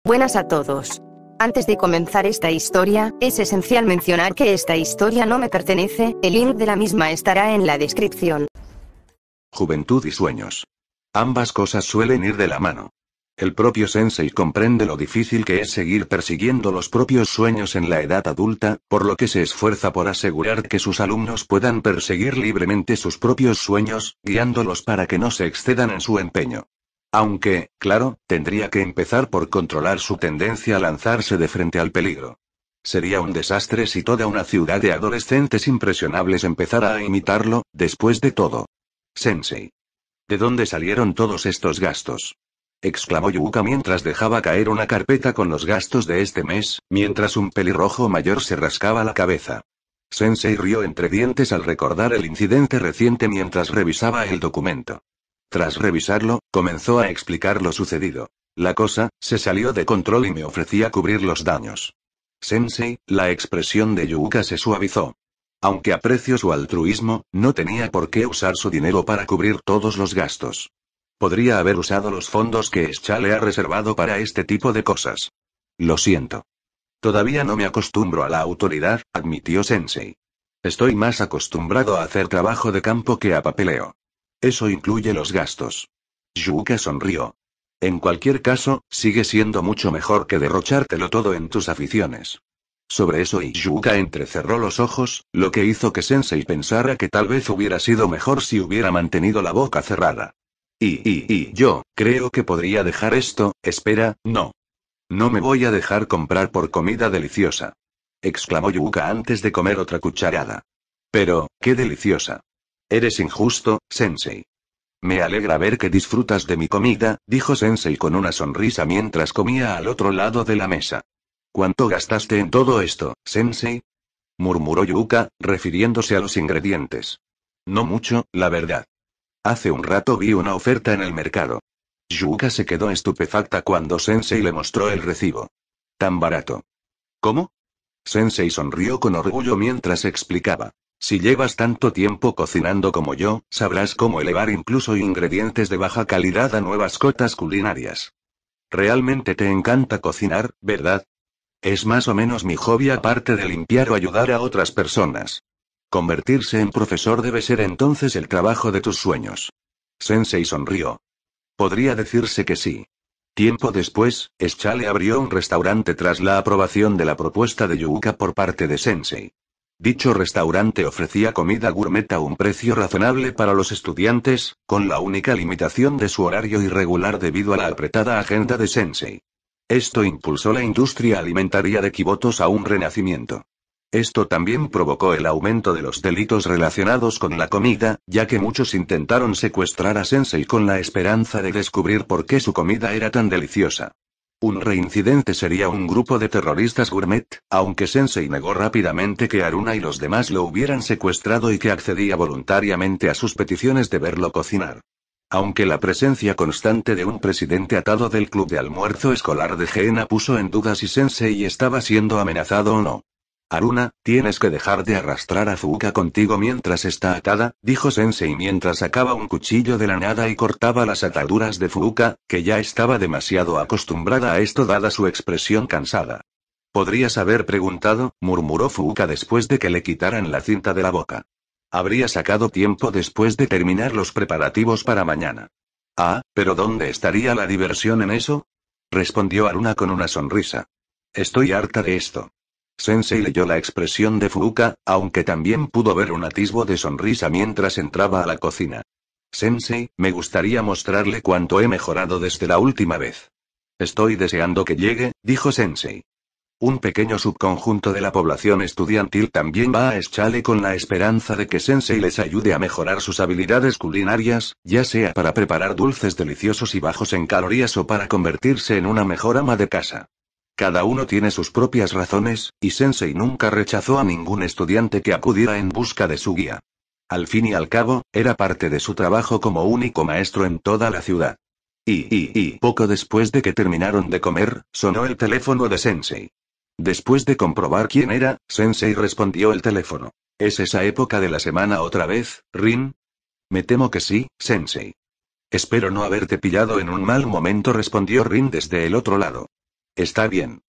Buenas a todos. Antes de comenzar esta historia, es esencial mencionar que esta historia no me pertenece, el link de la misma estará en la descripción. Juventud y sueños. Ambas cosas suelen ir de la mano. El propio Sensei comprende lo difícil que es seguir persiguiendo los propios sueños en la edad adulta, por lo que se esfuerza por asegurar que sus alumnos puedan perseguir libremente sus propios sueños, guiándolos para que no se excedan en su empeño. Aunque, claro, tendría que empezar por controlar su tendencia a lanzarse de frente al peligro. Sería un desastre si toda una ciudad de adolescentes impresionables empezara a imitarlo. Después de todo. Sensei. ¿De dónde salieron todos estos gastos?, exclamó Yuuka mientras dejaba caer una carpeta con los gastos de este mes, mientras un pelirrojo mayor se rascaba la cabeza. Sensei rió entre dientes al recordar el incidente reciente mientras revisaba el documento. Tras revisarlo, comenzó a explicar lo sucedido. La cosa se salió de control y me ofrecía cubrir los daños. Sensei, la expresión de Yuuka se suavizó. Aunque aprecio su altruismo, no tenía por qué usar su dinero para cubrir todos los gastos. Podría haber usado los fondos que Schale ha reservado para este tipo de cosas. Lo siento. Todavía no me acostumbro a la autoridad, admitió Sensei. Estoy más acostumbrado a hacer trabajo de campo que a papeleo. Eso incluye los gastos. Yuuka sonrió. En cualquier caso, sigue siendo mucho mejor que derrochártelo todo en tus aficiones. Sobre eso Yuuka entrecerró los ojos, lo que hizo que Sensei pensara que tal vez hubiera sido mejor si hubiera mantenido la boca cerrada. Yo creo que podría dejar esto. Espera, no. No me voy a dejar comprar por comida deliciosa, exclamó Yuuka antes de comer otra cucharada. Pero, qué deliciosa. Eres injusto, Sensei. Me alegra ver que disfrutas de mi comida, dijo Sensei con una sonrisa mientras comía al otro lado de la mesa. ¿Cuánto gastaste en todo esto, Sensei?, murmuró Yuuka, refiriéndose a los ingredientes. No mucho, la verdad. Hace un rato vi una oferta en el mercado. Yuuka se quedó estupefacta cuando Sensei le mostró el recibo. ¿Tan barato? ¿Cómo? Sensei sonrió con orgullo mientras explicaba. Si llevas tanto tiempo cocinando como yo, sabrás cómo elevar incluso ingredientes de baja calidad a nuevas cotas culinarias. Realmente te encanta cocinar, ¿verdad? Es más o menos mi hobby aparte de limpiar o ayudar a otras personas. Convertirse en profesor debe ser entonces el trabajo de tus sueños. Sensei sonrió. Podría decirse que sí. Tiempo después, Schale abrió un restaurante tras la aprobación de la propuesta de Yuuka por parte de Sensei. Dicho restaurante ofrecía comida gourmet a un precio razonable para los estudiantes, con la única limitación de su horario irregular debido a la apretada agenda de Sensei. Esto impulsó la industria alimentaria de Kibotos a un renacimiento. Esto también provocó el aumento de los delitos relacionados con la comida, ya que muchos intentaron secuestrar a Sensei con la esperanza de descubrir por qué su comida era tan deliciosa. Un reincidente sería un grupo de terroristas gourmet, aunque Sensei negó rápidamente que Haruna y los demás lo hubieran secuestrado y que accedía voluntariamente a sus peticiones de verlo cocinar. Aunque la presencia constante de un presidente atado del club de almuerzo escolar de Geena puso en duda si Sensei estaba siendo amenazado o no. Haruna, tienes que dejar de arrastrar a Fuuka contigo mientras está atada, dijo Sensei mientras sacaba un cuchillo de la nada y cortaba las ataduras de Fuuka, que ya estaba demasiado acostumbrada a esto dada su expresión cansada. Podrías haber preguntado, murmuró Fuuka después de que le quitaran la cinta de la boca. Habría sacado tiempo después de terminar los preparativos para mañana. Ah, pero ¿dónde estaría la diversión en eso?, respondió Haruna con una sonrisa. Estoy harta de esto. Sensei leyó la expresión de Fuuka, aunque también pudo ver un atisbo de sonrisa mientras entraba a la cocina. Sensei, me gustaría mostrarle cuánto he mejorado desde la última vez. Estoy deseando que llegue, dijo Sensei. Un pequeño subconjunto de la población estudiantil también va a Schale con la esperanza de que Sensei les ayude a mejorar sus habilidades culinarias, ya sea para preparar dulces deliciosos y bajos en calorías o para convertirse en una mejor ama de casa. Cada uno tiene sus propias razones, y Sensei nunca rechazó a ningún estudiante que acudiera en busca de su guía. Al fin y al cabo, era parte de su trabajo como único maestro en toda la ciudad. Poco después de que terminaron de comer, sonó el teléfono de Sensei. Después de comprobar quién era, Sensei respondió el teléfono. ¿Es esa época de la semana otra vez, Rin? Me temo que sí, Sensei. Espero no haberte pillado en un mal momento, respondió Rin desde el otro lado. Está bien.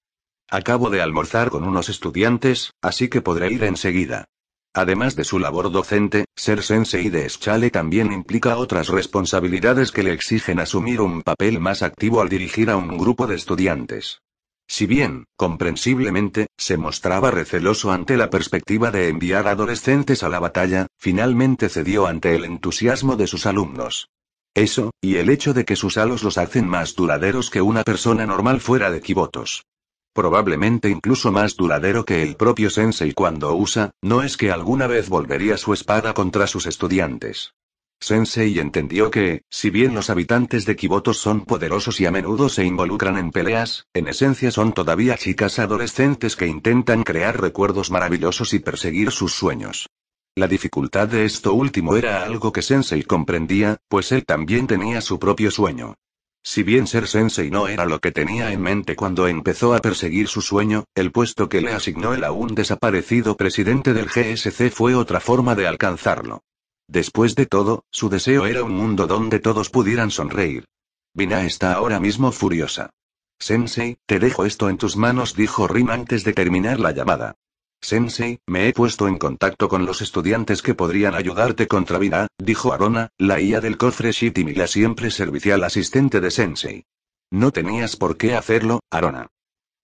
Acabo de almorzar con unos estudiantes, así que podré ir enseguida. Además de su labor docente, ser sensei de Schale también implica otras responsabilidades que le exigen asumir un papel más activo al dirigir a un grupo de estudiantes. Si bien, comprensiblemente, se mostraba receloso ante la perspectiva de enviar adolescentes a la batalla, finalmente cedió ante el entusiasmo de sus alumnos. Eso, y el hecho de que sus halos los hacen más duraderos que una persona normal fuera de Kibotos. Probablemente incluso más duradero que el propio sensei cuando usa, no es que alguna vez volvería su espada contra sus estudiantes. Sensei entendió que, si bien los habitantes de Kibotos son poderosos y a menudo se involucran en peleas, en esencia son todavía chicas adolescentes que intentan crear recuerdos maravillosos y perseguir sus sueños. La dificultad de esto último era algo que Sensei comprendía, pues él también tenía su propio sueño. Si bien ser sensei no era lo que tenía en mente cuando empezó a perseguir su sueño, el puesto que le asignó el aún desaparecido presidente del GSC fue otra forma de alcanzarlo. Después de todo, su deseo era un mundo donde todos pudieran sonreír. Vina está ahora mismo furiosa. Sensei, te dejo esto en tus manos, dijo Rin antes de terminar la llamada. Sensei, me he puesto en contacto con los estudiantes que podrían ayudarte contra Vina, dijo Arona, la IA del cofre Shittim y la siempre servicial asistente de Sensei. No tenías por qué hacerlo, Arona.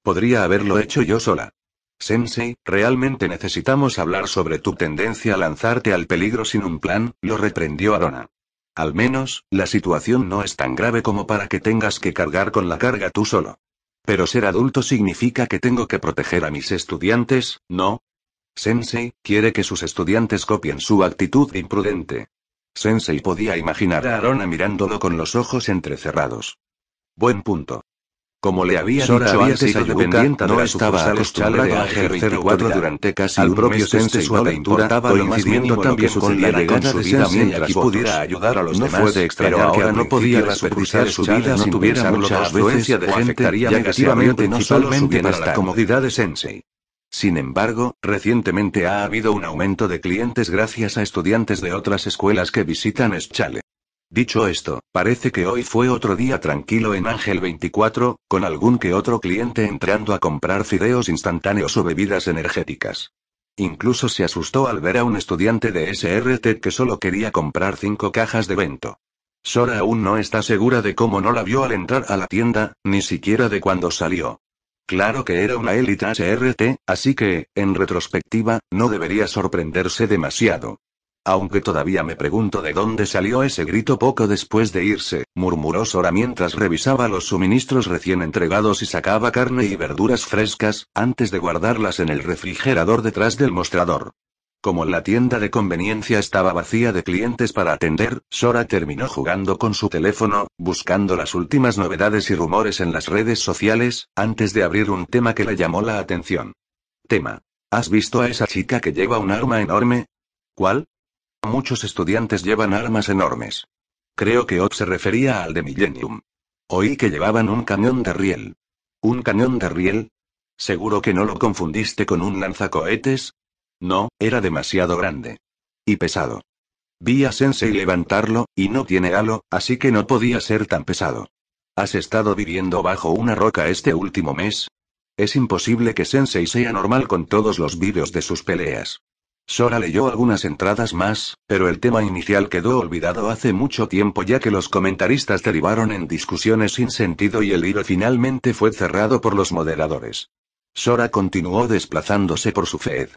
Podría haberlo hecho yo sola. Sensei, realmente necesitamos hablar sobre tu tendencia a lanzarte al peligro sin un plan, lo reprendió Arona. Al menos, la situación no es tan grave como para que tengas que cargar con la carga tú solo. Pero ser adulto significa que tengo que proteger a mis estudiantes, ¿no? Sensei, quiere que sus estudiantes copien su actitud imprudente. Sensei podía imaginar a Arona mirándolo con los ojos entrecerrados. Buen punto. Como le había dicho antes, dependiente no estaba acostumbrado a ejercer autoridad durante casi un mes desde su aventura, coincidiendo también con la llegada de Sensei mientras pudiera ayudar a los demás, fue de extrañar que ahora no podía desperdiciar su vida no tuviera mucha afluencia de gente, ya negativamente no solamente para la comodidad de Sensei. Sin embargo, recientemente ha habido un aumento de clientes gracias a estudiantes de otras escuelas que visitan Schale. Dicho esto, parece que hoy fue otro día tranquilo en Ángel 24, con algún que otro cliente entrando a comprar fideos instantáneos o bebidas energéticas. Incluso se asustó al ver a un estudiante de SRT que solo quería comprar 5 cajas de bento. Sora aún no está segura de cómo no la vio al entrar a la tienda, ni siquiera de cuándo salió. Claro que era una élite SRT, así que, en retrospectiva, no debería sorprenderse demasiado. Aunque todavía me pregunto de dónde salió ese grito poco después de irse, murmuró Sora mientras revisaba los suministros recién entregados y sacaba carne y verduras frescas, antes de guardarlas en el refrigerador detrás del mostrador. Como la tienda de conveniencia estaba vacía de clientes para atender, Sora terminó jugando con su teléfono, buscando las últimas novedades y rumores en las redes sociales, antes de abrir un tema que le llamó la atención. Tema. ¿Has visto a esa chica que lleva un arma enorme? ¿Cuál? Muchos estudiantes llevan armas enormes. Creo que Ox se refería al de Millennium. Oí que llevaban un cañón de riel. ¿Un cañón de riel? ¿Seguro que no lo confundiste con un lanzacohetes? No, era demasiado grande. Y pesado. Vi a Sensei levantarlo, y no tiene halo, así que no podía ser tan pesado. ¿Has estado viviendo bajo una roca este último mes? Es imposible que Sensei sea normal con todos los vídeos de sus peleas. Sora leyó algunas entradas más, pero el tema inicial quedó olvidado hace mucho tiempo ya que los comentaristas derivaron en discusiones sin sentido y el hilo finalmente fue cerrado por los moderadores. Sora continuó desplazándose por su feed.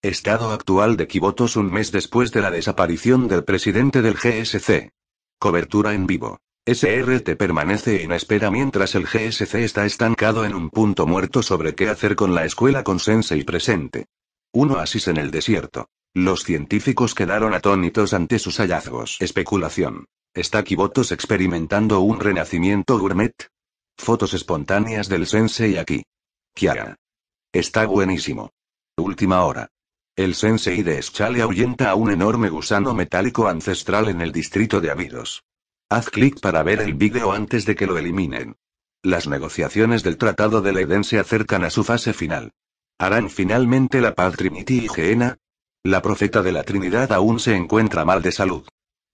Estado actual de Kibotos un mes después de la desaparición del presidente del GSC. Cobertura en vivo. SRT permanece en espera mientras el GSC está estancado en un punto muerto sobre qué hacer con la escuela con Sensei presente. Un oasis en el desierto. Los científicos quedaron atónitos ante sus hallazgos. Especulación. ¿Está Kibotos experimentando un renacimiento gourmet? Fotos espontáneas del sensei aquí. Kiara. Está buenísimo. Última hora. El sensei de Schale ahuyenta a un enorme gusano metálico ancestral en el distrito de Abidos. Haz clic para ver el vídeo antes de que lo eliminen. Las negociaciones del Tratado de Leiden se acercan a su fase final. ¿Harán finalmente la paz Trinity y Gehenna? La profeta de la Trinidad aún se encuentra mal de salud.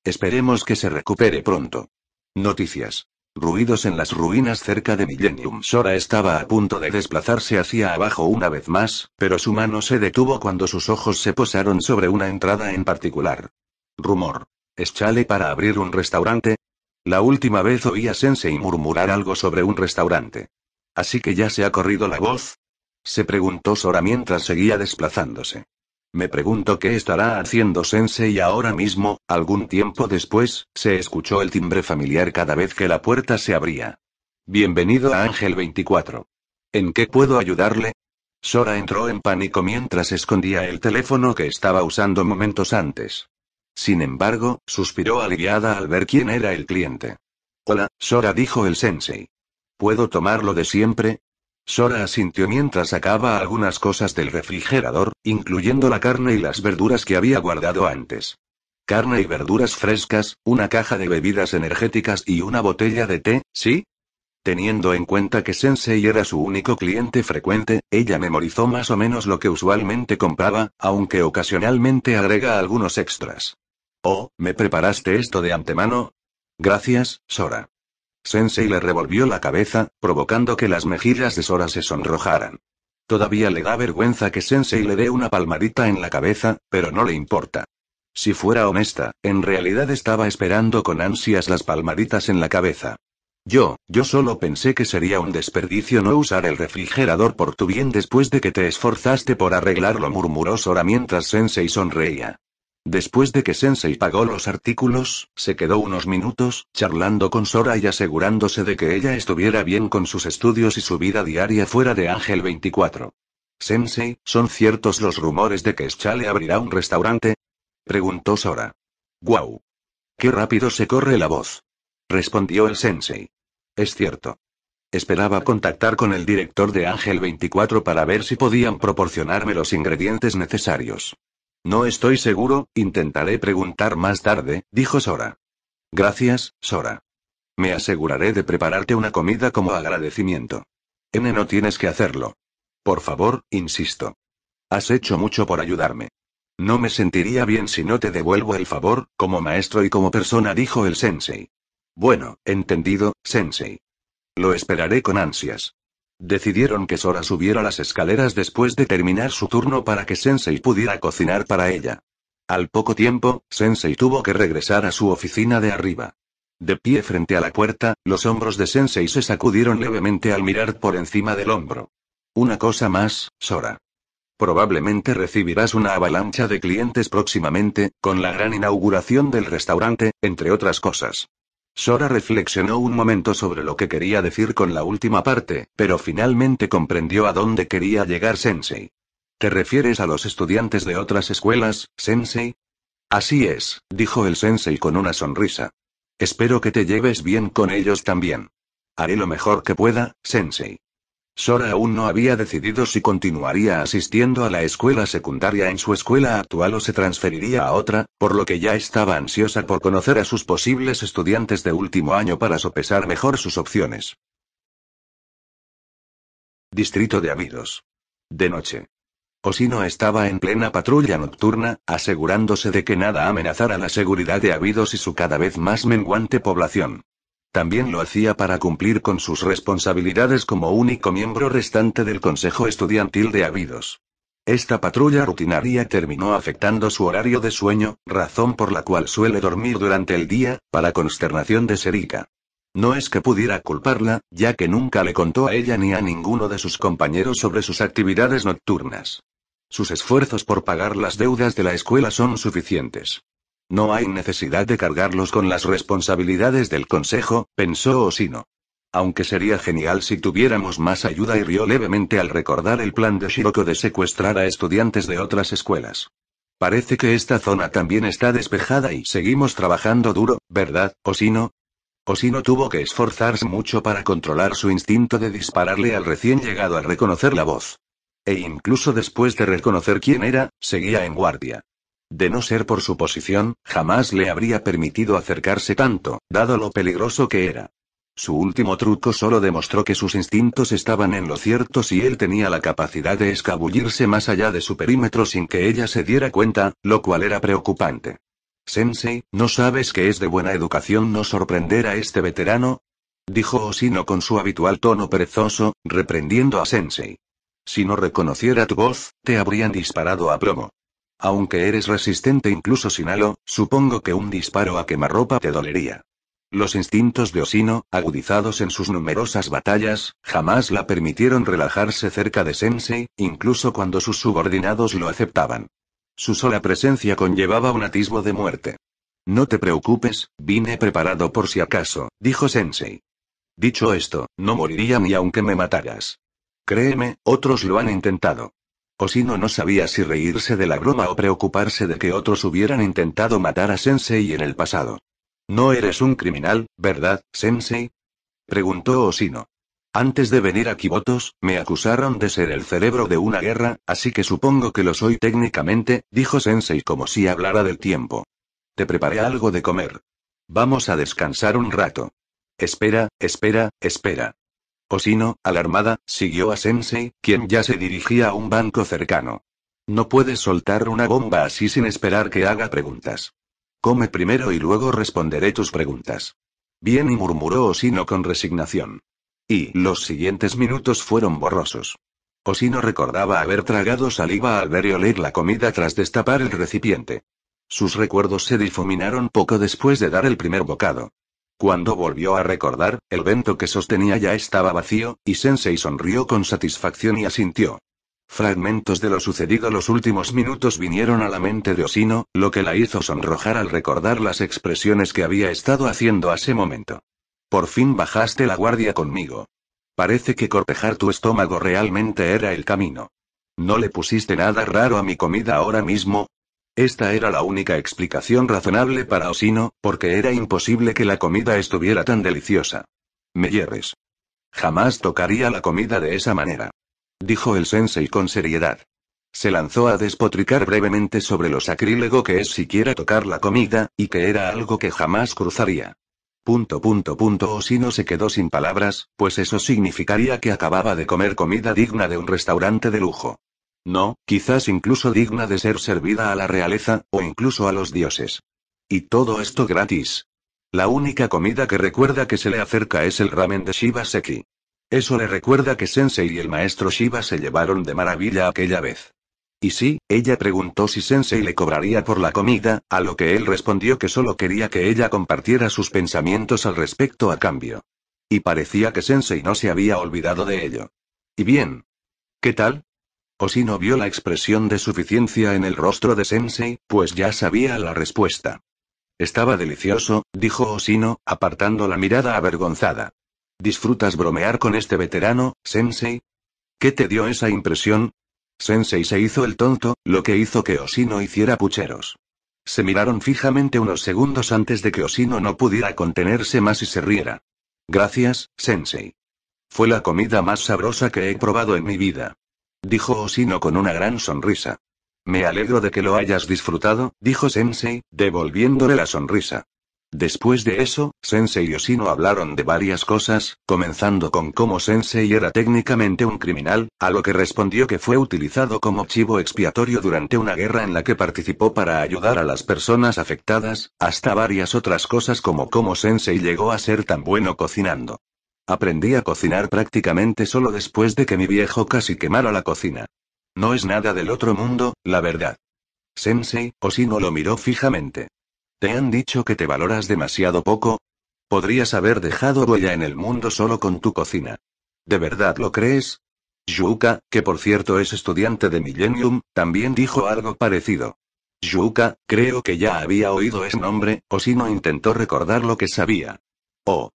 Esperemos que se recupere pronto. Noticias. Ruidos en las ruinas cerca de Millennium. Sora estaba a punto de desplazarse hacia abajo una vez más, pero su mano se detuvo cuando sus ojos se posaron sobre una entrada en particular. Rumor. ¿Eschale para abrir un restaurante? La última vez oí a Sensei murmurar algo sobre un restaurante. ¿Así que ya se ha corrido la voz? Se preguntó Sora mientras seguía desplazándose. Me pregunto qué estará haciendo Sensei ahora mismo. Algún tiempo después, se escuchó el timbre familiar cada vez que la puerta se abría. Bienvenido a Ángel 24. ¿En qué puedo ayudarle? Sora entró en pánico mientras escondía el teléfono que estaba usando momentos antes. Sin embargo, suspiró aliviada al ver quién era el cliente. Hola, Sora, dijo el Sensei. ¿Puedo tomar lo de siempre? Sora asintió mientras sacaba algunas cosas del refrigerador, incluyendo la carne y las verduras que había guardado antes. Carne y verduras frescas, una caja de bebidas energéticas y una botella de té, ¿sí? Teniendo en cuenta que Sensei era su único cliente frecuente, ella memorizó más o menos lo que usualmente compraba, aunque ocasionalmente agrega algunos extras. Oh, ¿me preparaste esto de antemano? Gracias, Sora. Sensei le revolvió la cabeza, provocando que las mejillas de Sora se sonrojaran. Todavía le da vergüenza que Sensei le dé una palmadita en la cabeza, pero no le importa. Si fuera honesta, en realidad estaba esperando con ansias las palmaditas en la cabeza. Yo solo pensé que sería un desperdicio no usar el refrigerador por tu bien después de que te esforzaste por arreglarlo, murmuró Sora mientras Sensei sonreía. Después de que Sensei pagó los artículos, se quedó unos minutos, charlando con Sora y asegurándose de que ella estuviera bien con sus estudios y su vida diaria fuera de Ángel 24. Sensei, ¿son ciertos los rumores de que Eschale abrirá un restaurante? Preguntó Sora. ¡Guau! ¡Qué rápido se corre la voz! Respondió el Sensei. Es cierto. Esperaba contactar con el director de Ángel 24 para ver si podían proporcionarme los ingredientes necesarios. No estoy seguro, intentaré preguntar más tarde, dijo Sora. Gracias, Sora. Me aseguraré de prepararte una comida como agradecimiento. No tienes que hacerlo. Por favor, insisto. Has hecho mucho por ayudarme. No me sentiría bien si no te devuelvo el favor, como maestro y como persona, dijo el Sensei. Bueno, entendido, Sensei. Lo esperaré con ansias. Decidieron que Sora subiera las escaleras después de terminar su turno para que Sensei pudiera cocinar para ella. Al poco tiempo, Sensei tuvo que regresar a su oficina de arriba. De pie frente a la puerta, los hombros de Sensei se sacudieron levemente al mirar por encima del hombro. Una cosa más, Sora. Probablemente recibirás una avalancha de clientes próximamente, con la gran inauguración del restaurante, entre otras cosas. Sora reflexionó un momento sobre lo que quería decir con la última parte, pero finalmente comprendió a dónde quería llegar Sensei. ¿Te refieres a los estudiantes de otras escuelas, Sensei? Así es, dijo el Sensei con una sonrisa. Espero que te lleves bien con ellos también. Haré lo mejor que pueda, Sensei. Sora aún no había decidido si continuaría asistiendo a la escuela secundaria en su escuela actual o se transferiría a otra, por lo que ya estaba ansiosa por conocer a sus posibles estudiantes de último año para sopesar mejor sus opciones. Distrito de Abidos. De noche. Oshino estaba en plena patrulla nocturna, asegurándose de que nada amenazara la seguridad de Abidos y su cada vez más menguante población. También lo hacía para cumplir con sus responsabilidades como único miembro restante del Consejo Estudiantil de Abidos. Esta patrulla rutinaria terminó afectando su horario de sueño, razón por la cual suele dormir durante el día, para consternación de Serika. No es que pudiera culparla, ya que nunca le contó a ella ni a ninguno de sus compañeros sobre sus actividades nocturnas. Sus esfuerzos por pagar las deudas de la escuela son suficientes. No hay necesidad de cargarlos con las responsabilidades del consejo, pensó Oshino. Aunque sería genial si tuviéramos más ayuda, y rió levemente al recordar el plan de Shiroko de secuestrar a estudiantes de otras escuelas. Parece que esta zona también está despejada y seguimos trabajando duro, ¿verdad, Oshino? Oshino tuvo que esforzarse mucho para controlar su instinto de dispararle al recién llegado al reconocer la voz. E incluso después de reconocer quién era, seguía en guardia. De no ser por su posición, jamás le habría permitido acercarse tanto, dado lo peligroso que era. Su último truco solo demostró que sus instintos estaban en lo cierto si él tenía la capacidad de escabullirse más allá de su perímetro sin que ella se diera cuenta, lo cual era preocupante. Sensei, ¿no sabes que es de buena educación no sorprender a este veterano? dijo Oshino con su habitual tono perezoso, reprendiendo a Sensei. Si no reconociera tu voz, te habrían disparado a plomo. Aunque eres resistente incluso sin halo, supongo que un disparo a quemarropa te dolería. Los instintos de Oshino, agudizados en sus numerosas batallas, jamás la permitieron relajarse cerca de Sensei, incluso cuando sus subordinados lo aceptaban. Su sola presencia conllevaba un atisbo de muerte. No te preocupes, vine preparado por si acaso, dijo Sensei. Dicho esto, no moriría ni aunque me mataras. Créeme, otros lo han intentado. Oshino no sabía si reírse de la broma o preocuparse de que otros hubieran intentado matar a Sensei en el pasado. No eres un criminal, ¿verdad, Sensei? Preguntó Oshino. Antes de venir a Kibotos, me acusaron de ser el cerebro de una guerra, así que supongo que lo soy técnicamente, dijo Sensei como si hablara del tiempo. Te preparé algo de comer. Vamos a descansar un rato. Espera. Oshino, alarmada, siguió a Sensei, quien ya se dirigía a un banco cercano. No puedes soltar una bomba así sin esperar que haga preguntas. Come primero y luego responderé tus preguntas. Bien, y murmuró Oshino con resignación. Y los siguientes minutos fueron borrosos. Oshino recordaba haber tragado saliva al ver y oler la comida tras destapar el recipiente. Sus recuerdos se difuminaron poco después de dar el primer bocado. Cuando volvió a recordar, el bento que sostenía ya estaba vacío, y Sensei sonrió con satisfacción y asintió. Fragmentos de lo sucedido los últimos minutos vinieron a la mente de Oshino, lo que la hizo sonrojar al recordar las expresiones que había estado haciendo a ese momento. Por fin bajaste la guardia conmigo. Parece que cortejar tu estómago realmente era el camino. ¿No le pusiste nada raro a mi comida ahora mismo? Esta era la única explicación razonable para Oshino, porque era imposible que la comida estuviera tan deliciosa. Me hierres. Jamás tocaría la comida de esa manera, dijo el sensei con seriedad. Se lanzó a despotricar brevemente sobre lo sacrílego que es siquiera tocar la comida, y que era algo que jamás cruzaría. Oshino se quedó sin palabras, pues eso significaría que acababa de comer comida digna de un restaurante de lujo. No, quizás incluso digna de ser servida a la realeza, o incluso a los dioses. Y todo esto gratis. La única comida que recuerda que se le acerca es el ramen de Shiba Seki. Eso le recuerda que Sensei y el maestro Shiba se llevaron de maravilla aquella vez. Y sí, ella preguntó si Sensei le cobraría por la comida, a lo que él respondió que solo quería que ella compartiera sus pensamientos al respecto a cambio. Y parecía que Sensei no se había olvidado de ello. ¿Y bien? ¿Qué tal? Oshino vio la expresión de suficiencia en el rostro de Sensei, pues ya sabía la respuesta. Estaba delicioso, dijo Oshino, apartando la mirada avergonzada. ¿Disfrutas bromear con este veterano, Sensei? ¿Qué te dio esa impresión? Sensei se hizo el tonto, lo que hizo que Oshino hiciera pucheros. Se miraron fijamente unos segundos antes de que Oshino no pudiera contenerse más y se riera. Gracias, Sensei. Fue la comida más sabrosa que he probado en mi vida, dijo Oshino con una gran sonrisa. Me alegro de que lo hayas disfrutado, dijo Sensei, devolviéndole la sonrisa. Después de eso, Sensei y Oshino hablaron de varias cosas, comenzando con cómo Sensei era técnicamente un criminal, a lo que respondió que fue utilizado como chivo expiatorio durante una guerra en la que participó para ayudar a las personas afectadas, hasta varias otras cosas como cómo Sensei llegó a ser tan bueno cocinando. Aprendí a cocinar prácticamente solo después de que mi viejo casi quemara la cocina. No es nada del otro mundo, la verdad. Sensei, Oshino lo miró fijamente. ¿Te han dicho que te valoras demasiado poco? Podrías haber dejado huella en el mundo solo con tu cocina. ¿De verdad lo crees? Yuka, que por cierto es estudiante de Millennium, también dijo algo parecido. Yuka, creo que ya había oído ese nombre, Oshino intentó recordar lo que sabía. Oh.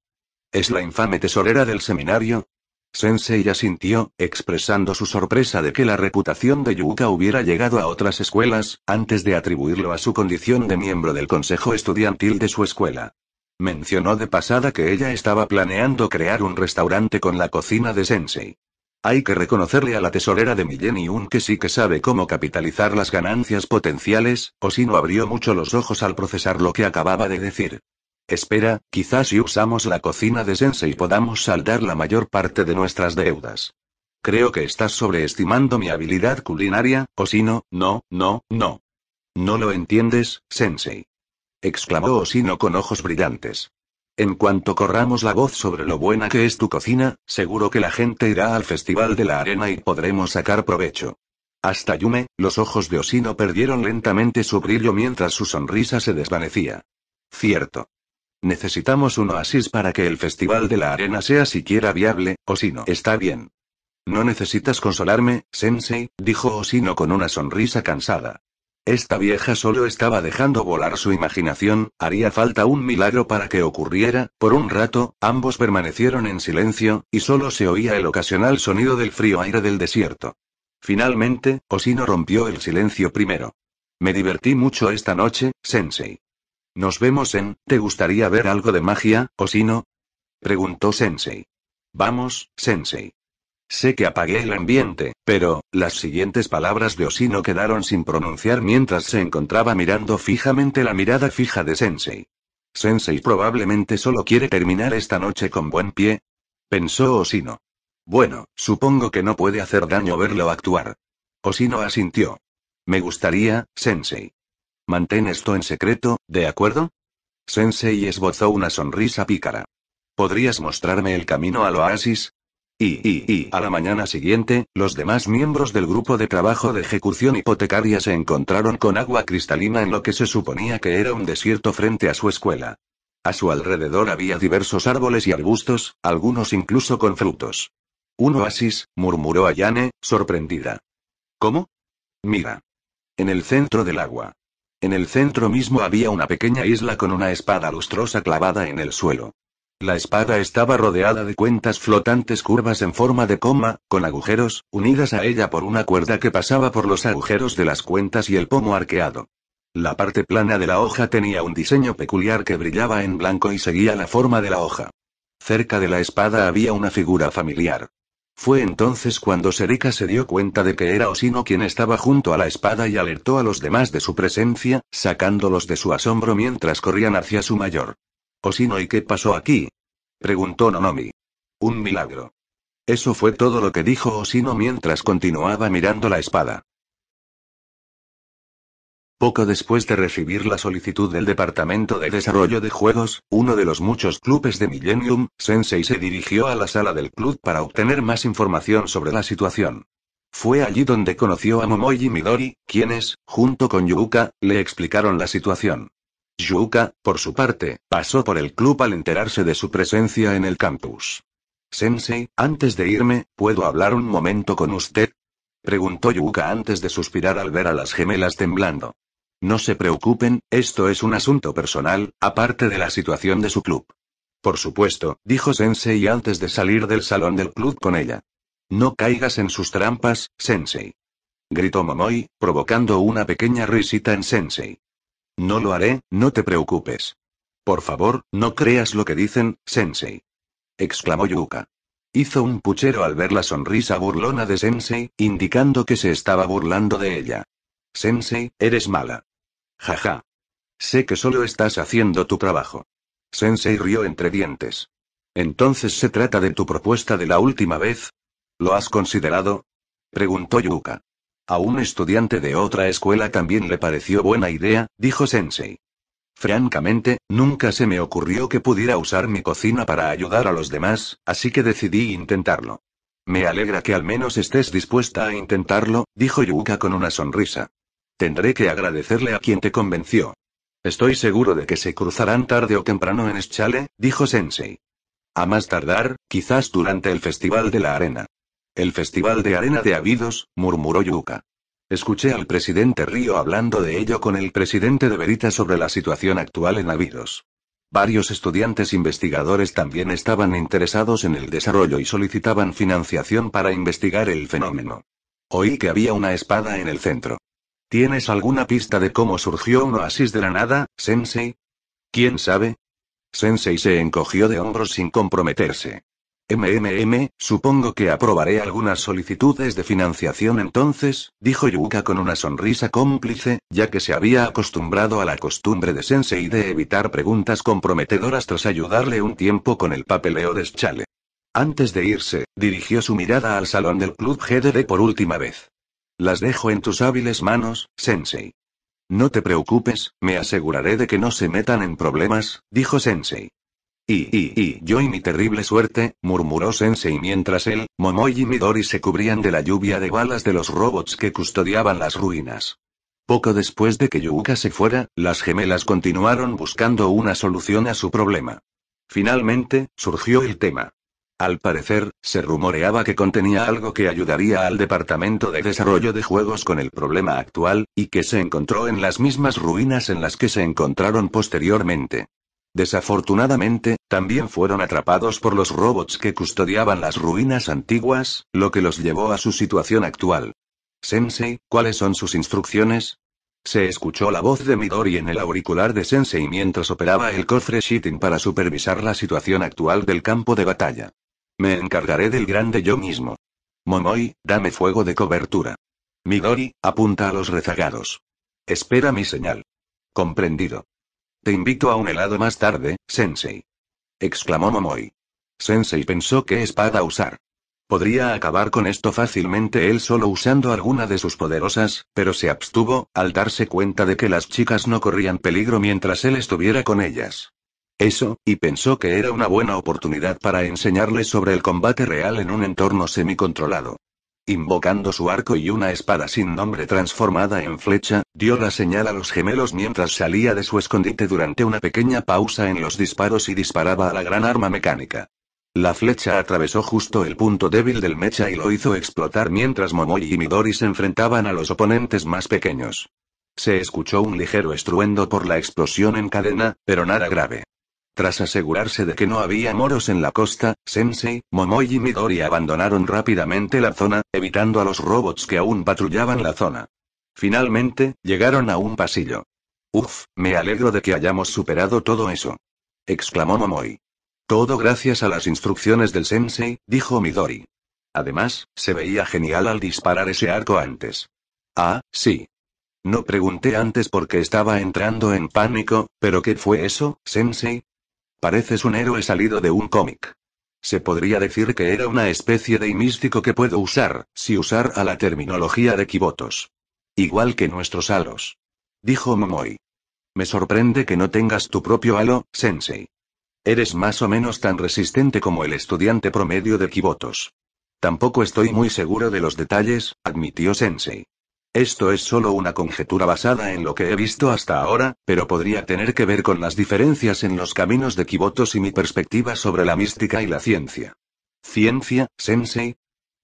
¿Es la infame tesorera del seminario? Sensei asintió, expresando su sorpresa de que la reputación de Yuka hubiera llegado a otras escuelas, antes de atribuirlo a su condición de miembro del consejo estudiantil de su escuela. Mencionó de pasada que ella estaba planeando crear un restaurante con la cocina de Sensei. Hay que reconocerle a la tesorera de Millennium que sí que sabe cómo capitalizar las ganancias potenciales. Oshino abrió mucho los ojos al procesar lo que acababa de decir. Espera, quizás si usamos la cocina de Sensei podamos saldar la mayor parte de nuestras deudas. Creo que estás sobreestimando mi habilidad culinaria, Oshino. No. No lo entiendes, Sensei, exclamó Oshino con ojos brillantes. En cuanto corramos la voz sobre lo buena que es tu cocina, seguro que la gente irá al Festival de la Arena y podremos sacar provecho. Hasta Yume, los ojos de Oshino perdieron lentamente su brillo mientras su sonrisa se desvanecía. Cierto. Necesitamos un oasis para que el Festival de la Arena sea siquiera viable, Oshino. Está bien. No necesitas consolarme, Sensei, dijo Oshino con una sonrisa cansada. Esta vieja solo estaba dejando volar su imaginación, haría falta un milagro para que ocurriera. Por un rato, ambos permanecieron en silencio, y solo se oía el ocasional sonido del frío aire del desierto. Finalmente, Oshino rompió el silencio primero. Me divertí mucho esta noche, Sensei. Nos vemos en... ¿Te gustaría ver algo de magia, Oshino? Preguntó Sensei. Vamos, Sensei. Sé que apagué el ambiente, pero, las siguientes palabras de Oshino quedaron sin pronunciar mientras se encontraba mirando fijamente la mirada fija de Sensei. Sensei probablemente solo quiere terminar esta noche con buen pie, pensó Oshino. Bueno, supongo que no puede hacer daño verlo actuar. Oshino asintió. Me gustaría, Sensei. Mantén esto en secreto, ¿de acuerdo? Sensei esbozó una sonrisa pícara. ¿Podrías mostrarme el camino al oasis? A la mañana siguiente, los demás miembros del grupo de trabajo de ejecución hipotecaria se encontraron con agua cristalina en lo que se suponía que era un desierto frente a su escuela. A su alrededor había diversos árboles y arbustos, algunos incluso con frutos. Un oasis, murmuró Ayane, sorprendida. ¿Cómo? Mira. En el centro del agua. En el centro mismo había una pequeña isla con una espada lustrosa clavada en el suelo. La espada estaba rodeada de cuentas flotantes curvas en forma de coma, con agujeros, unidas a ella por una cuerda que pasaba por los agujeros de las cuentas y el pomo arqueado. La parte plana de la hoja tenía un diseño peculiar que brillaba en blanco y seguía la forma de la hoja. Cerca de la espada había una figura familiar. Fue entonces cuando Serika se dio cuenta de que era Oshino quien estaba junto a la espada y alertó a los demás de su presencia, sacándolos de su asombro mientras corrían hacia su mayor. Oshino, ¿y qué pasó aquí? Preguntó Nonomi. Un milagro. Eso fue todo lo que dijo Oshino mientras continuaba mirando la espada. Poco después de recibir la solicitud del Departamento de Desarrollo de Juegos, uno de los muchos clubes de Millennium, Sensei se dirigió a la sala del club para obtener más información sobre la situación. Fue allí donde conoció a Momoi y Midori, quienes, junto con Yuuka, le explicaron la situación. Yuuka, por su parte, pasó por el club al enterarse de su presencia en el campus. Sensei, antes de irme, ¿puedo hablar un momento con usted? Preguntó Yuuka antes de suspirar al ver a las gemelas temblando. No se preocupen, esto es un asunto personal, aparte de la situación de su club. Por supuesto, dijo Sensei antes de salir del salón del club con ella. No caigas en sus trampas, Sensei. Gritó Momoi, provocando una pequeña risita en Sensei. No lo haré, no te preocupes. Por favor, no creas lo que dicen, Sensei. Exclamó Yuuka. Hizo un puchero al ver la sonrisa burlona de Sensei, indicando que se estaba burlando de ella. Sensei, eres mala. Jaja. Sé que solo estás haciendo tu trabajo. Sensei rió entre dientes. ¿Entonces se trata de tu propuesta de la última vez? ¿Lo has considerado? Preguntó Yuuka. A un estudiante de otra escuela también le pareció buena idea, dijo Sensei. Francamente, nunca se me ocurrió que pudiera usar mi cocina para ayudar a los demás, así que decidí intentarlo. Me alegra que al menos estés dispuesta a intentarlo, dijo Yuuka con una sonrisa. Tendré que agradecerle a quien te convenció. Estoy seguro de que se cruzarán tarde o temprano en Schale, dijo Sensei. A más tardar, quizás durante el Festival de la Arena. El Festival de Arena de Abidos, murmuró Yuuka. Escuché al presidente Ryo hablando de ello con el presidente de Verita sobre la situación actual en Abidos. Varios estudiantes investigadores también estaban interesados en el desarrollo y solicitaban financiación para investigar el fenómeno. Oí que había una espada en el centro. ¿Tienes alguna pista de cómo surgió un oasis de la nada, Sensei? ¿Quién sabe? Sensei se encogió de hombros sin comprometerse. Supongo que aprobaré algunas solicitudes de financiación entonces, dijo Yuuka con una sonrisa cómplice, ya que se había acostumbrado a la costumbre de Sensei de evitar preguntas comprometedoras tras ayudarle un tiempo con el papeleo de Schale. Antes de irse, dirigió su mirada al salón del club GDD por última vez. Las dejo en tus hábiles manos, Sensei. No te preocupes, me aseguraré de que no se metan en problemas, dijo Sensei. Yo y mi terrible suerte, murmuró Sensei mientras él, Momoi y Midori se cubrían de la lluvia de balas de los robots que custodiaban las ruinas. Poco después de que Yuuka se fuera, las gemelas continuaron buscando una solución a su problema. Finalmente, surgió el tema. Al parecer, se rumoreaba que contenía algo que ayudaría al departamento de desarrollo de juegos con el problema actual, y que se encontró en las mismas ruinas en las que se encontraron posteriormente. Desafortunadamente, también fueron atrapados por los robots que custodiaban las ruinas antiguas, lo que los llevó a su situación actual. Sensei, ¿cuáles son sus instrucciones? Se escuchó la voz de Midori en el auricular de Sensei mientras operaba el cofre Shitin para supervisar la situación actual del campo de batalla. Me encargaré del grande yo mismo. Momoi, dame fuego de cobertura. Midori, apunta a los rezagados. Espera mi señal. Comprendido. Te invito a un helado más tarde, Sensei. Exclamó Momoi. Sensei pensó qué espada usar. Podría acabar con esto fácilmente él solo usando alguna de sus poderosas, pero se abstuvo, al darse cuenta de que las chicas no corrían peligro mientras él estuviera con ellas. Eso, y pensó que era una buena oportunidad para enseñarles sobre el combate real en un entorno semicontrolado. Invocando su arco y una espada sin nombre transformada en flecha, dio la señal a los gemelos mientras salía de su escondite durante una pequeña pausa en los disparos y disparaba a la gran arma mecánica. La flecha atravesó justo el punto débil del mecha y lo hizo explotar mientras Momoi y Midori se enfrentaban a los oponentes más pequeños. Se escuchó un ligero estruendo por la explosión en cadena, pero nada grave. Tras asegurarse de que no había moros en la costa, Sensei, Momoi y Midori abandonaron rápidamente la zona, evitando a los robots que aún patrullaban la zona. Finalmente, llegaron a un pasillo. Uf, me alegro de que hayamos superado todo eso. Exclamó Momoi. Todo gracias a las instrucciones del Sensei, dijo Midori. Además, se veía genial al disparar ese arco antes. Ah, sí. No pregunté antes porque estaba entrando en pánico, pero ¿qué fue eso, Sensei? Pareces un héroe salido de un cómic. Se podría decir que era una especie de místico que puedo usar, si usar a la terminología de Kibotos. Igual que nuestros halos. Dijo Momoi. Me sorprende que no tengas tu propio halo, Sensei. Eres más o menos tan resistente como el estudiante promedio de Kibotos. Tampoco estoy muy seguro de los detalles, admitió Sensei. Esto es solo una conjetura basada en lo que he visto hasta ahora, pero podría tener que ver con las diferencias en los caminos de Kibotos y mi perspectiva sobre la mística y la ciencia. ¿Ciencia, Sensei?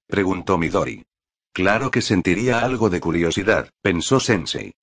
Preguntó Midori. Claro que sentiría algo de curiosidad, pensó Sensei.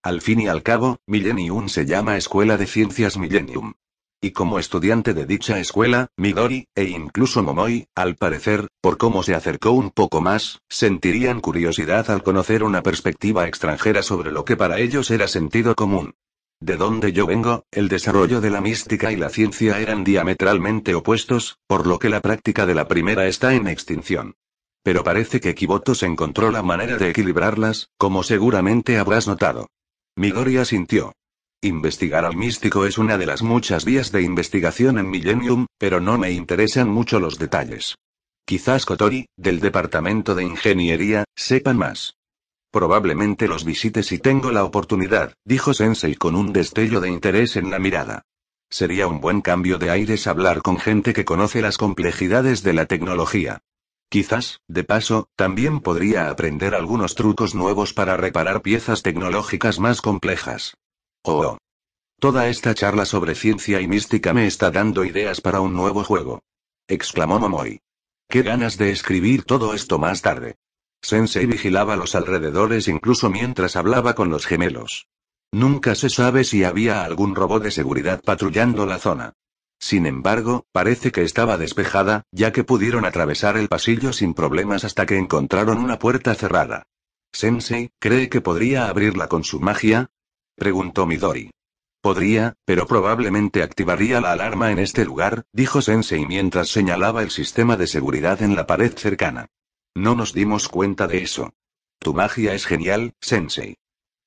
Al fin y al cabo, Millennium se llama Escuela de Ciencias Millennium. Y como estudiante de dicha escuela, Midori, e incluso Momoi, al parecer, por cómo se acercó un poco más, sentirían curiosidad al conocer una perspectiva extranjera sobre lo que para ellos era sentido común. De donde yo vengo, el desarrollo de la mística y la ciencia eran diametralmente opuestos, por lo que la práctica de la primera está en extinción. Pero parece que Kibotos encontró la manera de equilibrarlas, como seguramente habrás notado. Midori asintió. Investigar al místico es una de las muchas vías de investigación en Millennium, pero no me interesan mucho los detalles. Quizás Kotori, del departamento de ingeniería, sepan más. Probablemente los visite si tengo la oportunidad, dijo Sensei con un destello de interés en la mirada. Sería un buen cambio de aires hablar con gente que conoce las complejidades de la tecnología. Quizás, de paso, también podría aprender algunos trucos nuevos para reparar piezas tecnológicas más complejas. Oh. Toda esta charla sobre ciencia y mística me está dando ideas para un nuevo juego. Exclamó Momoi. Qué ganas de escribir todo esto más tarde. Sensei vigilaba los alrededores incluso mientras hablaba con los gemelos. Nunca se sabe si había algún robot de seguridad patrullando la zona. Sin embargo, parece que estaba despejada, ya que pudieron atravesar el pasillo sin problemas hasta que encontraron una puerta cerrada. ¿Sensei, cree que podría abrirla con su magia? Preguntó Midori. Podría, pero probablemente activaría la alarma en este lugar, dijo Sensei mientras señalaba el sistema de seguridad en la pared cercana. No nos dimos cuenta de eso. Tu magia es genial, Sensei.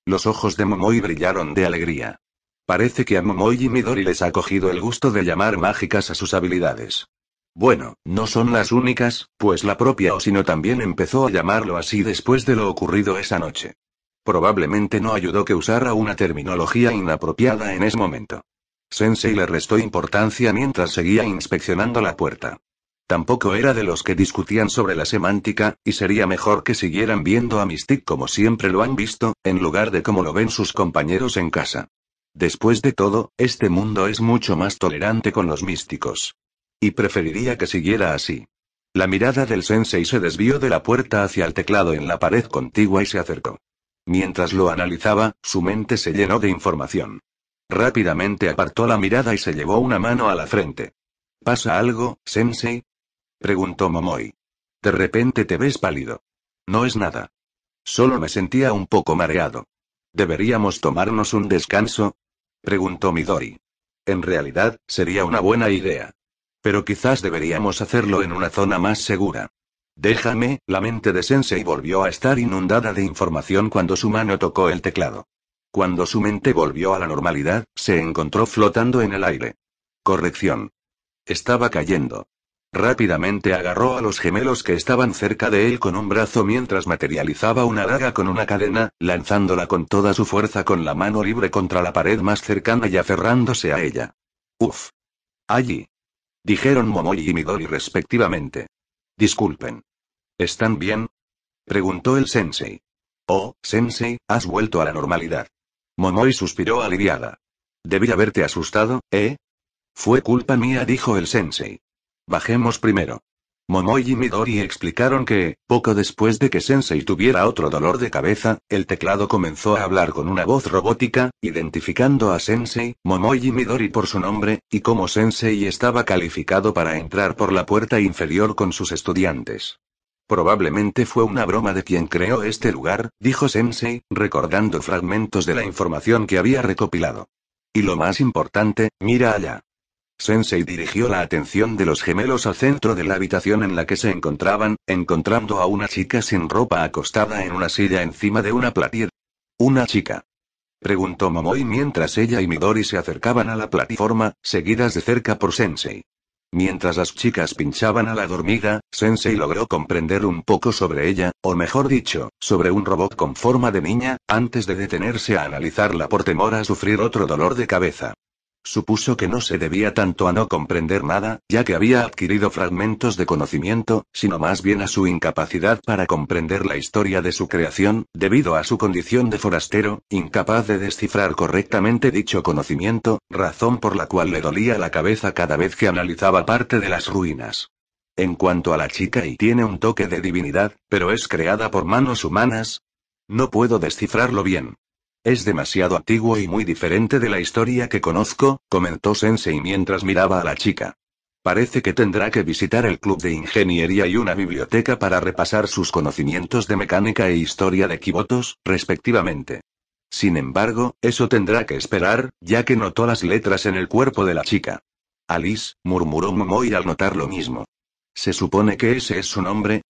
Los ojos de Momoi brillaron de alegría. Parece que a Momoi y Midori les ha cogido el gusto de llamar mágicas a sus habilidades. Bueno, no son las únicas, pues la propia Osino también empezó a llamarlo así después de lo ocurrido esa noche. Probablemente no ayudó que usara una terminología inapropiada en ese momento. Sensei le restó importancia mientras seguía inspeccionando la puerta. Tampoco era de los que discutían sobre la semántica, y sería mejor que siguieran viendo a Mystique como siempre lo han visto, en lugar de como lo ven sus compañeros en casa. Después de todo, este mundo es mucho más tolerante con los místicos. Y preferiría que siguiera así. La mirada del sensei se desvió de la puerta hacia el teclado en la pared contigua y se acercó. Mientras lo analizaba, su mente se llenó de información. Rápidamente apartó la mirada y se llevó una mano a la frente. ¿Pasa algo, sensei?, preguntó Momoi. De repente te ves pálido. No es nada. Solo me sentía un poco mareado. ¿Deberíamos tomarnos un descanso?, preguntó Midori. En realidad, sería una buena idea. Pero quizás deberíamos hacerlo en una zona más segura. Déjame, la mente de Sensei volvió a estar inundada de información cuando su mano tocó el teclado. Cuando su mente volvió a la normalidad, se encontró flotando en el aire. Corrección. Estaba cayendo. Rápidamente agarró a los gemelos que estaban cerca de él con un brazo mientras materializaba una daga con una cadena, lanzándola con toda su fuerza con la mano libre contra la pared más cercana y aferrándose a ella. Uf. Allí. Dijeron Momoi y Midori respectivamente. Disculpen. ¿Están bien?, preguntó el sensei. Oh, sensei, has vuelto a la normalidad. Momoi suspiró aliviada. Debí haberte asustado, ¿eh? Fue culpa mía, dijo el sensei. Bajemos primero. Momoi y Midori explicaron que, poco después de que Sensei tuviera otro dolor de cabeza, el teclado comenzó a hablar con una voz robótica, identificando a Sensei, Momoi y Midori por su nombre, y como Sensei estaba calificado para entrar por la puerta inferior con sus estudiantes. Probablemente fue una broma de quien creó este lugar, dijo Sensei, recordando fragmentos de la información que había recopilado. Y lo más importante, mira allá. Sensei dirigió la atención de los gemelos al centro de la habitación en la que se encontraban, encontrando a una chica sin ropa acostada en una silla encima de una platier. ¿Una chica?, preguntó Momoi mientras ella y Midori se acercaban a la plataforma, seguidas de cerca por Sensei. Mientras las chicas pinchaban a la dormida, Sensei logró comprender un poco sobre ella, o mejor dicho, sobre un robot con forma de niña, antes de detenerse a analizarla por temor a sufrir otro dolor de cabeza. Supuso que no se debía tanto a no comprender nada, ya que había adquirido fragmentos de conocimiento, sino más bien a su incapacidad para comprender la historia de su creación, debido a su condición de forastero, incapaz de descifrar correctamente dicho conocimiento, razón por la cual le dolía la cabeza cada vez que analizaba parte de las ruinas. En cuanto a la chica, y tiene un toque de divinidad, pero es creada por manos humanas. No puedo descifrarlo bien. Es demasiado antiguo y muy diferente de la historia que conozco, comentó Sensei mientras miraba a la chica. Parece que tendrá que visitar el club de ingeniería y una biblioteca para repasar sus conocimientos de mecánica e historia de Kibotos, respectivamente. Sin embargo, eso tendrá que esperar, ya que notó las letras en el cuerpo de la chica. Alice, murmuró Momoi al notar lo mismo. ¿Se supone que ese es su nombre?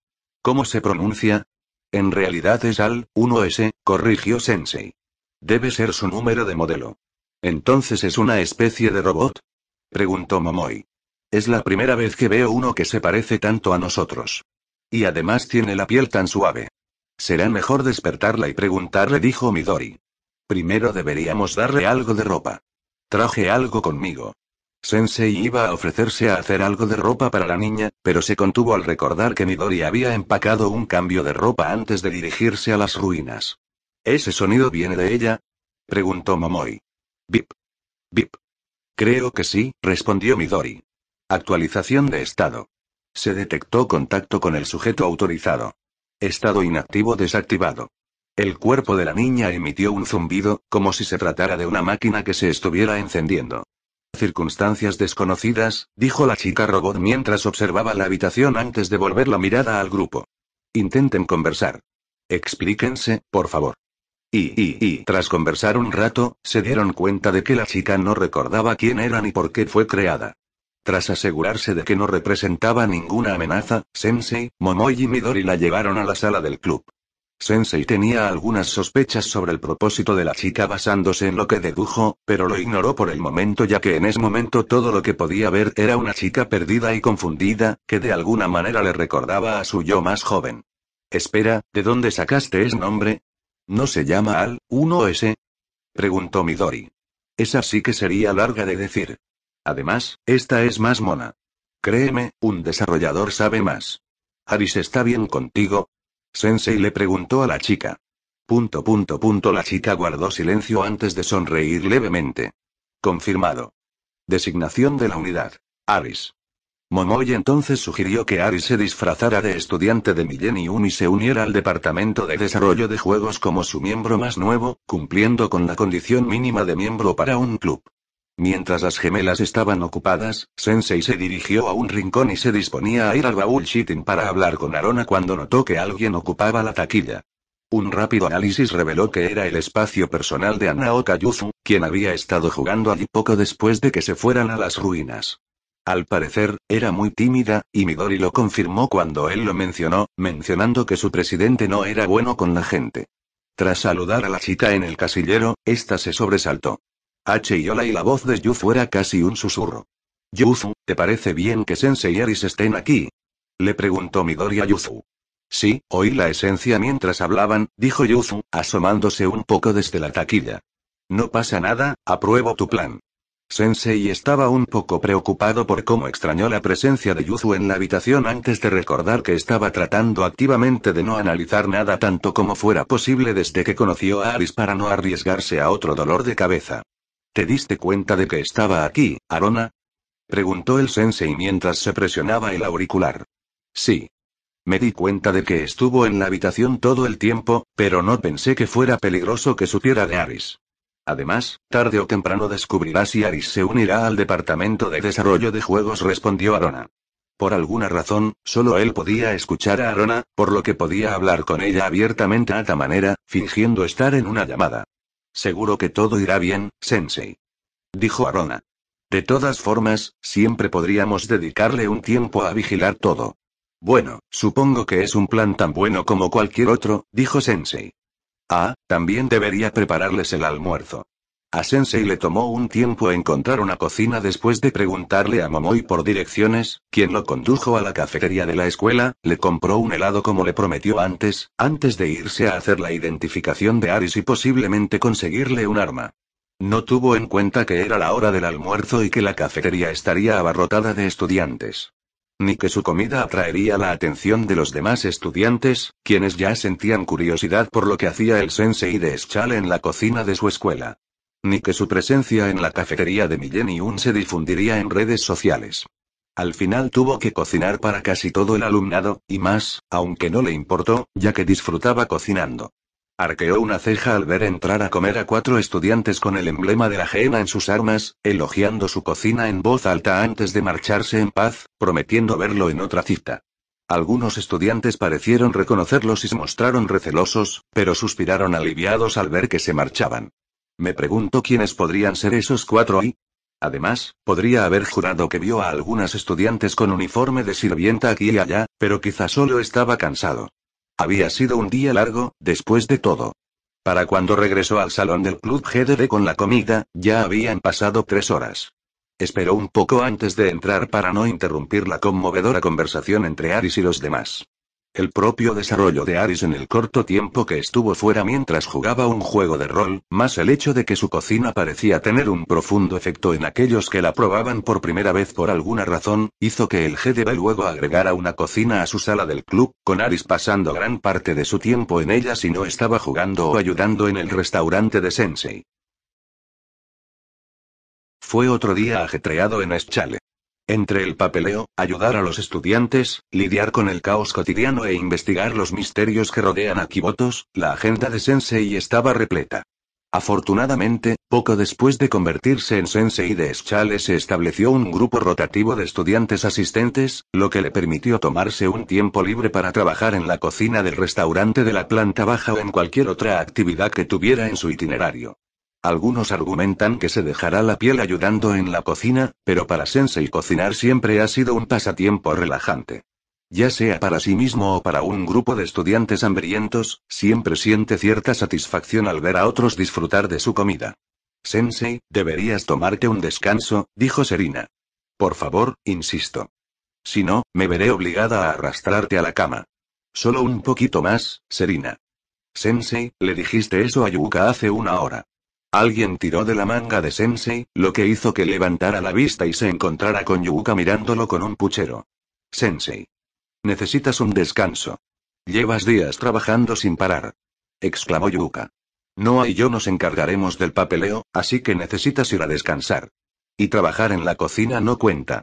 ¿Cómo se pronuncia? En realidad es Al-1S, corrigió Sensei. Debe ser su número de modelo. ¿Entonces es una especie de robot?, preguntó Momoi. Es la primera vez que veo uno que se parece tanto a nosotros. Y además tiene la piel tan suave. Será mejor despertarla y preguntarle, dijo Midori. Primero deberíamos darle algo de ropa. Traje algo conmigo. Sensei iba a ofrecerse a hacer algo de ropa para la niña, pero se contuvo al recordar que Midori había empacado un cambio de ropa antes de dirigirse a las ruinas. ¿Ese sonido viene de ella?, preguntó Momoi. Bip. Bip. Creo que sí, respondió Midori. Actualización de estado. Se detectó contacto con el sujeto autorizado. Estado inactivo desactivado. El cuerpo de la niña emitió un zumbido, como si se tratara de una máquina que se estuviera encendiendo. Circunstancias desconocidas, dijo la chica robot mientras observaba la habitación antes de volver la mirada al grupo. Intenten conversar. Explíquense, por favor. Y tras conversar un rato, se dieron cuenta de que la chica no recordaba quién era ni por qué fue creada. Tras asegurarse de que no representaba ninguna amenaza, Sensei, Momoi y Midori la llevaron a la sala del club. Sensei tenía algunas sospechas sobre el propósito de la chica basándose en lo que dedujo, pero lo ignoró por el momento ya que en ese momento todo lo que podía ver era una chica perdida y confundida, que de alguna manera le recordaba a su yo más joven. Espera, ¿de dónde sacaste ese nombre? ¿No se llama Al-1S? Preguntó Midori. Esa sí que sería larga de decir. Además, esta es más mona. Créeme, un desarrollador sabe más. ¿Aris está bien contigo? Sensei le preguntó a la chica. La chica guardó silencio antes de sonreír levemente. Confirmado. Designación de la unidad. Aris. Momoi entonces sugirió que Aris se disfrazara de estudiante de Millennium y se uniera al departamento de desarrollo de juegos como su miembro más nuevo, cumpliendo con la condición mínima de miembro para un club. Mientras las gemelas estaban ocupadas, Sensei se dirigió a un rincón y se disponía a ir al baúl Shitin para hablar con Arona cuando notó que alguien ocupaba la taquilla. Un rápido análisis reveló que era el espacio personal de Anaoka Yuzu, quien había estado jugando allí poco después de que se fueran a las ruinas. Al parecer, era muy tímida, y Midori lo confirmó cuando él lo mencionó, mencionando que su presidente no era bueno con la gente. Tras saludar a la chica en el casillero, esta se sobresaltó. Y hola, y la voz de Yuzu era casi un susurro. Yuzu, ¿te parece bien que Sensei y Aris estén aquí? Le preguntó Midori a Yuzu. Sí, oí la esencia mientras hablaban, dijo Yuzu, asomándose un poco desde la taquilla. No pasa nada, apruebo tu plan. Sensei estaba un poco preocupado por cómo extrañó la presencia de Yuzu en la habitación antes de recordar que estaba tratando activamente de no analizar nada tanto como fuera posible desde que conoció a Aris para no arriesgarse a otro dolor de cabeza. ¿Te diste cuenta de que estaba aquí, Arona? Preguntó el sensei mientras se presionaba el auricular. Sí. Me di cuenta de que estuvo en la habitación todo el tiempo, pero no pensé que fuera peligroso que supiera de Aris. Además, tarde o temprano descubrirá si Aris se unirá al departamento de desarrollo de juegos, respondió Arona. Por alguna razón, solo él podía escuchar a Arona, por lo que podía hablar con ella abiertamente a esta manera, fingiendo estar en una llamada. Seguro que todo irá bien, Sensei. Dijo Arona. De todas formas, siempre podríamos dedicarle un tiempo a vigilar todo. Bueno, supongo que es un plan tan bueno como cualquier otro, dijo Sensei. También debería prepararles el almuerzo. A Sensei le tomó un tiempo encontrar una cocina después de preguntarle a Momoi por direcciones, quien lo condujo a la cafetería de la escuela, le compró un helado como le prometió antes de irse a hacer la identificación de Aris y posiblemente conseguirle un arma. No tuvo en cuenta que era la hora del almuerzo y que la cafetería estaría abarrotada de estudiantes. Ni que su comida atraería la atención de los demás estudiantes, quienes ya sentían curiosidad por lo que hacía el sensei de Schale en la cocina de su escuela. Ni que su presencia en la cafetería de Millennium se difundiría en redes sociales. Al final tuvo que cocinar para casi todo el alumnado, y más, aunque no le importó, ya que disfrutaba cocinando. Arqueó una ceja al ver entrar a comer a 4 estudiantes con el emblema de la Gehenna en sus armas, elogiando su cocina en voz alta antes de marcharse en paz, prometiendo verlo en otra cita. Algunos estudiantes parecieron reconocerlos y se mostraron recelosos, pero suspiraron aliviados al ver que se marchaban. Me pregunto quiénes podrían ser esos 4 y... Además, podría haber jurado que vio a algunas estudiantes con uniforme de sirvienta aquí y allá, pero quizá solo estaba cansado. Había sido un día largo, después de todo. Para cuando regresó al salón del Club GDD con la comida, ya habían pasado 3 horas. Esperó un poco antes de entrar para no interrumpir la conmovedora conversación entre Aris y los demás. El propio desarrollo de Aris en el corto tiempo que estuvo fuera mientras jugaba un juego de rol, más el hecho de que su cocina parecía tener un profundo efecto en aquellos que la probaban por primera vez por alguna razón, hizo que el GDB luego agregara una cocina a su sala del club, con Aris pasando gran parte de su tiempo en ella si no estaba jugando o ayudando en el restaurante de Sensei. Fue otro día ajetreado en Schale. Entre el papeleo, ayudar a los estudiantes, lidiar con el caos cotidiano e investigar los misterios que rodean a Kibotos, la agenda de Sensei estaba repleta. Afortunadamente, poco después de convertirse en Sensei de Schale se estableció un grupo rotativo de estudiantes asistentes, lo que le permitió tomarse un tiempo libre para trabajar en la cocina del restaurante de la planta baja o en cualquier otra actividad que tuviera en su itinerario. Algunos argumentan que se dejará la piel ayudando en la cocina, pero para Sensei cocinar siempre ha sido un pasatiempo relajante. Ya sea para sí mismo o para un grupo de estudiantes hambrientos, siempre siente cierta satisfacción al ver a otros disfrutar de su comida. Sensei, deberías tomarte un descanso, dijo Serena. Por favor, insisto. Si no, me veré obligada a arrastrarte a la cama. Solo un poquito más, Serena. Sensei, le dijiste eso a Yuka hace una hora. Alguien tiró de la manga de Sensei, lo que hizo que levantara la vista y se encontrara con Yuuka mirándolo con un puchero. Sensei. Necesitas un descanso. Llevas días trabajando sin parar. Exclamó Yuuka. Noa y yo nos encargaremos del papeleo, así que necesitas ir a descansar. Y trabajar en la cocina no cuenta.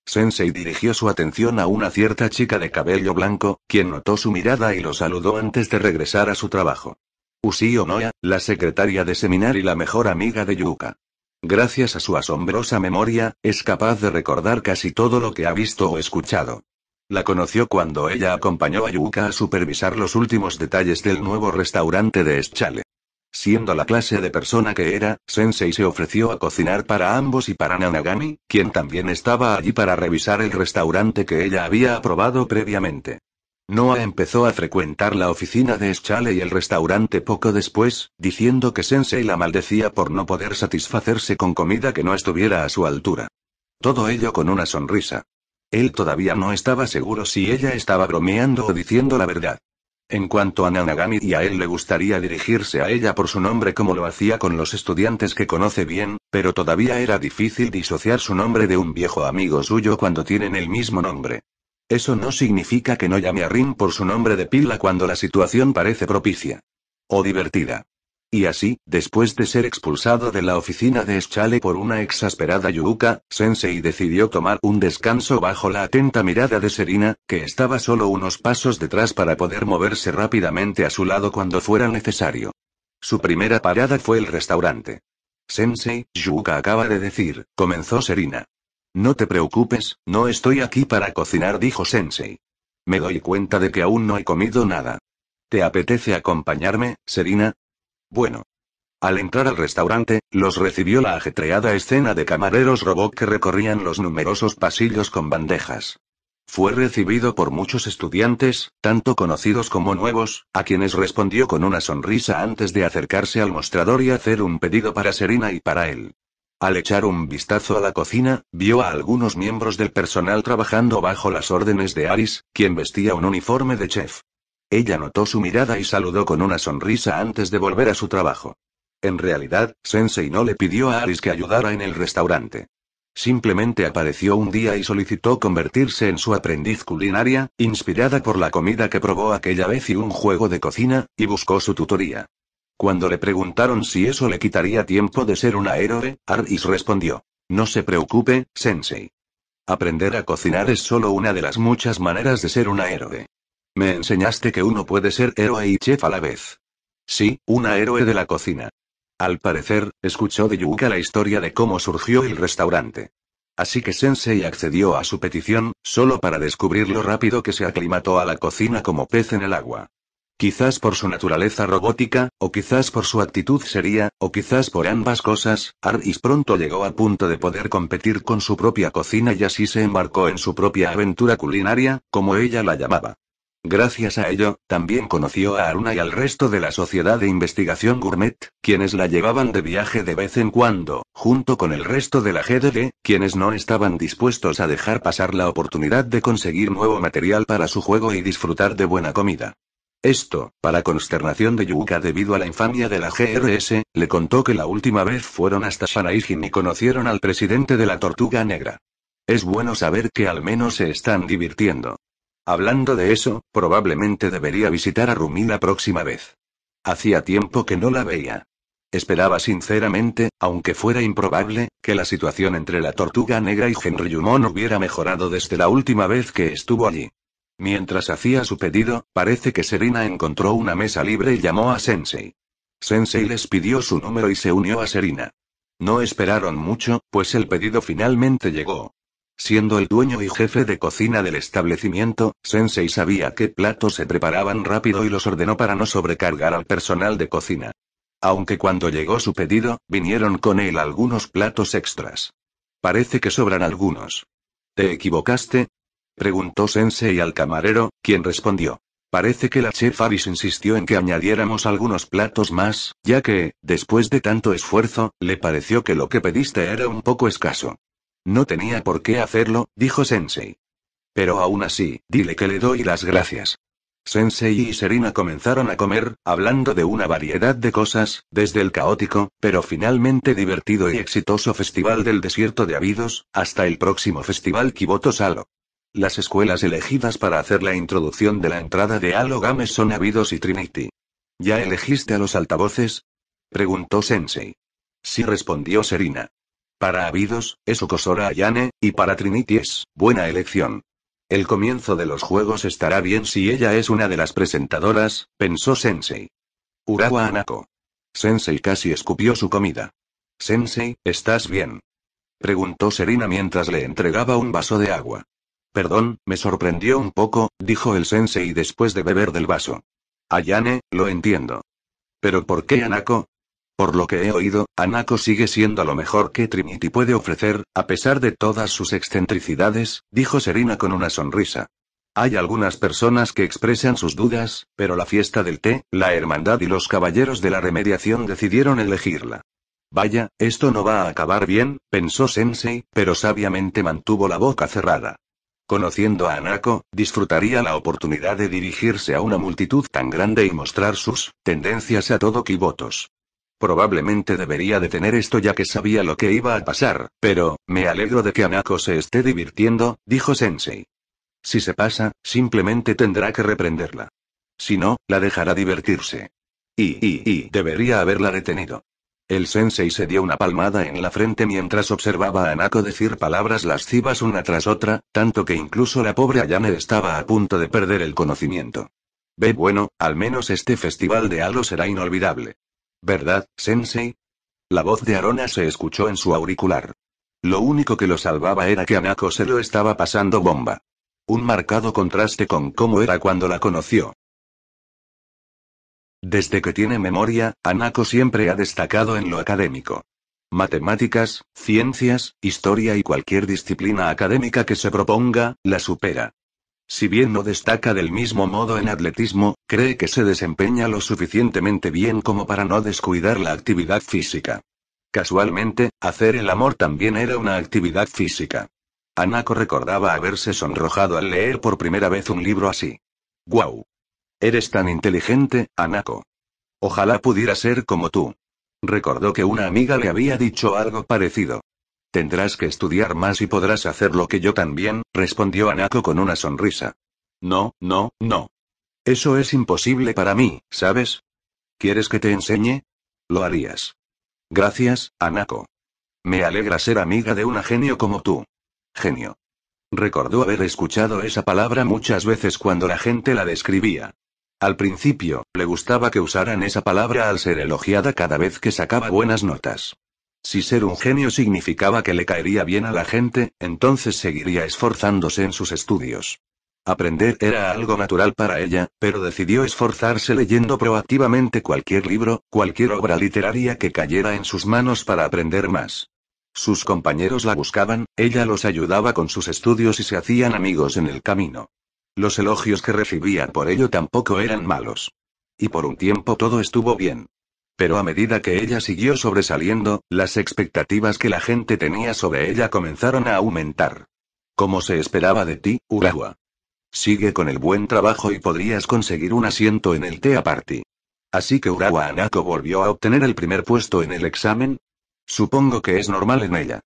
Sensei dirigió su atención a una cierta chica de cabello blanco, quien notó su mirada y lo saludó antes de regresar a su trabajo. Usio Noa, la secretaria de seminar y la mejor amiga de Yuuka. Gracias a su asombrosa memoria, es capaz de recordar casi todo lo que ha visto o escuchado. La conoció cuando ella acompañó a Yuuka a supervisar los últimos detalles del nuevo restaurante de Schale. Siendo la clase de persona que era, Sensei se ofreció a cocinar para ambos y para Nanagami, quien también estaba allí para revisar el restaurante que ella había aprobado previamente. Noa empezó a frecuentar la oficina de Schale y el restaurante poco después, diciendo que Sensei la maldecía por no poder satisfacerse con comida que no estuviera a su altura. Todo ello con una sonrisa. Él todavía no estaba seguro si ella estaba bromeando o diciendo la verdad. En cuanto a Nanagami, y a él le gustaría dirigirse a ella por su nombre como lo hacía con los estudiantes que conoce bien, pero todavía era difícil disociar su nombre de un viejo amigo suyo cuando tienen el mismo nombre. Eso no significa que no llame a Rin por su nombre de pila cuando la situación parece propicia. O divertida. Y así, después de ser expulsado de la oficina de Schale por una exasperada Yuuka, Sensei decidió tomar un descanso bajo la atenta mirada de Serena, que estaba solo unos pasos detrás para poder moverse rápidamente a su lado cuando fuera necesario. Su primera parada fue el restaurante. Sensei, Yuuka acaba de decir, comenzó Serena. No te preocupes, no estoy aquí para cocinar, dijo Sensei. Me doy cuenta de que aún no he comido nada. ¿Te apetece acompañarme, Serena? Bueno. Al entrar al restaurante, los recibió la ajetreada escena de camareros robot que recorrían los numerosos pasillos con bandejas. Fue recibido por muchos estudiantes, tanto conocidos como nuevos, a quienes respondió con una sonrisa antes de acercarse al mostrador y hacer un pedido para Serena y para él. Al echar un vistazo a la cocina, vio a algunos miembros del personal trabajando bajo las órdenes de Aris, quien vestía un uniforme de chef. Ella notó su mirada y saludó con una sonrisa antes de volver a su trabajo. En realidad, Sensei no le pidió a Aris que ayudara en el restaurante. Simplemente apareció un día y solicitó convertirse en su aprendiz culinaria, inspirada por la comida que probó aquella vez y un juego de cocina, y buscó su tutoría. Cuando le preguntaron si eso le quitaría tiempo de ser una héroe, Aris respondió: no se preocupe, Sensei. Aprender a cocinar es solo una de las muchas maneras de ser una héroe. Me enseñaste que uno puede ser héroe y chef a la vez. Sí, una héroe de la cocina. Al parecer, escuchó de Yuuka la historia de cómo surgió el restaurante. Así que Sensei accedió a su petición, solo para descubrir lo rápido que se aclimató a la cocina como pez en el agua. Quizás por su naturaleza robótica, o quizás por su actitud seria, o quizás por ambas cosas, Aris pronto llegó al punto de poder competir con su propia cocina y así se embarcó en su propia aventura culinaria, como ella la llamaba. Gracias a ello, también conoció a Aruna y al resto de la Sociedad de Investigación Gourmet, quienes la llevaban de viaje de vez en cuando, junto con el resto de la GDG, quienes no estaban dispuestos a dejar pasar la oportunidad de conseguir nuevo material para su juego y disfrutar de buena comida. Esto, para consternación de Yuuka debido a la infamia de la GRS, le contó que la última vez fueron hasta Shanaijin y conocieron al presidente de la Tortuga Negra. Es bueno saber que al menos se están divirtiendo. Hablando de eso, probablemente debería visitar a Rumi la próxima vez. Hacía tiempo que no la veía. Esperaba sinceramente, aunque fuera improbable, que la situación entre la Tortuga Negra y Henryumon hubiera mejorado desde la última vez que estuvo allí. Mientras hacía su pedido, parece que Serena encontró una mesa libre y llamó a Sensei. Sensei les pidió su número y se unió a Serena. No esperaron mucho, pues el pedido finalmente llegó. Siendo el dueño y jefe de cocina del establecimiento, Sensei sabía qué platos se preparaban rápido y los ordenó para no sobrecargar al personal de cocina. Aunque cuando llegó su pedido, vinieron con él algunos platos extras. Parece que sobran algunos. ¿Te equivocaste?, preguntó Sensei al camarero, quien respondió: parece que la chef Aris insistió en que añadiéramos algunos platos más, ya que, después de tanto esfuerzo, le pareció que lo que pediste era un poco escaso. No tenía por qué hacerlo, dijo Sensei. Pero aún así, dile que le doy las gracias. Sensei y Serena comenzaron a comer, hablando de una variedad de cosas, desde el caótico, pero finalmente divertido y exitoso Festival del Desierto de Abidos, hasta el próximo Festival Kiboto Salo. Las escuelas elegidas para hacer la introducción de la entrada de Halo Games son Abidos y Trinity. ¿Ya elegiste a los altavoces?, preguntó Sensei. Sí, respondió Serena. Para Abidos, es Okosora Ayane, y para Trinity es buena elección. El comienzo de los juegos estará bien si ella es una de las presentadoras, pensó Sensei. Urawa Hanako. Sensei casi escupió su comida. Sensei, ¿estás bien?, preguntó Serena mientras le entregaba un vaso de agua. Perdón, me sorprendió un poco, dijo el Sensei después de beber del vaso. Ayane, lo entiendo. ¿Pero por qué Hanako? Por lo que he oído, Hanako sigue siendo lo mejor que Trinity puede ofrecer, a pesar de todas sus excentricidades, dijo Serena con una sonrisa. Hay algunas personas que expresan sus dudas, pero la fiesta del té, la hermandad y los caballeros de la remediación decidieron elegirla. Vaya, esto no va a acabar bien, pensó Sensei, pero sabiamente mantuvo la boca cerrada. Conociendo a Hanako, disfrutaría la oportunidad de dirigirse a una multitud tan grande y mostrar sus tendencias a todo Kibotos. Probablemente debería detener esto ya que sabía lo que iba a pasar, pero, me alegro de que Hanako se esté divirtiendo, dijo Sensei. Si se pasa, simplemente tendrá que reprenderla. Si no, la dejará divertirse. Debería haberla detenido. El Sensei se dio una palmada en la frente mientras observaba a Hanako decir palabras lascivas una tras otra, tanto que incluso la pobre Ayane estaba a punto de perder el conocimiento. Bueno, al menos este festival de Halo será inolvidable. ¿Verdad, Sensei? La voz de Arona se escuchó en su auricular. Lo único que lo salvaba era que Hanako se lo estaba pasando bomba. Un marcado contraste con cómo era cuando la conoció. Desde que tiene memoria, Hanako siempre ha destacado en lo académico. Matemáticas, ciencias, historia y cualquier disciplina académica que se proponga, la supera. Si bien no destaca del mismo modo en atletismo, cree que se desempeña lo suficientemente bien como para no descuidar la actividad física. Casualmente, hacer el amor también era una actividad física. Hanako recordaba haberse sonrojado al leer por primera vez un libro así. ¡Guau! Eres tan inteligente, Hanako. Ojalá pudiera ser como tú. Recordó que una amiga le había dicho algo parecido. Tendrás que estudiar más y podrás hacer lo que yo también, respondió Hanako con una sonrisa. No. Eso es imposible para mí, ¿sabes? ¿Quieres que te enseñe? Lo harías. Gracias, Hanako. Me alegra ser amiga de una genio como tú. Genio. Recordó haber escuchado esa palabra muchas veces cuando la gente la describía. Al principio, le gustaba que usaran esa palabra al ser elogiada cada vez que sacaba buenas notas. Si ser un genio significaba que le caería bien a la gente, entonces seguiría esforzándose en sus estudios. Aprender era algo natural para ella, pero decidió esforzarse leyendo proactivamente cualquier libro, cualquier obra literaria que cayera en sus manos para aprender más. Sus compañeros la buscaban, ella los ayudaba con sus estudios y se hacían amigos en el camino. Los elogios que recibía por ello tampoco eran malos. Y por un tiempo todo estuvo bien. Pero a medida que ella siguió sobresaliendo, las expectativas que la gente tenía sobre ella comenzaron a aumentar. Como se esperaba de ti, Urawa. Sigue con el buen trabajo y podrías conseguir un asiento en el Tea Party. Así que Urawa Hanako volvió a obtener el primer puesto en el examen. Supongo que es normal en ella.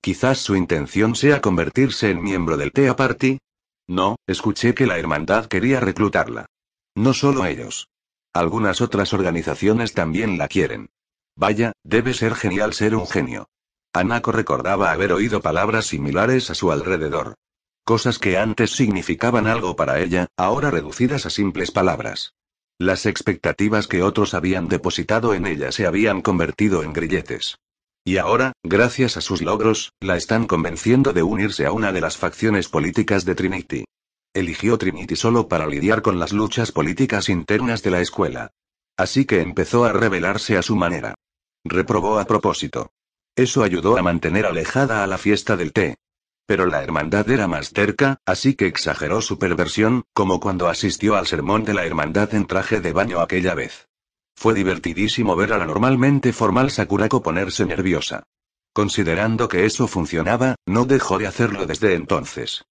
Quizás su intención sea convertirse en miembro del Tea Party. No, escuché que la hermandad quería reclutarla. No solo ellos. Algunas otras organizaciones también la quieren. Vaya, debe ser genial ser un genio. Hanako recordaba haber oído palabras similares a su alrededor. Cosas que antes significaban algo para ella, ahora reducidas a simples palabras. Las expectativas que otros habían depositado en ella se habían convertido en grilletes. Y ahora, gracias a sus logros, la están convenciendo de unirse a una de las facciones políticas de Trinity. Eligió Trinity solo para lidiar con las luchas políticas internas de la escuela. Así que empezó a rebelarse a su manera. Reprobó a propósito. Eso ayudó a mantener alejada a la fiesta del té. Pero la hermandad era más terca, así que exageró su perversión, como cuando asistió al sermón de la hermandad en traje de baño aquella vez. Fue divertidísimo ver a la normalmente formal Sakurako ponerse nerviosa. Considerando que eso funcionaba, no dejó de hacerlo desde entonces.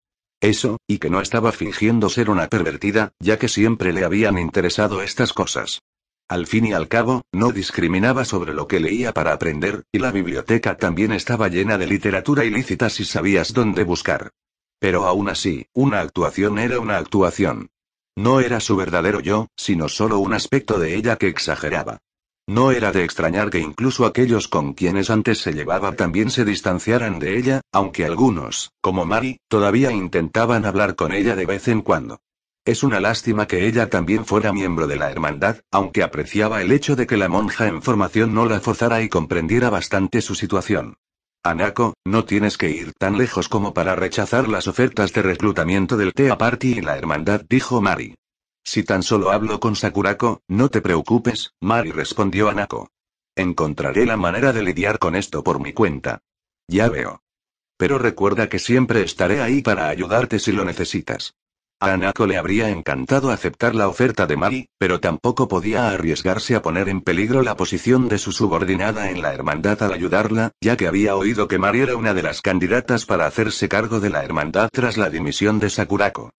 Eso, y que no estaba fingiendo ser una pervertida, ya que siempre le habían interesado estas cosas. Al fin y al cabo, no discriminaba sobre lo que leía para aprender, y la biblioteca también estaba llena de literatura ilícita si sabías dónde buscar. Pero aún así, una actuación era una actuación. No era su verdadero yo, sino solo un aspecto de ella que exageraba. No era de extrañar que incluso aquellos con quienes antes se llevaba también se distanciaran de ella, aunque algunos, como Mari, todavía intentaban hablar con ella de vez en cuando. Es una lástima que ella también fuera miembro de la hermandad, aunque apreciaba el hecho de que la monja en formación no la forzara y comprendiera bastante su situación. Hanako, no tienes que ir tan lejos como para rechazar las ofertas de reclutamiento del Tea Party y la hermandad, dijo Mari. Si tan solo hablo con Sakurako, no te preocupes, Mari, respondió Hanako. Encontraré la manera de lidiar con esto por mi cuenta. Ya veo. Pero recuerda que siempre estaré ahí para ayudarte si lo necesitas. A Hanako le habría encantado aceptar la oferta de Mari, pero tampoco podía arriesgarse a poner en peligro la posición de su subordinada en la hermandad al ayudarla, ya que había oído que Mari era una de las candidatas para hacerse cargo de la hermandad tras la dimisión de Sakurako.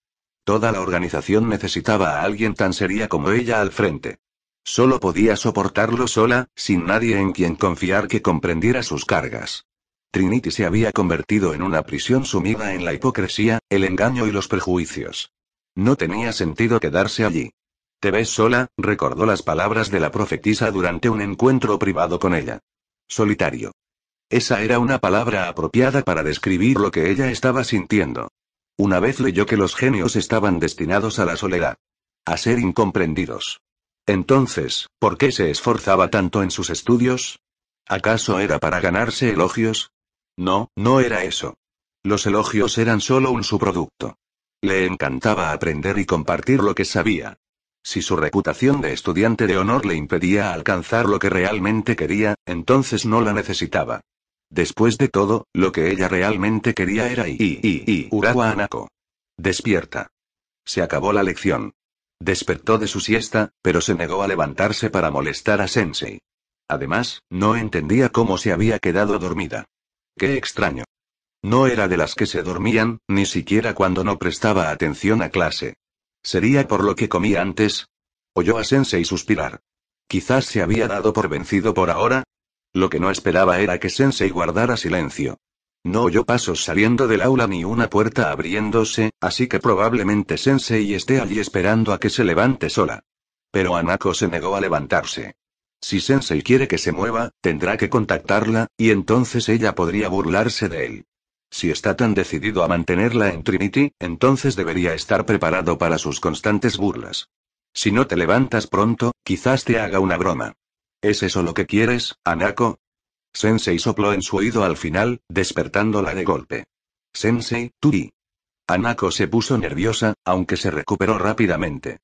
Toda la organización necesitaba a alguien tan seria como ella al frente. Solo podía soportarlo sola, sin nadie en quien confiar que comprendiera sus cargas. Trinity se había convertido en una prisión sumida en la hipocresía, el engaño y los prejuicios. No tenía sentido quedarse allí. «Te ves sola», recordó las palabras de la profetisa durante un encuentro privado con ella. Solitario. Esa era una palabra apropiada para describir lo que ella estaba sintiendo. Una vez leyó que los genios estaban destinados a la soledad. A ser incomprendidos. Entonces, ¿por qué se esforzaba tanto en sus estudios? ¿Acaso era para ganarse elogios? No, no era eso. Los elogios eran solo un subproducto. Le encantaba aprender y compartir lo que sabía. Si su reputación de estudiante de honor le impedía alcanzar lo que realmente quería, entonces no la necesitaba. Después de todo, lo que ella realmente quería era Urawa Hanako. Despierta. Se acabó la lección. Despertó de su siesta, pero se negó a levantarse para molestar a Sensei. Además, no entendía cómo se había quedado dormida. Qué extraño. No era de las que se dormían, ni siquiera cuando no prestaba atención a clase. ¿Sería por lo que comía antes? Oyó a Sensei suspirar. Quizás se había dado por vencido por ahora. Lo que no esperaba era que Sensei guardara silencio. No oyó pasos saliendo del aula ni una puerta abriéndose, así que probablemente Sensei esté allí esperando a que se levante sola. Pero Hanako se negó a levantarse. Si Sensei quiere que se mueva, tendrá que contactarla, y entonces ella podría burlarse de él. Si está tan decidido a mantenerla en Trinity, entonces debería estar preparado para sus constantes burlas. Si no te levantas pronto, quizás te haga una broma. ¿Es eso lo que quieres, Hanako? Sensei sopló en su oído al final, despertándola de golpe. Sensei, Turi. Hanako se puso nerviosa, aunque se recuperó rápidamente.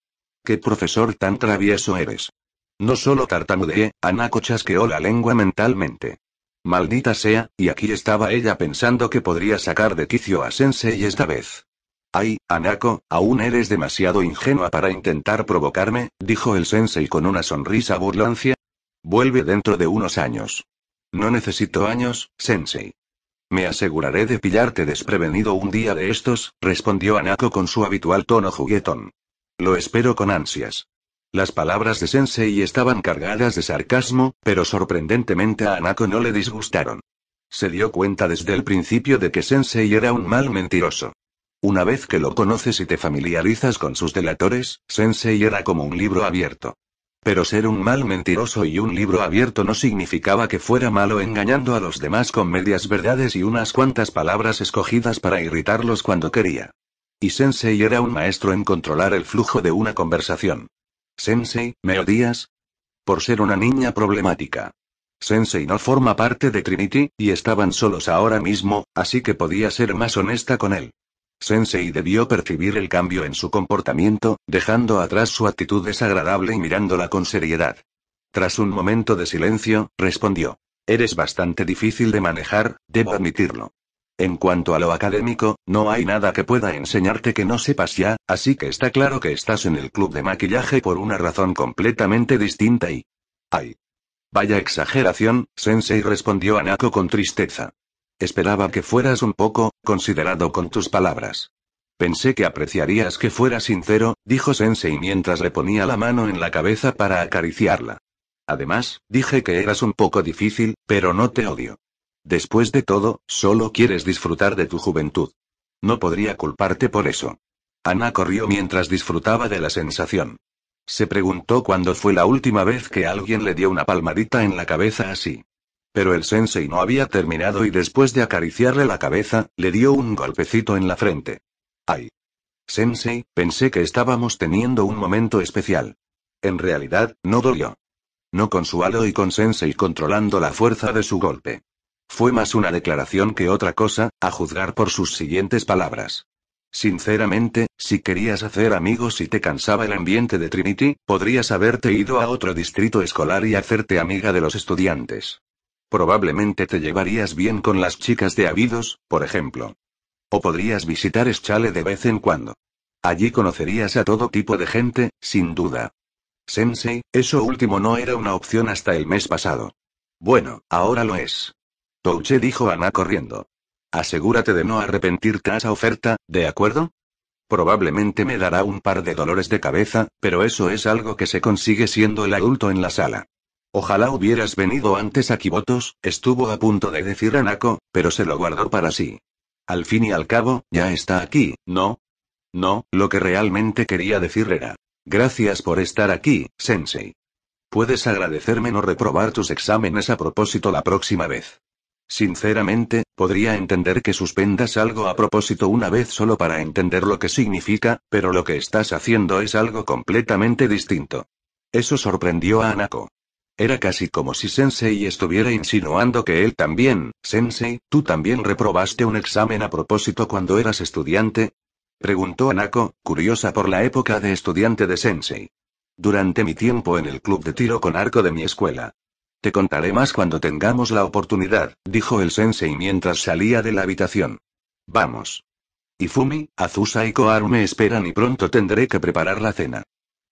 ¿Qué profesor tan travieso eres? No solo tartamudeé, Hanako chasqueó la lengua mentalmente. Maldita sea, y aquí estaba ella pensando que podría sacar de quicio a Sensei esta vez. Ay, Hanako, aún eres demasiado ingenua para intentar provocarme, dijo el Sensei con una sonrisa burlancia. Vuelve dentro de unos años. No necesito años, Sensei. Me aseguraré de pillarte desprevenido un día de estos, respondió Hanako con su habitual tono juguetón. Lo espero con ansias. Las palabras de Sensei estaban cargadas de sarcasmo, pero sorprendentemente a Hanako no le disgustaron. Se dio cuenta desde el principio de que Sensei era un mal mentiroso. Una vez que lo conoces y te familiarizas con sus delatores, Sensei era como un libro abierto. Pero ser un mal mentiroso y un libro abierto no significaba que fuera malo engañando a los demás con medias verdades y unas cuantas palabras escogidas para irritarlos cuando quería. Y Sensei era un maestro en controlar el flujo de una conversación. Sensei, ¿me odias? Por ser una niña problemática. Sensei no forma parte de Trinity, y estaban solos ahora mismo, así que podía ser más honesta con él. Sensei debió percibir el cambio en su comportamiento, dejando atrás su actitud desagradable y mirándola con seriedad. Tras un momento de silencio, respondió. Eres bastante difícil de manejar, debo admitirlo. En cuanto a lo académico, no hay nada que pueda enseñarte que no sepas ya, así que está claro que estás en el club de maquillaje por una razón completamente distinta y... ¡Ay! Vaya exageración, Sensei, respondió Hanako con tristeza. Esperaba que fueras un poco considerado con tus palabras. Pensé que apreciarías que fuera sincero, dijo Sensei mientras le ponía la mano en la cabeza para acariciarla. Además, dije que eras un poco difícil, pero no te odio. Después de todo, solo quieres disfrutar de tu juventud. No podría culparte por eso. Ana corrió mientras disfrutaba de la sensación. Se preguntó cuándo fue la última vez que alguien le dio una palmadita en la cabeza así. Pero el sensei no había terminado y después de acariciarle la cabeza, le dio un golpecito en la frente. ¡Ay! Sensei, pensé que estábamos teniendo un momento especial. En realidad, no dolió. No consuelo y con Sensei controlando la fuerza de su golpe. Fue más una declaración que otra cosa, a juzgar por sus siguientes palabras. Sinceramente, si querías hacer amigos y te cansaba el ambiente de Trinity, podrías haberte ido a otro distrito escolar y hacerte amiga de los estudiantes. Probablemente te llevarías bien con las chicas de Abidos, por ejemplo. O podrías visitar Eschale de vez en cuando. Allí conocerías a todo tipo de gente, sin duda. Sensei, eso último no era una opción hasta el mes pasado. Bueno, ahora lo es. Touche dijo Ana corriendo. Asegúrate de no arrepentirte a esa oferta, ¿de acuerdo? Probablemente me dará un par de dolores de cabeza, pero eso es algo que se consigue siendo el adulto en la sala. Ojalá hubieras venido antes a Kibotos, estuvo a punto de decir Anako, pero se lo guardó para sí. Al fin y al cabo, ya está aquí, ¿no? No, lo que realmente quería decir era: gracias por estar aquí, Sensei. Puedes agradecerme no reprobar tus exámenes a propósito la próxima vez. Sinceramente, podría entender que suspendas algo a propósito una vez solo para entender lo que significa, pero lo que estás haciendo es algo completamente distinto. Eso sorprendió a Anako. Era casi como si Sensei estuviera insinuando que él también, Sensei, ¿tú también reprobaste un examen a propósito cuando eras estudiante? Preguntó Anako, curiosa por la época de estudiante de Sensei. Durante mi tiempo en el club de tiro con arco de mi escuela. Te contaré más cuando tengamos la oportunidad, dijo el sensei mientras salía de la habitación. Vamos. Ifumi, Azusa y Koharu me esperan y pronto tendré que preparar la cena.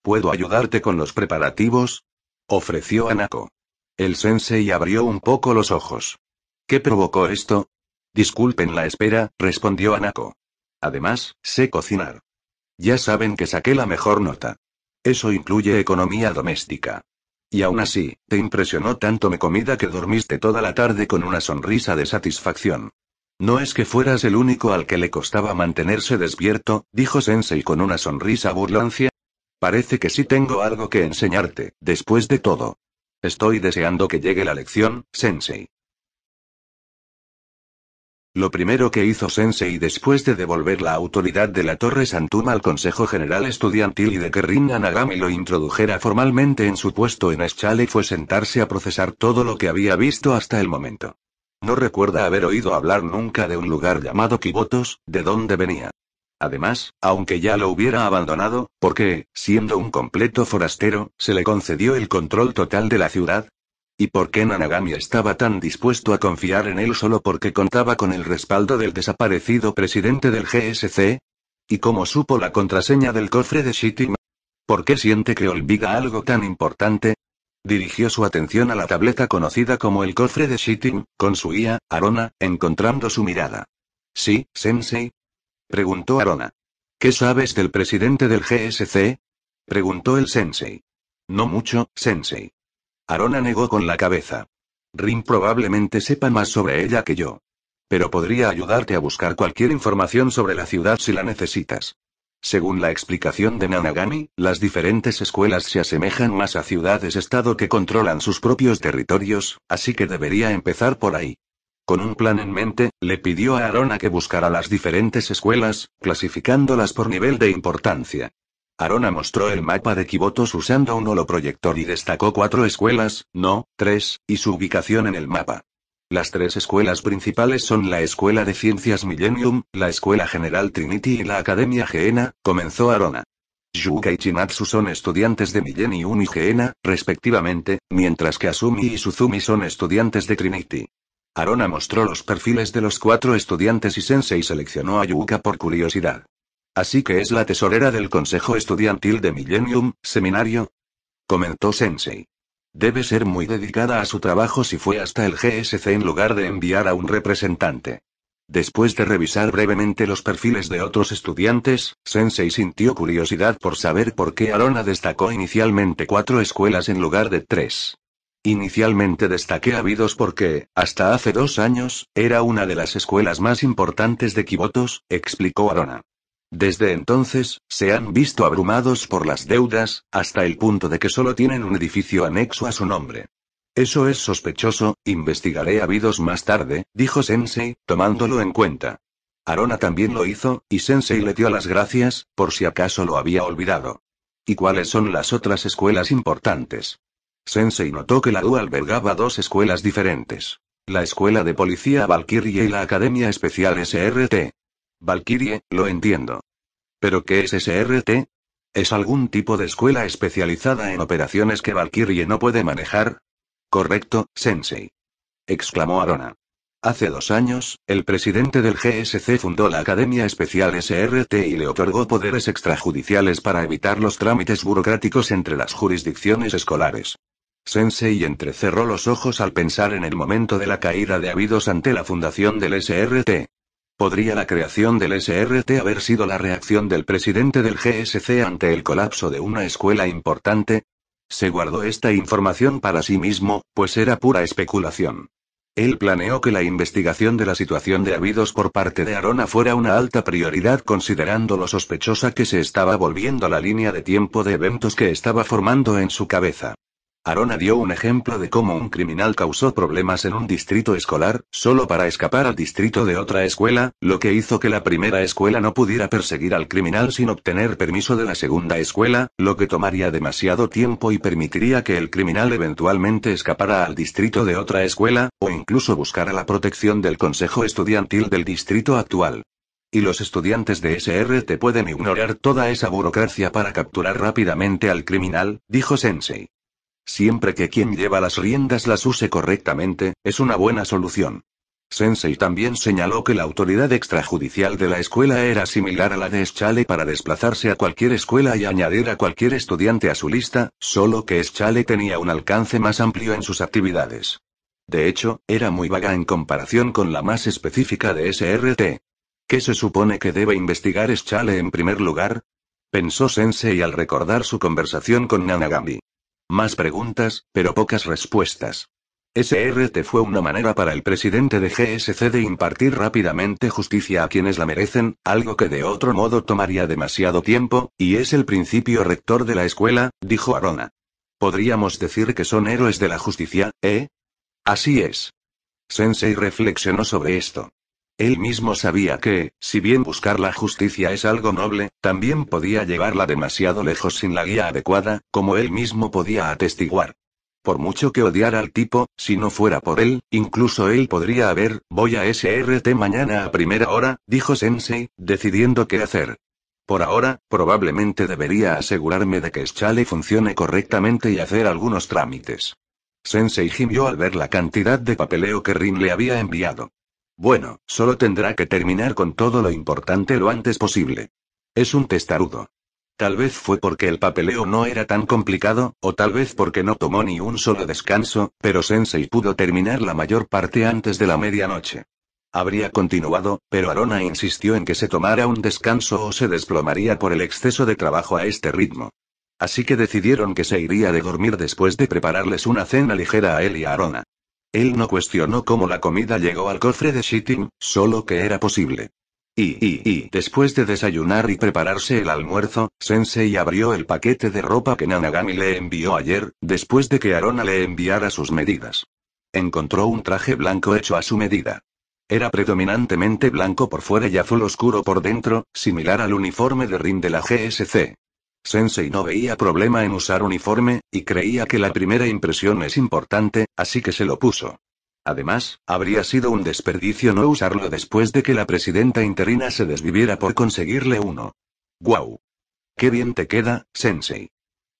¿Puedo ayudarte con los preparativos?, ofreció Anako. El sensei abrió un poco los ojos. ¿Qué provocó esto? Disculpen la espera, respondió Anako. Además, sé cocinar. Ya saben que saqué la mejor nota. Eso incluye economía doméstica. Y aún así, te impresionó tanto mi comida que dormiste toda la tarde con una sonrisa de satisfacción. No es que fueras el único al que le costaba mantenerse despierto, dijo Sensei con una sonrisa burlancia. Parece que sí tengo algo que enseñarte, después de todo. Estoy deseando que llegue la lección, Sensei. Lo primero que hizo Sensei después de devolver la autoridad de la Torre Santuma al Consejo General Estudiantil y de que Rin Nanagami lo introdujera formalmente en su puesto en Eschale fue sentarse a procesar todo lo que había visto hasta el momento. No recuerda haber oído hablar nunca de un lugar llamado Kibotos, de donde venía. Además, aunque ya lo hubiera abandonado, porque, siendo un completo forastero, se le concedió el control total de la ciudad. ¿Y por qué Nanagami estaba tan dispuesto a confiar en él solo porque contaba con el respaldo del desaparecido presidente del GSC? ¿Y cómo supo la contraseña del cofre de Shittima? ¿Por qué siente que olvida algo tan importante? Dirigió su atención a la tableta conocida como el cofre de Shittim, con su guía, Arona, encontrando su mirada. ¿Sí, Sensei?, preguntó Arona. ¿Qué sabes del presidente del GSC? Preguntó el Sensei. No mucho, Sensei. Arona negó con la cabeza. Rin probablemente sepa más sobre ella que yo. Pero podría ayudarte a buscar cualquier información sobre la ciudad si la necesitas. Según la explicación de Nanagami, las diferentes escuelas se asemejan más a ciudades-estado que controlan sus propios territorios, así que debería empezar por ahí. Con un plan en mente, le pidió a Arona que buscara las diferentes escuelas, clasificándolas por nivel de importancia. Arona mostró el mapa de Kibotos usando un holoproyector y destacó 4 escuelas, no, 3, y su ubicación en el mapa. Las 3 escuelas principales son la Escuela de Ciencias Millennium, la Escuela General Trinity y la Academia Geena, comenzó Arona. Yuka y Chinatsu son estudiantes de Millennium y Geena, respectivamente, mientras que Asumi y Suzumi son estudiantes de Trinity. Arona mostró los perfiles de los 4 estudiantes y Sensei seleccionó a Yuka por curiosidad. Así que es la tesorera del Consejo Estudiantil de Millennium, seminario, comentó Sensei. Debe ser muy dedicada a su trabajo si fue hasta el GSC en lugar de enviar a un representante. Después de revisar brevemente los perfiles de otros estudiantes, Sensei sintió curiosidad por saber por qué Arona destacó inicialmente 4 escuelas en lugar de 3. Inicialmente destaqué a Abidos porque, hasta hace 2 años, era una de las escuelas más importantes de Kibotos, explicó Arona. Desde entonces, se han visto abrumados por las deudas, hasta el punto de que solo tienen un edificio anexo a su nombre. Eso es sospechoso, investigaré a Abidos más tarde, dijo Sensei, tomándolo en cuenta. Arona también lo hizo, y Sensei le dio las gracias, por si acaso lo había olvidado. ¿Y cuáles son las otras escuelas importantes? Sensei notó que la U albergaba 2 escuelas diferentes. La escuela de policía Valkyrie y la Academia Especial SRT. Valkyrie, lo entiendo. ¿Pero qué es SRT? ¿Es algún tipo de escuela especializada en operaciones que Valkyrie no puede manejar? Correcto, Sensei. Exclamó Arona. Hace 2 años, el presidente del GSC fundó la Academia Especial SRT y le otorgó poderes extrajudiciales para evitar los trámites burocráticos entre las jurisdicciones escolares. Sensei entrecerró los ojos al pensar en el momento de la caída de Abidos ante la fundación del SRT. ¿Podría la creación del SRT haber sido la reacción del presidente del GSC ante el colapso de una escuela importante? Se guardó esta información para sí mismo, pues era pura especulación. Él planeó que la investigación de la situación de Abidos por parte de Arona fuera una alta prioridad considerando lo sospechosa que se estaba volviendo la línea de tiempo de eventos que estaba formando en su cabeza. Arona dio un ejemplo de cómo un criminal causó problemas en un distrito escolar, solo para escapar al distrito de otra escuela, lo que hizo que la primera escuela no pudiera perseguir al criminal sin obtener permiso de la segunda escuela, lo que tomaría demasiado tiempo y permitiría que el criminal eventualmente escapara al distrito de otra escuela, o incluso buscara la protección del consejo estudiantil del distrito actual. Y los estudiantes de SRT pueden ignorar toda esa burocracia para capturar rápidamente al criminal, dijo Sensei. Siempre que quien lleva las riendas las use correctamente, es una buena solución. Sensei también señaló que la autoridad extrajudicial de la escuela era similar a la de Schale para desplazarse a cualquier escuela y añadir a cualquier estudiante a su lista, solo que Schale tenía un alcance más amplio en sus actividades. De hecho, era muy vaga en comparación con la más específica de SRT. ¿Qué se supone que debe investigar Schale en primer lugar? Pensó Sensei al recordar su conversación con Nanagami. Más preguntas, pero pocas respuestas. SRT fue una manera para el presidente de GSC de impartir rápidamente justicia a quienes la merecen, algo que de otro modo tomaría demasiado tiempo, y es el principio rector de la escuela, dijo Arona. Podríamos decir que son héroes de la justicia, ¿eh? Así es. Sensei reflexionó sobre esto. Él mismo sabía que, si bien buscar la justicia es algo noble, también podía llevarla demasiado lejos sin la guía adecuada, como él mismo podía atestiguar. Por mucho que odiara al tipo, si no fuera por él, incluso él podría haber, voy a SRT mañana a primera hora, dijo Sensei, decidiendo qué hacer. Por ahora, probablemente debería asegurarme de que Schale funcione correctamente y hacer algunos trámites. Sensei gimió al ver la cantidad de papeleo que Rin le había enviado. Bueno, solo tendrá que terminar con todo lo importante lo antes posible. Es un testarudo. Tal vez fue porque el papeleo no era tan complicado, o tal vez porque no tomó ni un solo descanso, pero Sensei pudo terminar la mayor parte antes de la medianoche. Habría continuado, pero Arona insistió en que se tomara un descanso o se desplomaría por el exceso de trabajo a este ritmo. Así que decidieron que se iría de dormir después de prepararles una cena ligera a él y a Arona. Él no cuestionó cómo la comida llegó al cofre de Shitin, solo que era posible. Después de desayunar y prepararse el almuerzo, Sensei abrió el paquete de ropa que Nanagami le envió ayer, después de que Arona le enviara sus medidas. Encontró un traje blanco hecho a su medida. Era predominantemente blanco por fuera y azul oscuro por dentro, similar al uniforme de Rin de la GSC. Sensei no veía problema en usar uniforme, y creía que la primera impresión es importante, así que se lo puso. Además, habría sido un desperdicio no usarlo después de que la presidenta interina se desviviera por conseguirle uno. ¡Guau! ¡Qué bien te queda, Sensei!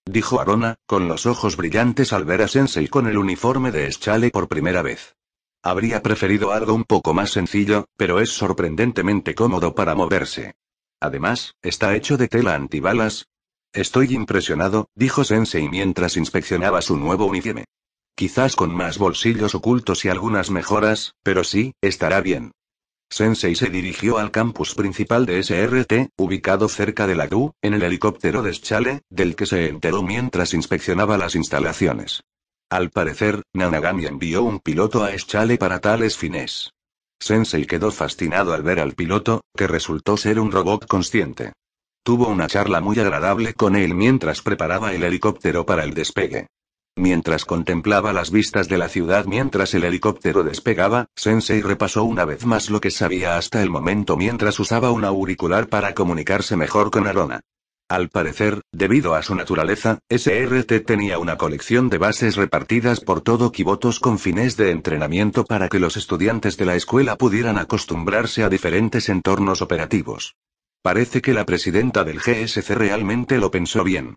Dijo Arona, con los ojos brillantes al ver a Sensei con el uniforme de Schale por primera vez. Habría preferido algo un poco más sencillo, pero es sorprendentemente cómodo para moverse. Además, está hecho de tela antibalas. Estoy impresionado, dijo Sensei mientras inspeccionaba su nuevo uniforme. Quizás con más bolsillos ocultos y algunas mejoras, pero sí, estará bien. Sensei se dirigió al campus principal de SRT, ubicado cerca de la GU, en el helicóptero de Schale, del que se enteró mientras inspeccionaba las instalaciones. Al parecer, Nanagami envió un piloto a Schale para tales fines. Sensei quedó fascinado al ver al piloto, que resultó ser un robot consciente. Tuvo una charla muy agradable con él mientras preparaba el helicóptero para el despegue. Mientras contemplaba las vistas de la ciudad mientras el helicóptero despegaba, Sensei repasó una vez más lo que sabía hasta el momento mientras usaba un auricular para comunicarse mejor con Arona. Al parecer, debido a su naturaleza, SRT tenía una colección de bases repartidas por todo Kibotos con fines de entrenamiento para que los estudiantes de la escuela pudieran acostumbrarse a diferentes entornos operativos. Parece que la presidenta del GSC realmente lo pensó bien.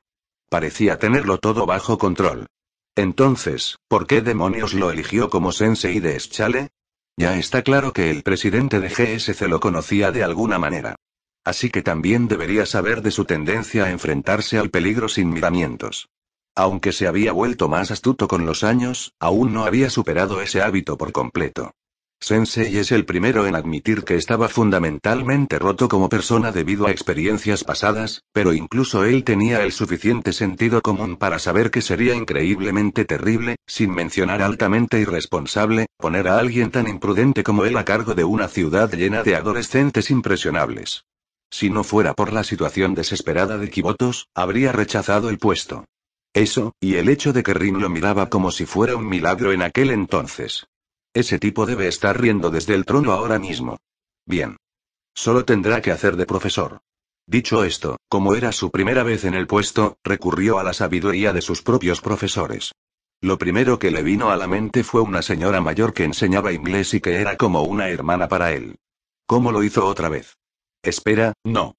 Parecía tenerlo todo bajo control. Entonces, ¿por qué demonios lo eligió como sensei de Schale? Ya está claro que el presidente de GSC lo conocía de alguna manera. Así que también debería saber de su tendencia a enfrentarse al peligro sin miramientos. Aunque se había vuelto más astuto con los años, aún no había superado ese hábito por completo. Sensei es el primero en admitir que estaba fundamentalmente roto como persona debido a experiencias pasadas, pero incluso él tenía el suficiente sentido común para saber que sería increíblemente terrible, sin mencionar altamente irresponsable, poner a alguien tan imprudente como él a cargo de una ciudad llena de adolescentes impresionables. Si no fuera por la situación desesperada de Kibotos, habría rechazado el puesto. Eso, y el hecho de que Rin lo miraba como si fuera un milagro en aquel entonces. Ese tipo debe estar riendo desde el trono ahora mismo. Bien. Solo tendrá que hacer de profesor. Dicho esto, como era su primera vez en el puesto, recurrió a la sabiduría de sus propios profesores. Lo primero que le vino a la mente fue una señora mayor que enseñaba inglés y que era como una hermana para él. ¿Cómo lo hizo otra vez? Espera, no.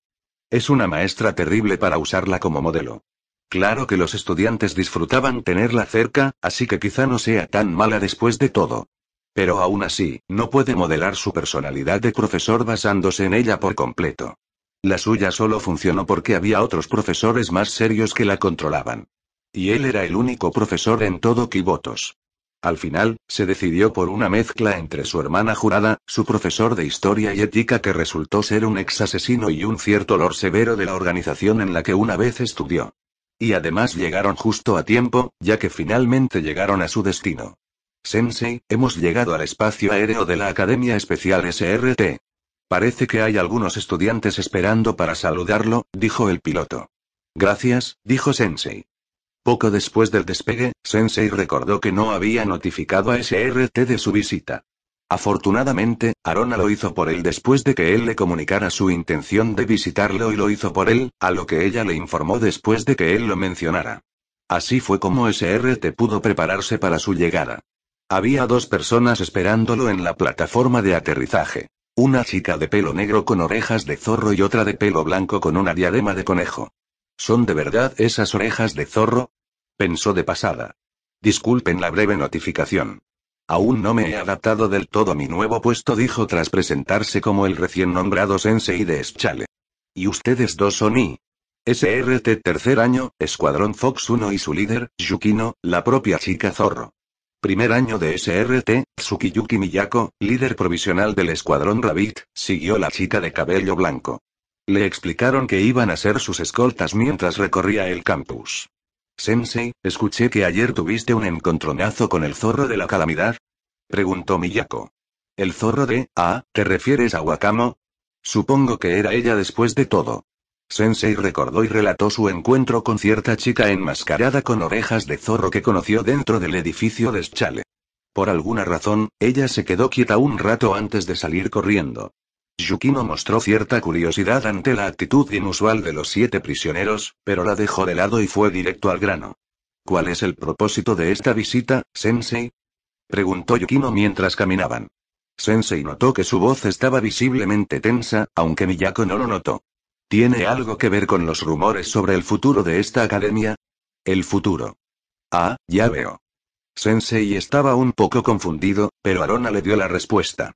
Es una maestra terrible para usarla como modelo. Claro que los estudiantes disfrutaban tenerla cerca, así que quizá no sea tan mala después de todo. Pero aún así, no puede modelar su personalidad de profesor basándose en ella por completo. La suya solo funcionó porque había otros profesores más serios que la controlaban. Y él era el único profesor en todo Kibotos. Al final, se decidió por una mezcla entre su hermana jurada, su profesor de historia y ética que resultó ser un ex asesino y un cierto lord severo de la organización en la que una vez estudió. Y además llegaron justo a tiempo, ya que finalmente llegaron a su destino. Sensei, hemos llegado al espacio aéreo de la Academia Especial SRT. Parece que hay algunos estudiantes esperando para saludarlo, dijo el piloto. Gracias, dijo Sensei. Poco después del despegue, Sensei recordó que no había notificado a SRT de su visita. Afortunadamente, Arona lo hizo por él después de que él le comunicara su intención de visitarlo y lo hizo por él, a lo que ella le informó después de que él lo mencionara. Así fue como SRT pudo prepararse para su llegada. Había dos personas esperándolo en la plataforma de aterrizaje. Una chica de pelo negro con orejas de zorro y otra de pelo blanco con una diadema de conejo. ¿Son de verdad esas orejas de zorro? Pensó de pasada. Disculpen la breve notificación. Aún no me he adaptado del todo a mi nuevo puesto, dijo tras presentarse como el recién nombrado sensei de Schale. ¿Y ustedes dos son SRT tercer año, Escuadrón Fox 1 y su líder, Yukino, la propia chica zorro. Primer año de SRT, Tsukiyuki Miyako, líder provisional del Escuadrón Rabbit, siguió la chica de cabello blanco. Le explicaron que iban a ser sus escoltas mientras recorría el campus. Sensei, escuché que ayer tuviste un encontronazo con el zorro de la calamidad. Preguntó Miyako. ¿El zorro te refieres a Wakamo? Supongo que era ella después de todo. Sensei recordó y relató su encuentro con cierta chica enmascarada con orejas de zorro que conoció dentro del edificio de Schale. Por alguna razón, ella se quedó quieta un rato antes de salir corriendo. Yukino mostró cierta curiosidad ante la actitud inusual de los 7 prisioneros, pero la dejó de lado y fue directo al grano. ¿Cuál es el propósito de esta visita, Sensei? Preguntó Yukino mientras caminaban. Sensei notó que su voz estaba visiblemente tensa, aunque Miyako no lo notó. ¿Tiene algo que ver con los rumores sobre el futuro de esta academia? El futuro. Ah, ya veo. Sensei estaba un poco confundido, pero Arona le dio la respuesta.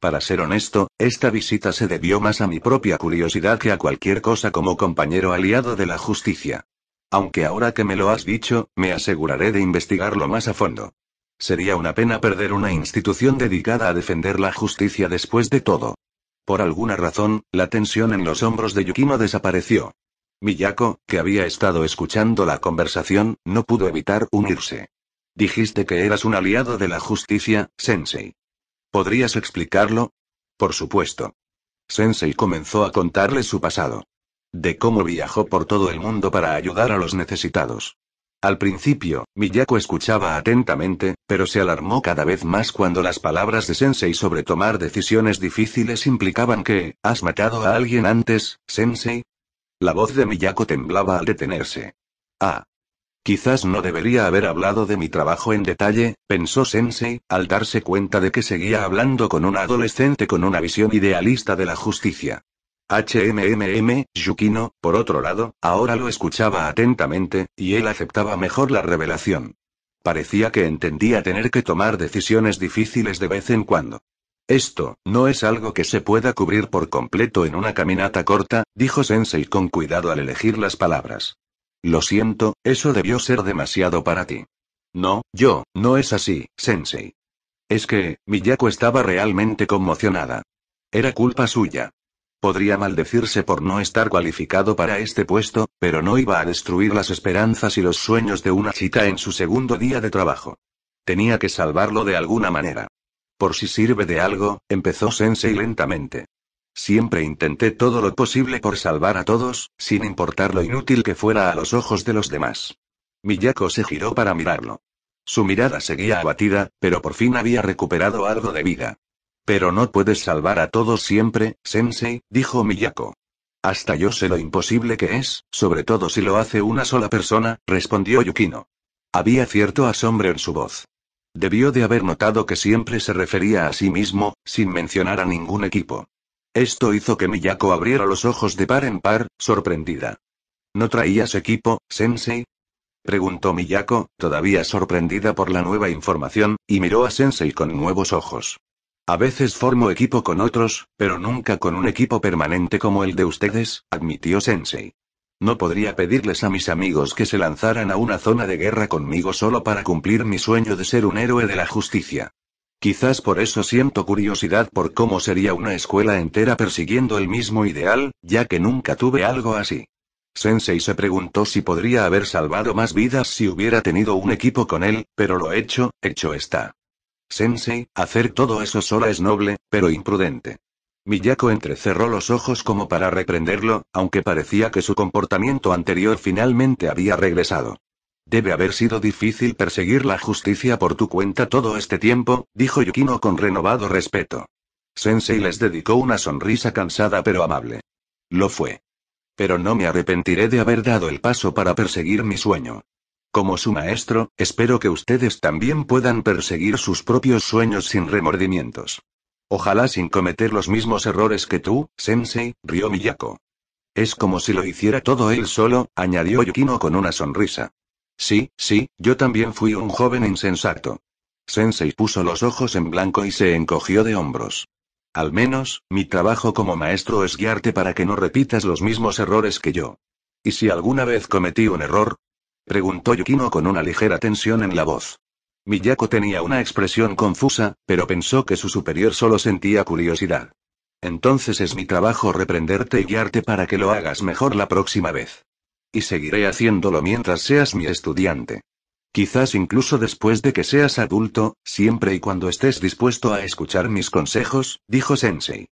Para ser honesto, esta visita se debió más a mi propia curiosidad que a cualquier cosa como compañero aliado de la justicia. Aunque ahora que me lo has dicho, me aseguraré de investigarlo más a fondo. Sería una pena perder una institución dedicada a defender la justicia después de todo. Por alguna razón, la tensión en los hombros de Yukino desapareció. Miyako, que había estado escuchando la conversación, no pudo evitar unirse. Dijiste que eras un aliado de la justicia, Sensei. ¿Podrías explicarlo? Por supuesto. Sensei comenzó a contarle su pasado. De cómo viajó por todo el mundo para ayudar a los necesitados. Al principio, Miyako escuchaba atentamente, pero se alarmó cada vez más cuando las palabras de Sensei sobre tomar decisiones difíciles implicaban que, ¿has matado a alguien antes, Sensei? La voz de Miyako temblaba al detenerse. Ah. Quizás no debería haber hablado de mi trabajo en detalle, pensó Sensei, al darse cuenta de que seguía hablando con una adolescente con una visión idealista de la justicia. Yukino, por otro lado, ahora lo escuchaba atentamente, y él aceptaba mejor la revelación. Parecía que entendía tener que tomar decisiones difíciles de vez en cuando. Esto, no es algo que se pueda cubrir por completo en una caminata corta, dijo Sensei con cuidado al elegir las palabras. Lo siento, eso debió ser demasiado para ti. No es así, Sensei. Es que, Miyako estaba realmente conmocionada. Era culpa suya. Podría maldecirse por no estar cualificado para este puesto, pero no iba a destruir las esperanzas y los sueños de una chica en su segundo día de trabajo. Tenía que salvarlo de alguna manera. Por si sirve de algo, empezó Sensei lentamente. Siempre intenté todo lo posible por salvar a todos, sin importar lo inútil que fuera a los ojos de los demás. Miyako se giró para mirarlo. Su mirada seguía abatida, pero por fin había recuperado algo de vida. Pero no puedes salvar a todos siempre, Sensei, dijo Miyako. Hasta yo sé lo imposible que es, sobre todo si lo hace una sola persona, respondió Yukino. Había cierto asombro en su voz. Debió de haber notado que siempre se refería a sí mismo, sin mencionar a ningún equipo. Esto hizo que Miyako abriera los ojos de par en par, sorprendida. ¿No traías equipo, Sensei? Preguntó Miyako, todavía sorprendida por la nueva información, y miró a Sensei con nuevos ojos. A veces formo equipo con otros, pero nunca con un equipo permanente como el de ustedes, admitió Sensei. No podría pedirles a mis amigos que se lanzaran a una zona de guerra conmigo solo para cumplir mi sueño de ser un héroe de la justicia. Quizás por eso siento curiosidad por cómo sería una escuela entera persiguiendo el mismo ideal, ya que nunca tuve algo así. Sensei se preguntó si podría haber salvado más vidas si hubiera tenido un equipo con él, pero lo hecho está. Sensei, hacer todo eso sola es noble, pero imprudente. Miyako entrecerró los ojos como para reprenderlo, aunque parecía que su comportamiento anterior finalmente había regresado. Debe haber sido difícil perseguir la justicia por tu cuenta todo este tiempo, dijo Yukino con renovado respeto. Sensei les dedicó una sonrisa cansada pero amable. Lo fue. Pero no me arrepentiré de haber dado el paso para perseguir mi sueño. Como su maestro, espero que ustedes también puedan perseguir sus propios sueños sin remordimientos. Ojalá sin cometer los mismos errores que tú, Sensei, rió Miyako. Es como si lo hiciera todo él solo, añadió Yukino con una sonrisa. Sí, yo también fui un joven insensato. Sensei puso los ojos en blanco y se encogió de hombros. Al menos, mi trabajo como maestro es guiarte para que no repitas los mismos errores que yo. ¿Y si alguna vez cometí un error? Preguntó Yukino con una ligera tensión en la voz. Miyako tenía una expresión confusa, pero pensó que su superior solo sentía curiosidad. Entonces es mi trabajo reprenderte y guiarte para que lo hagas mejor la próxima vez. Y seguiré haciéndolo mientras seas mi estudiante. Quizás incluso después de que seas adulto, siempre y cuando estés dispuesto a escuchar mis consejos, dijo Sensei.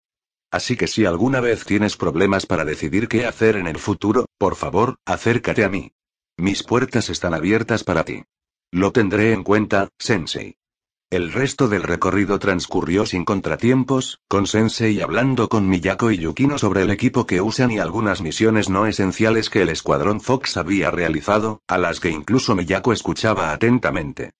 Así que si alguna vez tienes problemas para decidir qué hacer en el futuro, por favor, acércate a mí. Mis puertas están abiertas para ti. Lo tendré en cuenta, Sensei. El resto del recorrido transcurrió sin contratiempos, con Sensei hablando con Miyako y Yukino sobre el equipo que usan y algunas misiones no esenciales que el Escuadrón Fox había realizado, a las que incluso Miyako escuchaba atentamente.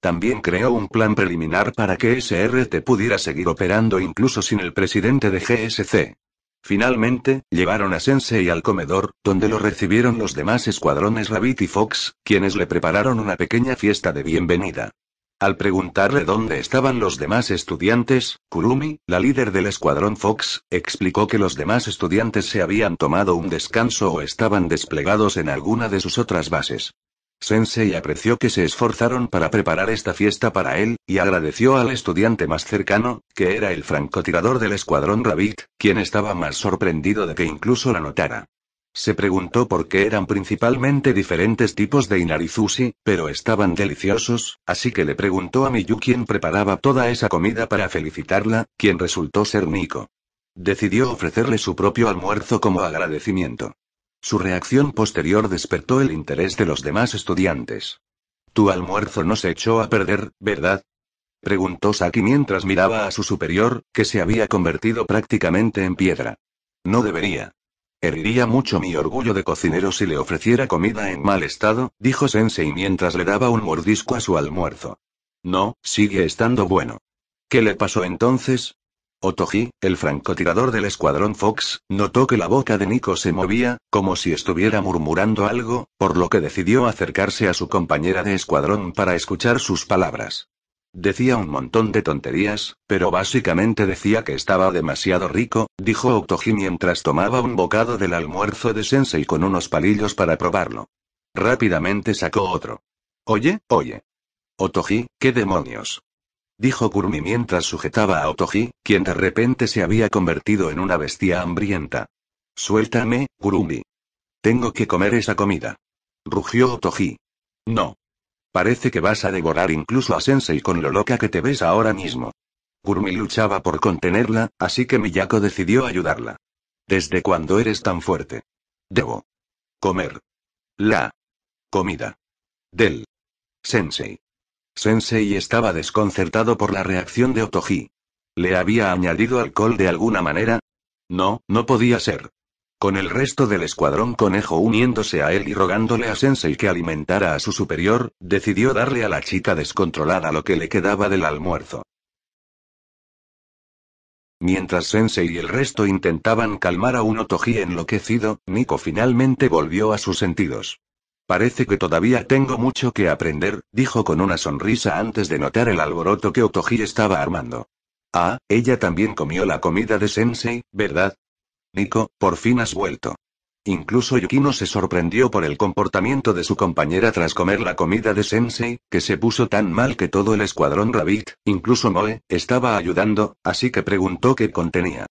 También creó un plan preliminar para que SRT pudiera seguir operando incluso sin el presidente de GSC. Finalmente, llevaron a Sensei al comedor, donde lo recibieron los demás escuadrones Rabbit y Fox, quienes le prepararon una pequeña fiesta de bienvenida. Al preguntarle dónde estaban los demás estudiantes, Kurumi, la líder del escuadrón Fox, explicó que los demás estudiantes se habían tomado un descanso o estaban desplegados en alguna de sus otras bases. Sensei apreció que se esforzaron para preparar esta fiesta para él, y agradeció al estudiante más cercano, que era el francotirador del escuadrón Rabbit, quien estaba más sorprendido de que incluso la notara. Se preguntó por qué eran principalmente diferentes tipos de inarizushi, pero estaban deliciosos, así que le preguntó a Miyu quién preparaba toda esa comida para felicitarla, quien resultó ser Nico. Decidió ofrecerle su propio almuerzo como agradecimiento. Su reacción posterior despertó el interés de los demás estudiantes. «Tu almuerzo no se echó a perder, ¿verdad?», preguntó Saki mientras miraba a su superior, que se había convertido prácticamente en piedra. «No debería. Heriría mucho mi orgullo de cocinero si le ofreciera comida en mal estado», dijo Sensei mientras le daba un mordisco a su almuerzo. «No, sigue estando bueno». «¿Qué le pasó entonces?». Otoji, el francotirador del escuadrón Fox, notó que la boca de Nico se movía, como si estuviera murmurando algo, por lo que decidió acercarse a su compañera de escuadrón para escuchar sus palabras. Decía un montón de tonterías, pero básicamente decía que estaba demasiado rico, dijo Otoji mientras tomaba un bocado del almuerzo de Sensei con unos palillos para probarlo. Rápidamente sacó otro. Oye. Otoji, ¿qué demonios?, dijo Kurumi mientras sujetaba a Otoji, quien de repente se había convertido en una bestia hambrienta. «Suéltame, Kurumi. Tengo que comer esa comida», rugió Otoji. «No. Parece que vas a devorar incluso a Sensei con lo loca que te ves ahora mismo». Kurumi luchaba por contenerla, así que Miyako decidió ayudarla. «¿Desde cuándo eres tan fuerte?». «Debo comer la comida del Sensei». Sensei estaba desconcertado por la reacción de Otoji. ¿Le había añadido alcohol de alguna manera? No, no podía ser. Con el resto del escuadrón conejo uniéndose a él y rogándole a Sensei que alimentara a su superior, decidió darle a la chica descontrolada lo que le quedaba del almuerzo. Mientras Sensei y el resto intentaban calmar a un Otoji enloquecido, Nico finalmente volvió a sus sentidos. «Parece que todavía tengo mucho que aprender», dijo con una sonrisa antes de notar el alboroto que Otoji estaba armando. «Ah, ella también comió la comida de Sensei, ¿verdad? Nico, por fin has vuelto». Incluso Yukino se sorprendió por el comportamiento de su compañera tras comer la comida de Sensei, que se puso tan mal que todo el escuadrón Rabbit, incluso Moe, estaba ayudando, así que preguntó qué contenía.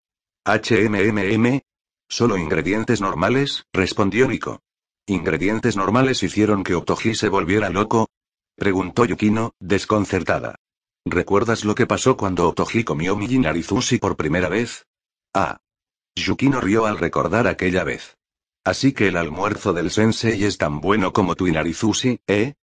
«Solo ingredientes normales», respondió Nico. ¿Ingredientes normales hicieron que Otoji se volviera loco?, preguntó Yukino, desconcertada. ¿Recuerdas lo que pasó cuando Otoji comió mi inarizushi por primera vez? Ah. Yukino rió al recordar aquella vez. Así que el almuerzo del sensei es tan bueno como tu inarizushi, ¿eh?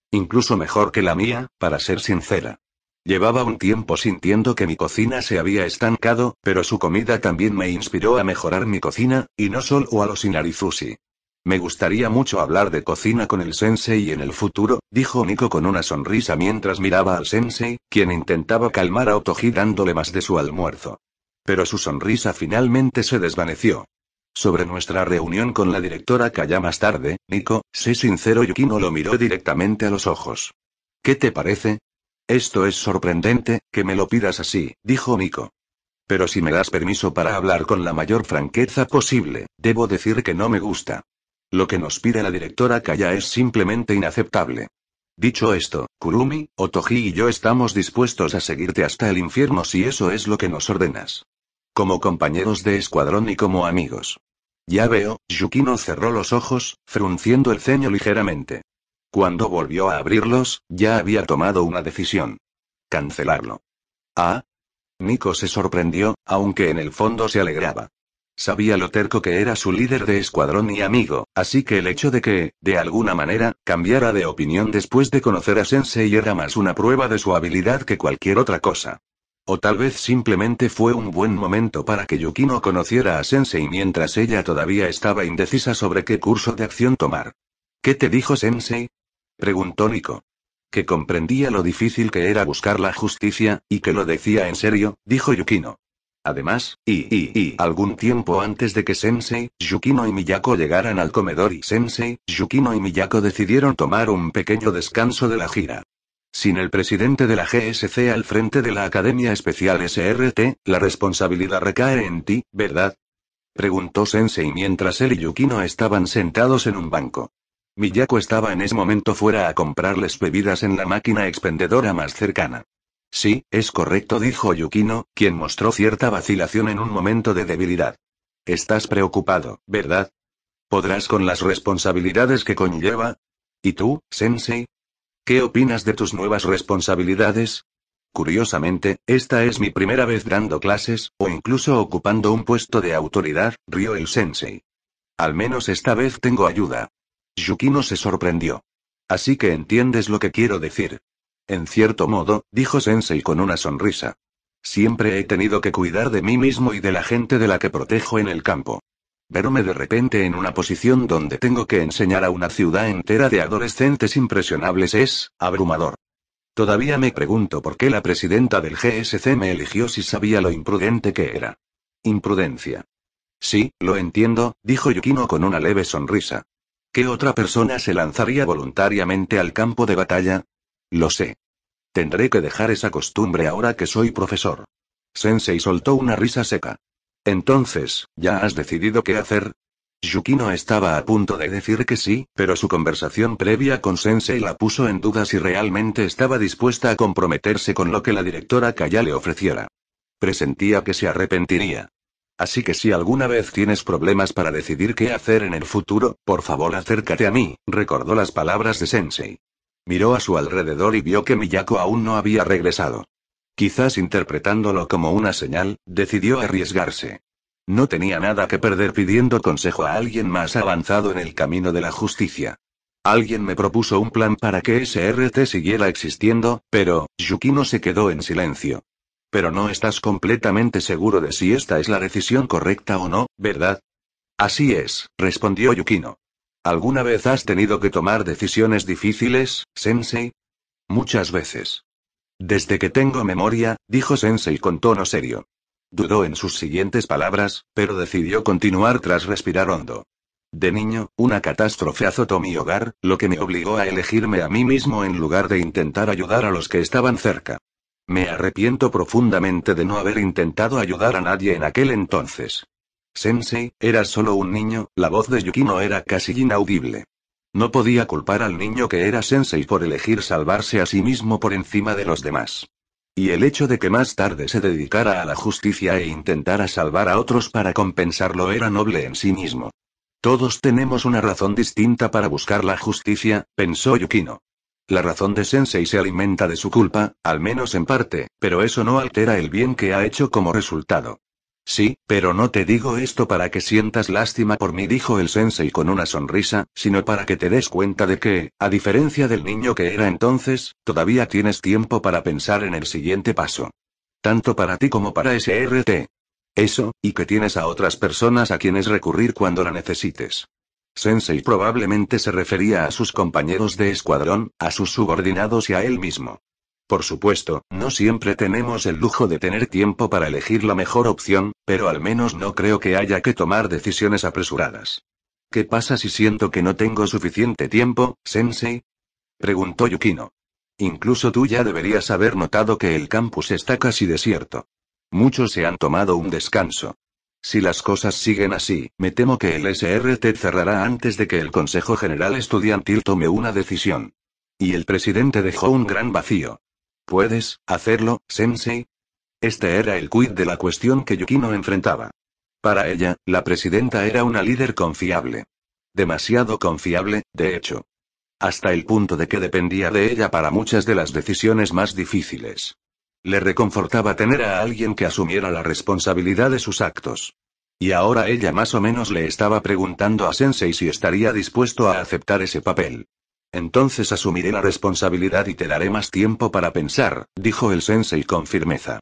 Incluso mejor que la mía, para ser sincera. Llevaba un tiempo sintiendo que mi cocina se había estancado, pero su comida también me inspiró a mejorar mi cocina, y no solo a los inarizushi. Me gustaría mucho hablar de cocina con el sensei en el futuro, dijo Nico con una sonrisa mientras miraba al sensei, quien intentaba calmar a Otoji dándole más de su almuerzo. Pero su sonrisa finalmente se desvaneció. Sobre nuestra reunión con la directora Kaya más tarde, Nico, sé sincero, Yukino lo miró directamente a los ojos. ¿Qué te parece? Esto es sorprendente, que me lo pidas así, dijo Nico. Pero si me das permiso para hablar con la mayor franqueza posible, debo decir que no me gusta. Lo que nos pide la directora Kaya es simplemente inaceptable. Dicho esto, Kurumi, Otoji y yo estamos dispuestos a seguirte hasta el infierno si eso es lo que nos ordenas. Como compañeros de escuadrón y como amigos. Ya veo, Yukino cerró los ojos, frunciendo el ceño ligeramente. Cuando volvió a abrirlos, ya había tomado una decisión. Cancelarlo. ¿Ah? Nico se sorprendió, aunque en el fondo se alegraba. Sabía lo terco que era su líder de escuadrón y amigo, así que el hecho de que, de alguna manera, cambiara de opinión después de conocer a Sensei era más una prueba de su habilidad que cualquier otra cosa. O tal vez simplemente fue un buen momento para que Yukino conociera a Sensei mientras ella todavía estaba indecisa sobre qué curso de acción tomar. ¿Qué te dijo Sensei?, preguntó Nico. Que comprendía lo difícil que era buscar la justicia, y que lo decía en serio, dijo Yukino. Además, algún tiempo antes de que Sensei, Yukino y Miyako llegaran al comedor y Sensei, Yukino y Miyako decidieron tomar un pequeño descanso de la gira. Sin el presidente de la GSC al frente de la Academia Especial SRT, la responsabilidad recae en ti, ¿verdad?, preguntó Sensei mientras él y Yukino estaban sentados en un banco. Miyako estaba en ese momento fuera a comprarles bebidas en la máquina expendedora más cercana. Sí, es correcto, dijo Yukino, quien mostró cierta vacilación en un momento de debilidad. Estás preocupado, ¿verdad? ¿Podrás con las responsabilidades que conlleva? ¿Y tú, Sensei? ¿Qué opinas de tus nuevas responsabilidades? Curiosamente, esta es mi primera vez dando clases, o incluso ocupando un puesto de autoridad, rió el Sensei. Al menos esta vez tengo ayuda. Yukino se sorprendió. Así que entiendes lo que quiero decir. En cierto modo, dijo Sensei con una sonrisa. Siempre he tenido que cuidar de mí mismo y de la gente de la que protejo en el campo. Verme de repente en una posición donde tengo que enseñar a una ciudad entera de adolescentes impresionables es abrumador. Todavía me pregunto por qué la presidenta del GSC me eligió si sabía lo imprudente que era. Imprudencia. Sí, lo entiendo, dijo Yukino con una leve sonrisa. ¿Qué otra persona se lanzaría voluntariamente al campo de batalla? Lo sé. Tendré que dejar esa costumbre ahora que soy profesor. Sensei soltó una risa seca. Entonces, ¿ya has decidido qué hacer? Yukino estaba a punto de decir que sí, pero su conversación previa con Sensei la puso en duda si realmente estaba dispuesta a comprometerse con lo que la directora Kaya le ofreciera. Presentía que se arrepentiría. Así que si alguna vez tienes problemas para decidir qué hacer en el futuro, por favor acércate a mí, recordó las palabras de Sensei. Miró a su alrededor y vio que Miyako aún no había regresado. Quizás interpretándolo como una señal, decidió arriesgarse. No tenía nada que perder pidiendo consejo a alguien más avanzado en el camino de la justicia. Alguien me propuso un plan para que SRT siguiera existiendo, pero, Yukino se quedó en silencio. Pero no estás completamente seguro de si esta es la decisión correcta o no, ¿verdad? Así es, respondió Yukino. ¿Alguna vez has tenido que tomar decisiones difíciles, Sensei? Muchas veces. Desde que tengo memoria, dijo Sensei con tono serio. Dudó en sus siguientes palabras, pero decidió continuar tras respirar hondo. De niño, una catástrofe azotó mi hogar, lo que me obligó a elegirme a mí mismo en lugar de intentar ayudar a los que estaban cerca. Me arrepiento profundamente de no haber intentado ayudar a nadie en aquel entonces. Sensei, eras solo un niño, la voz de Yukino era casi inaudible. No podía culpar al niño que era Sensei por elegir salvarse a sí mismo por encima de los demás. Y el hecho de que más tarde se dedicara a la justicia e intentara salvar a otros para compensarlo era noble en sí mismo. Todos tenemos una razón distinta para buscar la justicia, pensó Yukino. La razón de Sensei se alimenta de su culpa, al menos en parte, pero eso no altera el bien que ha hecho como resultado. Sí, pero no te digo esto para que sientas lástima por mí, dijo el Sensei con una sonrisa, sino para que te des cuenta de que, a diferencia del niño que era entonces, todavía tienes tiempo para pensar en el siguiente paso. Tanto para ti como para SRT. Eso, y que tienes a otras personas a quienes recurrir cuando la necesites. Sensei probablemente se refería a sus compañeros de escuadrón, a sus subordinados y a él mismo. Por supuesto, no siempre tenemos el lujo de tener tiempo para elegir la mejor opción, pero al menos no creo que haya que tomar decisiones apresuradas. ¿Qué pasa si siento que no tengo suficiente tiempo, Sensei? Preguntó Yukino. Incluso tú ya deberías haber notado que el campus está casi desierto. Muchos se han tomado un descanso. Si las cosas siguen así, me temo que el SRT cerrará antes de que el Consejo General Estudiantil tome una decisión. Y el presidente dejó un gran vacío. ¿Puedes hacerlo, Sensei? Este era el quid de la cuestión que Yukino enfrentaba. Para ella, la presidenta era una líder confiable. Demasiado confiable, de hecho. Hasta el punto de que dependía de ella para muchas de las decisiones más difíciles. Le reconfortaba tener a alguien que asumiera la responsabilidad de sus actos. Y ahora ella más o menos le estaba preguntando a Sensei si estaría dispuesto a aceptar ese papel. Entonces asumiré la responsabilidad y te daré más tiempo para pensar, dijo el Sensei con firmeza.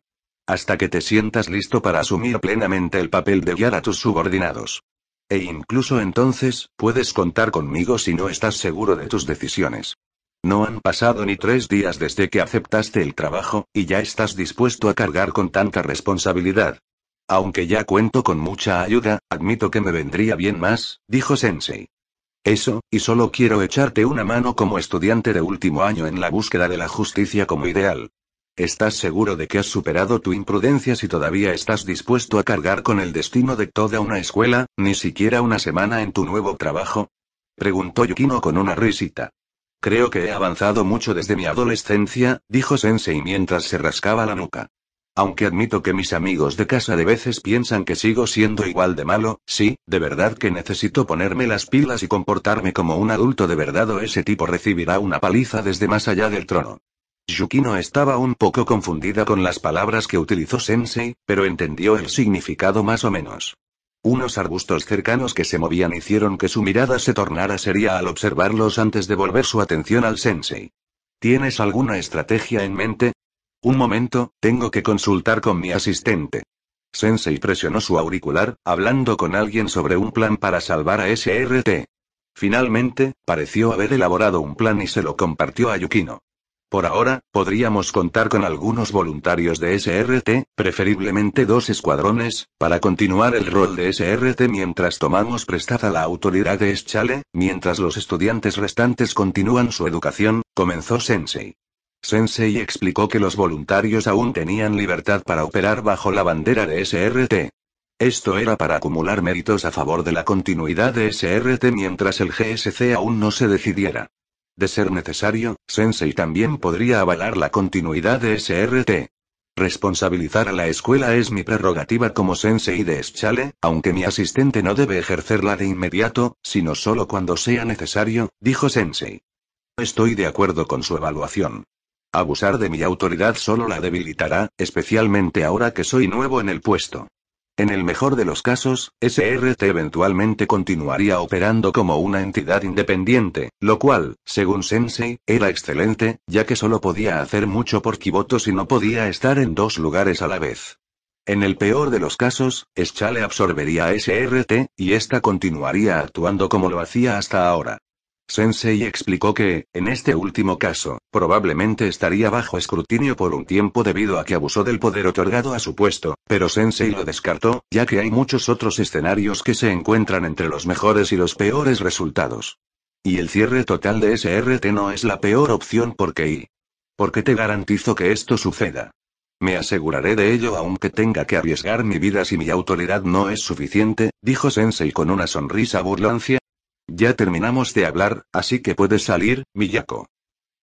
Hasta que te sientas listo para asumir plenamente el papel de guiar a tus subordinados. E incluso entonces, puedes contar conmigo si no estás seguro de tus decisiones. No han pasado ni 3 días desde que aceptaste el trabajo, y ya estás dispuesto a cargar con tanta responsabilidad. Aunque ya cuento con mucha ayuda, admito que me vendría bien más, dijo Sensei. Eso, y solo quiero echarte una mano como estudiante de último año en la búsqueda de la justicia como ideal. ¿Estás seguro de que has superado tu imprudencia si todavía estás dispuesto a cargar con el destino de toda una escuela, ni siquiera una semana en tu nuevo trabajo? Preguntó Yukino con una risita. Creo que he avanzado mucho desde mi adolescencia, dijo Sensei mientras se rascaba la nuca. Aunque admito que mis amigos de casa de veces piensan que sigo siendo igual de malo, sí, de verdad que necesito ponerme las pilas y comportarme como un adulto de verdad o ese tipo recibirá una paliza desde más allá del trono. Yukino estaba un poco confundida con las palabras que utilizó Sensei, pero entendió el significado más o menos. Unos arbustos cercanos que se movían hicieron que su mirada se tornara seria al observarlos antes de volver su atención al Sensei. ¿Tienes alguna estrategia en mente? Un momento, tengo que consultar con mi asistente. Sensei presionó su auricular, hablando con alguien sobre un plan para salvar a SRT. Finalmente, pareció haber elaborado un plan y se lo compartió a Yukino. Por ahora, podríamos contar con algunos voluntarios de SRT, preferiblemente 2 escuadrones, para continuar el rol de SRT mientras tomamos prestada la autoridad de Schale, mientras los estudiantes restantes continúan su educación, comenzó Sensei. Sensei explicó que los voluntarios aún tenían libertad para operar bajo la bandera de SRT. Esto era para acumular méritos a favor de la continuidad de SRT mientras el GSC aún no se decidiera. De ser necesario, Sensei también podría avalar la continuidad de SRT. Responsabilizar a la escuela es mi prerrogativa como Sensei de Schale, aunque mi asistente no debe ejercerla de inmediato, sino solo cuando sea necesario, dijo Sensei. Estoy de acuerdo con su evaluación. Abusar de mi autoridad solo la debilitará, especialmente ahora que soy nuevo en el puesto. En el mejor de los casos, SRT eventualmente continuaría operando como una entidad independiente, lo cual, según Sensei, era excelente, ya que solo podía hacer mucho por Kibotos y no podía estar en 2 lugares a la vez. En el peor de los casos, Schale absorbería a SRT, y ésta continuaría actuando como lo hacía hasta ahora. Sensei explicó que, en este último caso, probablemente estaría bajo escrutinio por un tiempo debido a que abusó del poder otorgado a su puesto, pero Sensei lo descartó, ya que hay muchos otros escenarios que se encuentran entre los mejores y los peores resultados. Y el cierre total de SRT no es la peor opción porque te garantizo que esto suceda. Me aseguraré de ello aunque tenga que arriesgar mi vida si mi autoridad no es suficiente, dijo Sensei con una sonrisa burlancia. Ya terminamos de hablar, así que puedes salir, Miyako.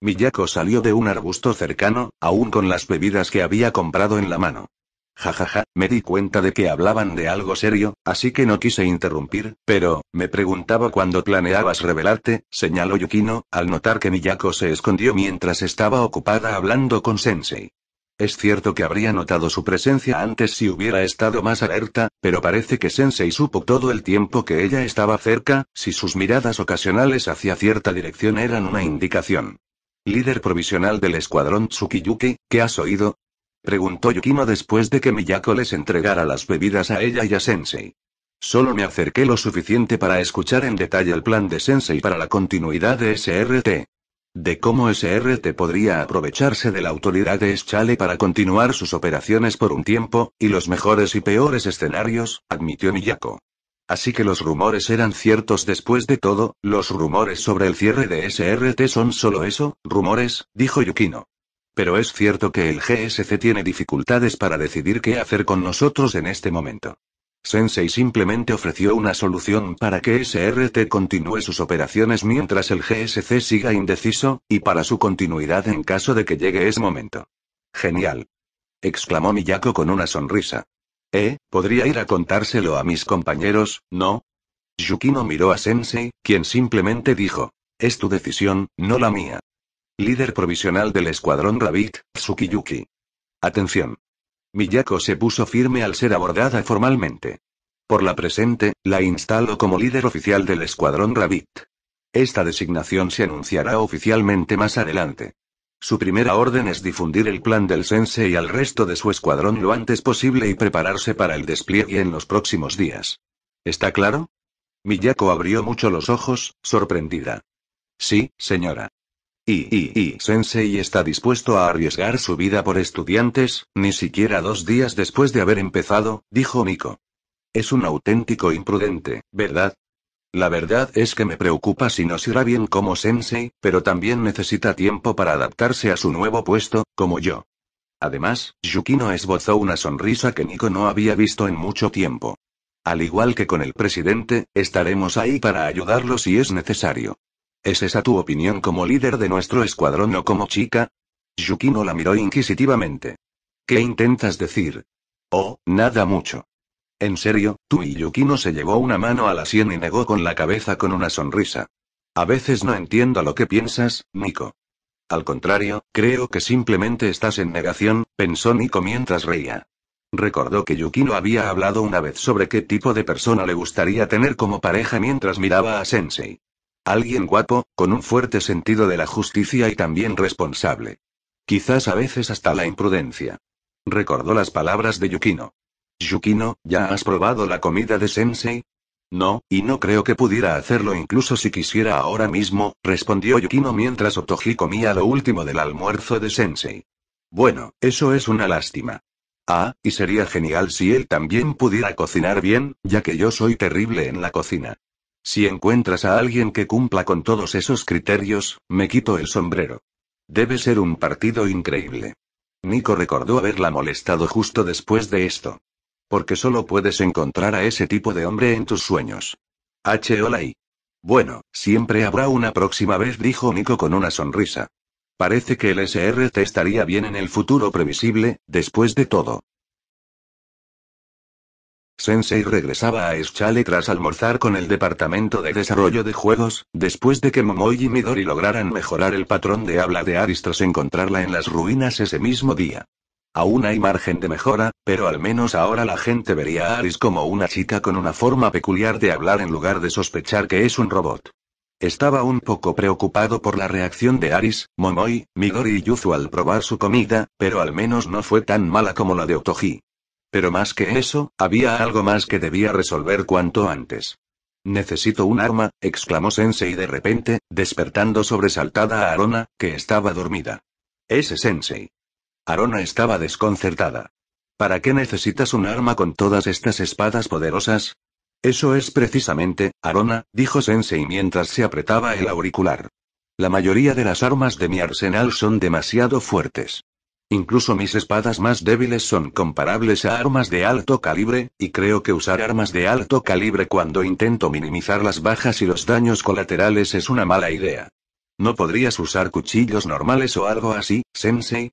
Miyako salió de un arbusto cercano, aún con las bebidas que había comprado en la mano. Jajaja, me di cuenta de que hablaban de algo serio, así que no quise interrumpir, pero, me preguntaba cuándo planeabas revelarte, señaló Yukino, al notar que Miyako se escondió mientras estaba ocupada hablando con Sensei. Es cierto que habría notado su presencia antes si hubiera estado más alerta, pero parece que Sensei supo todo el tiempo que ella estaba cerca, si sus miradas ocasionales hacia cierta dirección eran una indicación. Líder provisional del escuadrón Tsukiyuki, ¿qué has oído? Preguntó Yukino después de que Miyako les entregara las bebidas a ella y a Sensei. Solo me acerqué lo suficiente para escuchar en detalle el plan de Sensei para la continuidad de SRT. De cómo SRT podría aprovecharse de la autoridad de Schale para continuar sus operaciones por un tiempo, y los mejores y peores escenarios, admitió Miyako. Así que los rumores eran ciertos después de todo, los rumores sobre el cierre de SRT son solo eso, rumores, dijo Yukino. Pero es cierto que el GSC tiene dificultades para decidir qué hacer con nosotros en este momento. Sensei simplemente ofreció una solución para que SRT continúe sus operaciones mientras el GSC siga indeciso, y para su continuidad en caso de que llegue ese momento. Genial. Exclamó Miyako con una sonrisa. Podría ir a contárselo a mis compañeros, ¿no? Yukino miró a Sensei, quien simplemente dijo. Es tu decisión, no la mía. Líder provisional del escuadrón Rabbit, Tsukiyuki. Atención. Miyako se puso firme al ser abordada formalmente. Por la presente, la instalo como líder oficial del escuadrón Rabbit. Esta designación se anunciará oficialmente más adelante. Su primera orden es difundir el plan del Sensei al resto de su escuadrón lo antes posible y prepararse para el despliegue en los próximos días. ¿Está claro? Miyako abrió mucho los ojos, sorprendida. Sí, señora. Sensei está dispuesto a arriesgar su vida por estudiantes, ni siquiera 2 días después de haber empezado, dijo Miko. Es un auténtico imprudente, ¿verdad? La verdad es que me preocupa si nos irá bien como Sensei, pero también necesita tiempo para adaptarse a su nuevo puesto, como yo. Además, Yukino esbozó una sonrisa que Miko no había visto en mucho tiempo. Al igual que con el presidente, estaremos ahí para ayudarlo si es necesario. ¿Es esa tu opinión como líder de nuestro escuadrón o como chica? Yukino la miró inquisitivamente. ¿Qué intentas decir? Oh, nada mucho. En serio, tú y Yukino se llevó una mano a la sien y negó con la cabeza con una sonrisa. A veces no entiendo lo que piensas, Nico. Al contrario, creo que simplemente estás en negación, pensó Nico mientras reía. Recordó que Yukino había hablado una vez sobre qué tipo de persona le gustaría tener como pareja mientras miraba a Sensei. Alguien guapo, con un fuerte sentido de la justicia y también responsable. Quizás a veces hasta la imprudencia. Recordó las palabras de Yukino. Yukino, ¿ya has probado la comida de Sensei? No, y no creo que pudiera hacerlo incluso si quisiera ahora mismo, respondió Yukino mientras Otoji comía lo último del almuerzo de Sensei. Bueno, eso es una lástima. Ah, y sería genial si él también pudiera cocinar bien, ya que yo soy terrible en la cocina. Si encuentras a alguien que cumpla con todos esos criterios, me quito el sombrero. Debe ser un partido increíble. Nico recordó haberla molestado justo después de esto. Porque solo puedes encontrar a ese tipo de hombre en tus sueños. Hola y. Bueno, siempre habrá una próxima vez, dijo Nico con una sonrisa. Parece que el SRT estaría bien en el futuro previsible, después de todo. Sensei regresaba a Eschale tras almorzar con el departamento de desarrollo de juegos, después de que Momoi y Midori lograran mejorar el patrón de habla de Aris tras encontrarla en las ruinas ese mismo día. Aún hay margen de mejora, pero al menos ahora la gente vería a Aris como una chica con una forma peculiar de hablar en lugar de sospechar que es un robot. Estaba un poco preocupado por la reacción de Aris, Momoi, Midori y Yuzu al probar su comida, pero al menos no fue tan mala como la de Otoji. Pero más que eso, había algo más que debía resolver cuanto antes. Necesito un arma, exclamó Sensei de repente, despertando sobresaltada a Arona, que estaba dormida. Ese Sensei. Arona estaba desconcertada. ¿Para qué necesitas un arma con todas estas espadas poderosas? Eso es precisamente, Arona, dijo Sensei mientras se apretaba el auricular. La mayoría de las armas de mi arsenal son demasiado fuertes. Incluso mis espadas más débiles son comparables a armas de alto calibre, y creo que usar armas de alto calibre cuando intento minimizar las bajas y los daños colaterales es una mala idea. ¿No podrías usar cuchillos normales o algo así, Sensei?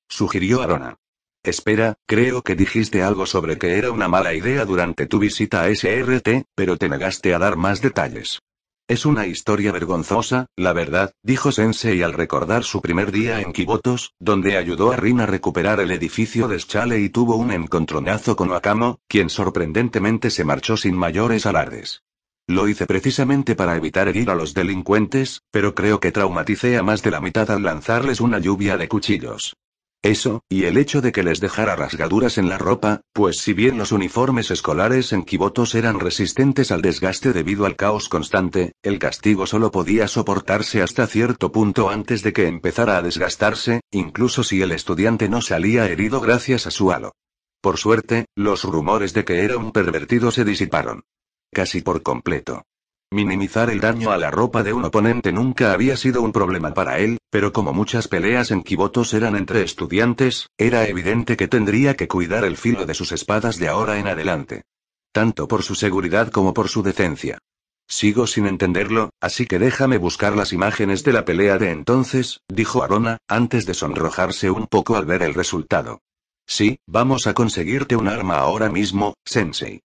Sugirió Arona. Espera, creo que dijiste algo sobre que era una mala idea durante tu visita a SRT, pero te negaste a dar más detalles. Es una historia vergonzosa, la verdad, dijo Sensei al recordar su primer día en Kibotos, donde ayudó a Rin a recuperar el edificio de Schale y tuvo un encontronazo con Wakamo, quien sorprendentemente se marchó sin mayores alardes. Lo hice precisamente para evitar herir a los delincuentes, pero creo que traumaticé a más de la mitad al lanzarles una lluvia de cuchillos. Eso, y el hecho de que les dejara rasgaduras en la ropa, pues si bien los uniformes escolares en Kibotos eran resistentes al desgaste debido al caos constante, el castigo solo podía soportarse hasta cierto punto antes de que empezara a desgastarse, incluso si el estudiante no salía herido gracias a su halo. Por suerte, los rumores de que era un pervertido se disiparon. Casi por completo. Minimizar el daño a la ropa de un oponente nunca había sido un problema para él, pero como muchas peleas en Kibotos eran entre estudiantes, era evidente que tendría que cuidar el filo de sus espadas de ahora en adelante. Tanto por su seguridad como por su decencia. Sigo sin entenderlo, así que déjame buscar las imágenes de la pelea de entonces, dijo Arona, antes de sonrojarse un poco al ver el resultado. Sí, vamos a conseguirte un arma ahora mismo, Sensei.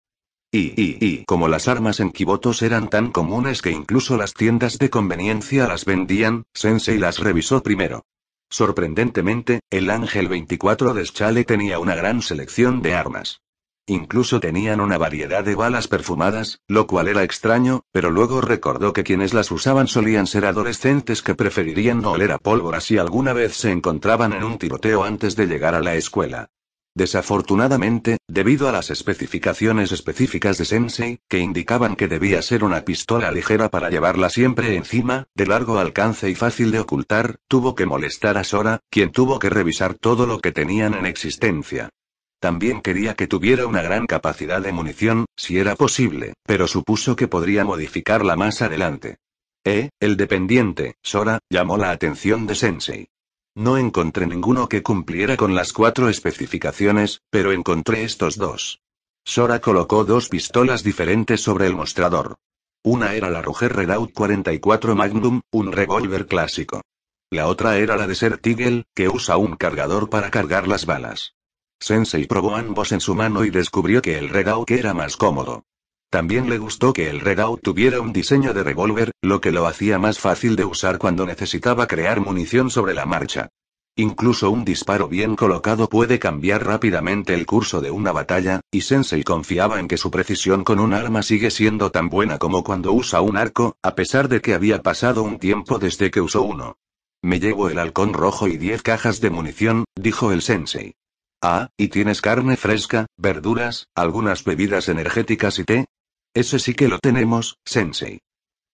Como las armas en Kibotos eran tan comunes que incluso las tiendas de conveniencia las vendían, Sensei las revisó primero. Sorprendentemente, el Ángel 24 de Schale tenía una gran selección de armas. Incluso tenían una variedad de balas perfumadas, lo cual era extraño, pero luego recordó que quienes las usaban solían ser adolescentes que preferirían no oler a pólvora si alguna vez se encontraban en un tiroteo antes de llegar a la escuela. Desafortunadamente, debido a las especificaciones específicas de Sensei, que indicaban que debía ser una pistola ligera para llevarla siempre encima, de largo alcance y fácil de ocultar, tuvo que molestar a Sora, quien tuvo que revisar todo lo que tenían en existencia. También quería que tuviera una gran capacidad de munición, si era posible, pero supuso que podría modificarla más adelante. El dependiente, Sora, llamó la atención de Sensei. No encontré ninguno que cumpliera con las 4 especificaciones, pero encontré estos 2. Sora colocó dos pistolas diferentes sobre el mostrador. Una era la Ruger Redout 44 Magnum, un revólver clásico. La otra era la Desert Eagle, que usa un cargador para cargar las balas. Sensei probó ambos en su mano y descubrió que el Redout era más cómodo. También le gustó que el Redout tuviera un diseño de revólver, lo que lo hacía más fácil de usar cuando necesitaba crear munición sobre la marcha. Incluso un disparo bien colocado puede cambiar rápidamente el curso de una batalla, y Sensei confiaba en que su precisión con un arma sigue siendo tan buena como cuando usa un arco, a pesar de que había pasado un tiempo desde que usó uno. Me llevo el halcón rojo y 10 cajas de munición, dijo el Sensei. Ah, ¿y tienes carne fresca, verduras, algunas bebidas energéticas y té? Ese sí que lo tenemos, Sensei.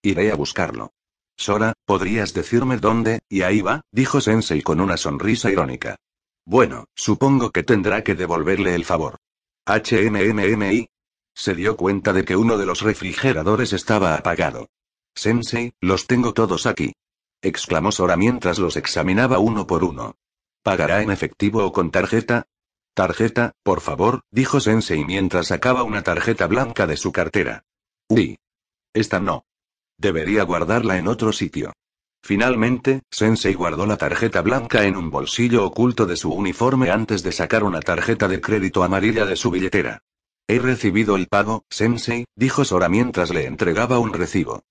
Iré a buscarlo. Sora, ¿podrías decirme dónde? Y ahí va, dijo Sensei con una sonrisa irónica. Bueno, supongo que tendrá que devolverle el favor. HMMMI. Se dio cuenta de que uno de los refrigeradores estaba apagado. Sensei, los tengo todos aquí. Exclamó Sora mientras los examinaba uno por uno. ¿Pagará en efectivo o con tarjeta? Tarjeta, por favor, dijo Sensei mientras sacaba una tarjeta blanca de su cartera. Uy. Esta no. Debería guardarla en otro sitio. Finalmente, Sensei guardó la tarjeta blanca en un bolsillo oculto de su uniforme antes de sacar una tarjeta de crédito amarilla de su billetera. He recibido el pago, Sensei, dijo Sora mientras le entregaba un recibo.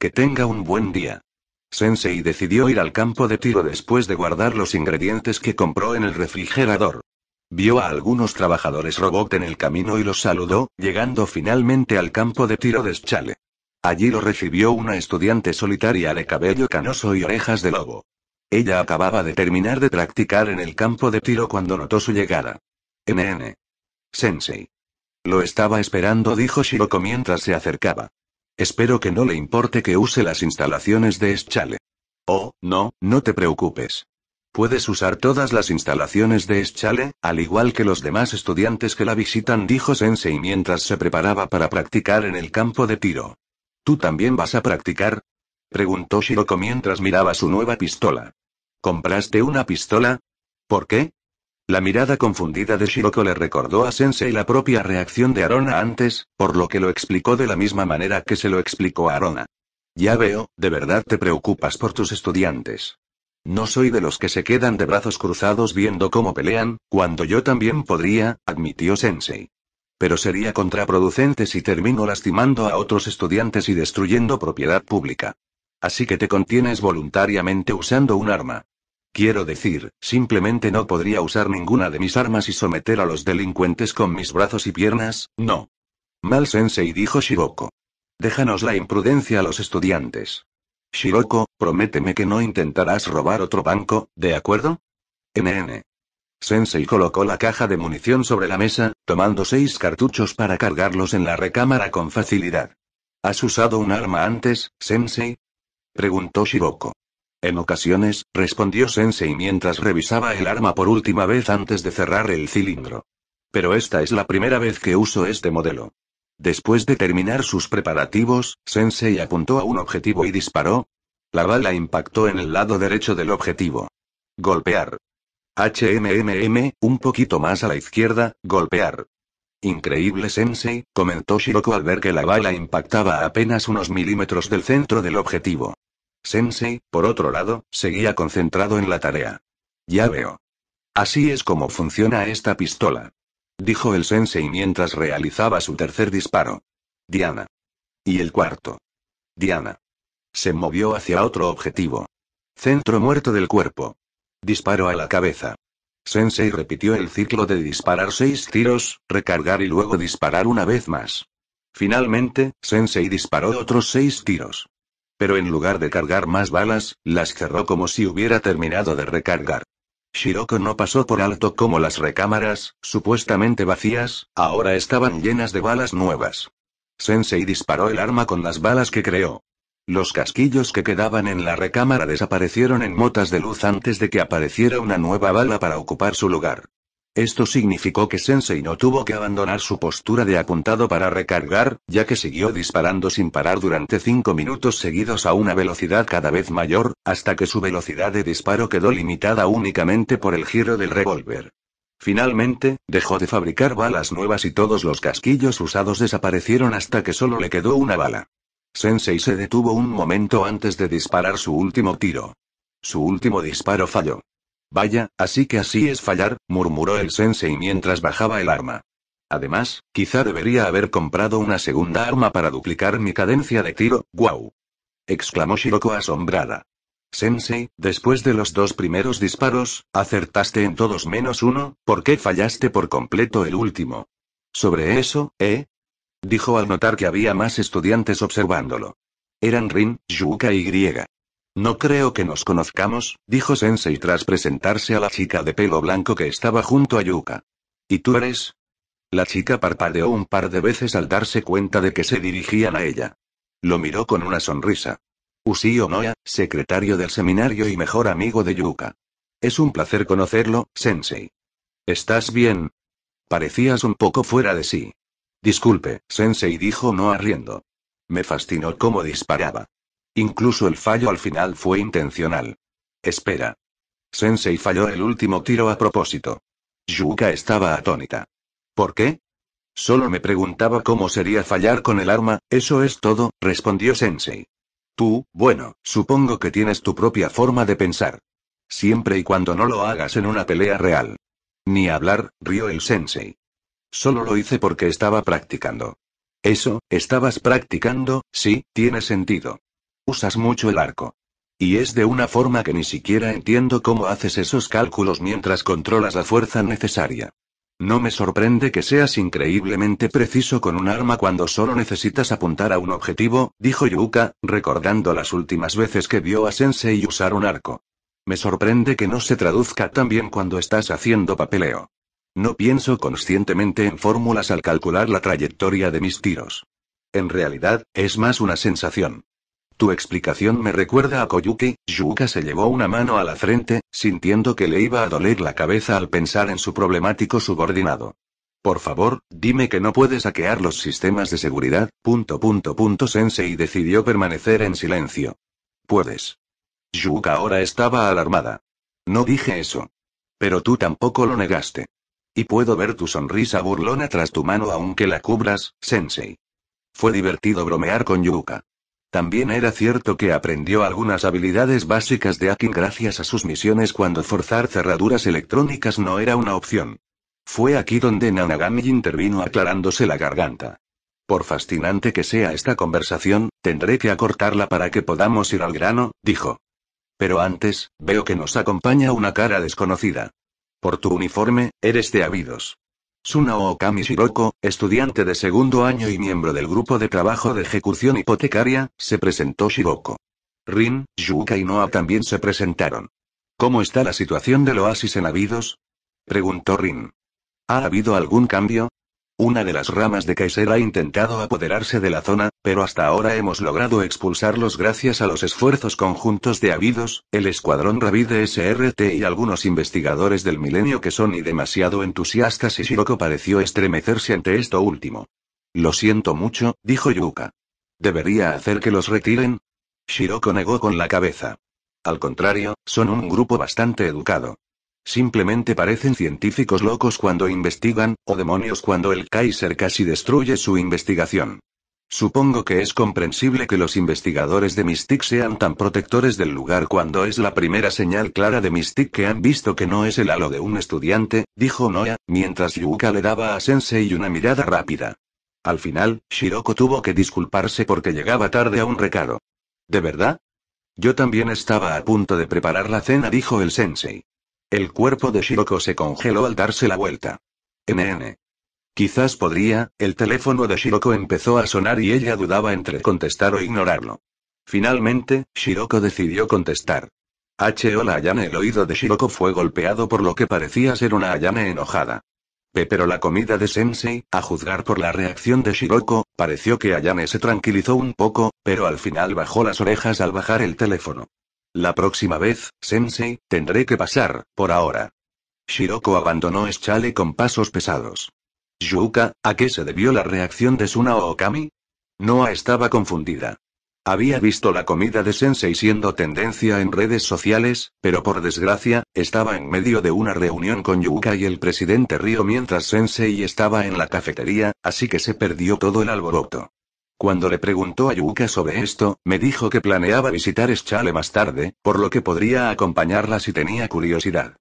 Que tenga un buen día. Sensei decidió ir al campo de tiro después de guardar los ingredientes que compró en el refrigerador. Vio a algunos trabajadores robot en el camino y los saludó, llegando finalmente al campo de tiro de Schale. Allí lo recibió una estudiante solitaria de cabello canoso y orejas de lobo. Ella acababa de terminar de practicar en el campo de tiro cuando notó su llegada. NN. Sensei. Lo estaba esperando, dijo Shiroko mientras se acercaba. Espero que no le importe que use las instalaciones de Schale. Oh, no, no te preocupes. Puedes usar todas las instalaciones de Schale, al igual que los demás estudiantes que la visitan, dijo Sensei mientras se preparaba para practicar en el campo de tiro. ¿Tú también vas a practicar? Preguntó Shiroko mientras miraba su nueva pistola. ¿Compraste una pistola? ¿Por qué? La mirada confundida de Shiroko le recordó a Sensei la propia reacción de Arona antes, por lo que lo explicó de la misma manera que se lo explicó a Arona. Ya veo, de verdad te preocupas por tus estudiantes. No soy de los que se quedan de brazos cruzados viendo cómo pelean, cuando yo también podría, admitió Sensei. Pero sería contraproducente si termino lastimando a otros estudiantes y destruyendo propiedad pública. Así que te contienes voluntariamente usando un arma. Quiero decir, simplemente no podría usar ninguna de mis armas y someter a los delincuentes con mis brazos y piernas, no. Mal Sensei, dijo Shiroko. Déjanos la imprudencia a los estudiantes. Shiroko, prométeme que no intentarás robar otro banco, ¿de acuerdo? NN. Sensei colocó la caja de munición sobre la mesa, tomando 6 cartuchos para cargarlos en la recámara con facilidad. ¿Has usado un arma antes, Sensei? Preguntó Shiroko. En ocasiones, respondió Sensei mientras revisaba el arma por última vez antes de cerrar el cilindro. Pero esta es la primera vez que uso este modelo. Después de terminar sus preparativos, Sensei apuntó a un objetivo y disparó. La bala impactó en el lado derecho del objetivo. Golpear. HMMM, un poquito más a la izquierda, golpear. Increíble, Sensei, comentó Shiroko al ver que la bala impactaba a apenas unos milímetros del centro del objetivo. Sensei, por otro lado, seguía concentrado en la tarea. Ya veo. Así es como funciona esta pistola. Dijo el Sensei mientras realizaba su tercer disparo. Diana. Y el cuarto. Diana. Se movió hacia otro objetivo. Centro muerto del cuerpo. Disparo a la cabeza. Sensei repitió el ciclo de disparar 6 tiros, recargar y luego disparar una vez más. Finalmente, Sensei disparó otros 6 tiros. Pero en lugar de cargar más balas, las cerró como si hubiera terminado de recargar. Shiroko no pasó por alto cómo las recámaras, supuestamente vacías, ahora estaban llenas de balas nuevas. Sensei disparó el arma con las balas que creó. Los casquillos que quedaban en la recámara desaparecieron en motas de luz antes de que apareciera una nueva bala para ocupar su lugar. Esto significó que Sensei no tuvo que abandonar su postura de apuntado para recargar, ya que siguió disparando sin parar durante 5 minutos seguidos a una velocidad cada vez mayor, hasta que su velocidad de disparo quedó limitada únicamente por el giro del revólver. Finalmente, dejó de fabricar balas nuevas y todos los casquillos usados desaparecieron hasta que solo le quedó una bala. Sensei se detuvo un momento antes de disparar su último tiro. Su último disparo falló. Vaya, así que así es fallar, murmuró el sensei mientras bajaba el arma. Además, quizá debería haber comprado una segunda arma para duplicar mi cadencia de tiro, ¡guau! Exclamó Shiroko asombrada. Sensei, después de los 2 primeros disparos, acertaste en todos menos uno, ¿por qué fallaste por completo el último? Sobre eso, dijo al notar que había más estudiantes observándolo. Eran Rin, Yuka y Griega. No creo que nos conozcamos, dijo Sensei tras presentarse a la chica de pelo blanco que estaba junto a Yuka. ¿Y tú eres? La chica parpadeó un par de veces al darse cuenta de que se dirigían a ella. Lo miró con una sonrisa. Usio Noya, secretario del seminario y mejor amigo de Yuka. Es un placer conocerlo, Sensei. ¿Estás bien? Parecías un poco fuera de sí. Disculpe, Sensei, dijo Noa riendo. Me fascinó cómo disparaba. Incluso el fallo al final fue intencional. Espera. Sensei falló el último tiro a propósito. Yuka estaba atónita. ¿Por qué? Solo me preguntaba cómo sería fallar con el arma, eso es todo, respondió Sensei. Tú, bueno, supongo que tienes tu propia forma de pensar. Siempre y cuando no lo hagas en una pelea real. Ni hablar, rió el Sensei. Solo lo hice porque estaba practicando. Eso, estabas practicando, sí, tiene sentido. Usas mucho el arco. Y es de una forma que ni siquiera entiendo cómo haces esos cálculos mientras controlas la fuerza necesaria. No me sorprende que seas increíblemente preciso con un arma cuando solo necesitas apuntar a un objetivo, dijo Yuka, recordando las últimas veces que vio a Sensei usar un arco. Me sorprende que no se traduzca tan bien cuando estás haciendo papeleo. No pienso conscientemente en fórmulas al calcular la trayectoria de mis tiros. En realidad, es más una sensación. Tu explicación me recuerda a Koyuki. Yuka se llevó una mano a la frente, sintiendo que le iba a doler la cabeza al pensar en su problemático subordinado. Por favor, dime que no puedes hackear los sistemas de seguridad. Sensei decidió permanecer en silencio. Puedes. Yuka ahora estaba alarmada. No dije eso. Pero tú tampoco lo negaste. Y puedo ver tu sonrisa burlona tras tu mano aunque la cubras, Sensei. Fue divertido bromear con Yuka. También era cierto que aprendió algunas habilidades básicas de hacking gracias a sus misiones cuando forzar cerraduras electrónicas no era una opción. Fue aquí donde Nanagami intervino aclarándose la garganta. Por fascinante que sea esta conversación, tendré que acortarla para que podamos ir al grano, dijo. Pero antes, veo que nos acompaña una cara desconocida. Por tu uniforme, eres de Abidos. Tsunao Okami Shiroko, estudiante de segundo año y miembro del grupo de trabajo de ejecución hipotecaria, se presentó Shiroko. Rin, Yuka y Noa también se presentaron. ¿Cómo está la situación del oasis en Abidos? Preguntó Rin. ¿Ha habido algún cambio? Una de las ramas de Kaiser ha intentado apoderarse de la zona, pero hasta ahora hemos logrado expulsarlos gracias a los esfuerzos conjuntos de Abidos, el escuadrón Rabi de SRT y algunos investigadores del milenio que son y demasiado entusiastas y Shiroko pareció estremecerse ante esto último. Lo siento mucho, dijo Yuka. ¿Debería hacer que los retiren? Shiroko negó con la cabeza. Al contrario, son un grupo bastante educado. Simplemente parecen científicos locos cuando investigan, o demonios cuando el Kaiser casi destruye su investigación. Supongo que es comprensible que los investigadores de Mystique sean tan protectores del lugar cuando es la primera señal clara de Mystique que han visto que no es el halo de un estudiante, dijo Noa, mientras Yuka le daba a Sensei una mirada rápida. Al final, Shiroko tuvo que disculparse porque llegaba tarde a un recado. ¿De verdad? Yo también estaba a punto de preparar la cena, dijo el Sensei. El cuerpo de Shiroko se congeló al darse la vuelta. NN. Quizás podría, el teléfono de Shiroko empezó a sonar y ella dudaba entre contestar o ignorarlo. Finalmente, Shiroko decidió contestar. Hola Ayane. El oído de Shiroko fue golpeado por lo que parecía ser una Ayane enojada. Pero la comida de Sensei, a juzgar por la reacción de Shiroko, pareció que Ayane se tranquilizó un poco, pero al final bajó las orejas al bajar el teléfono. La próxima vez, Sensei, tendré que pasar, por ahora. Shiroko abandonó Eschale con pasos pesados. Yuka, ¿a qué se debió la reacción de Tsunao Okami? Noa estaba confundida. Había visto la comida de Sensei siendo tendencia en redes sociales, pero por desgracia, estaba en medio de una reunión con Yuka y el presidente Ryo mientras Sensei estaba en la cafetería, así que se perdió todo el alboroto. Cuando le preguntó a Yuka sobre esto, me dijo que planeaba visitar Schale más tarde, por lo que podría acompañarla si tenía curiosidad.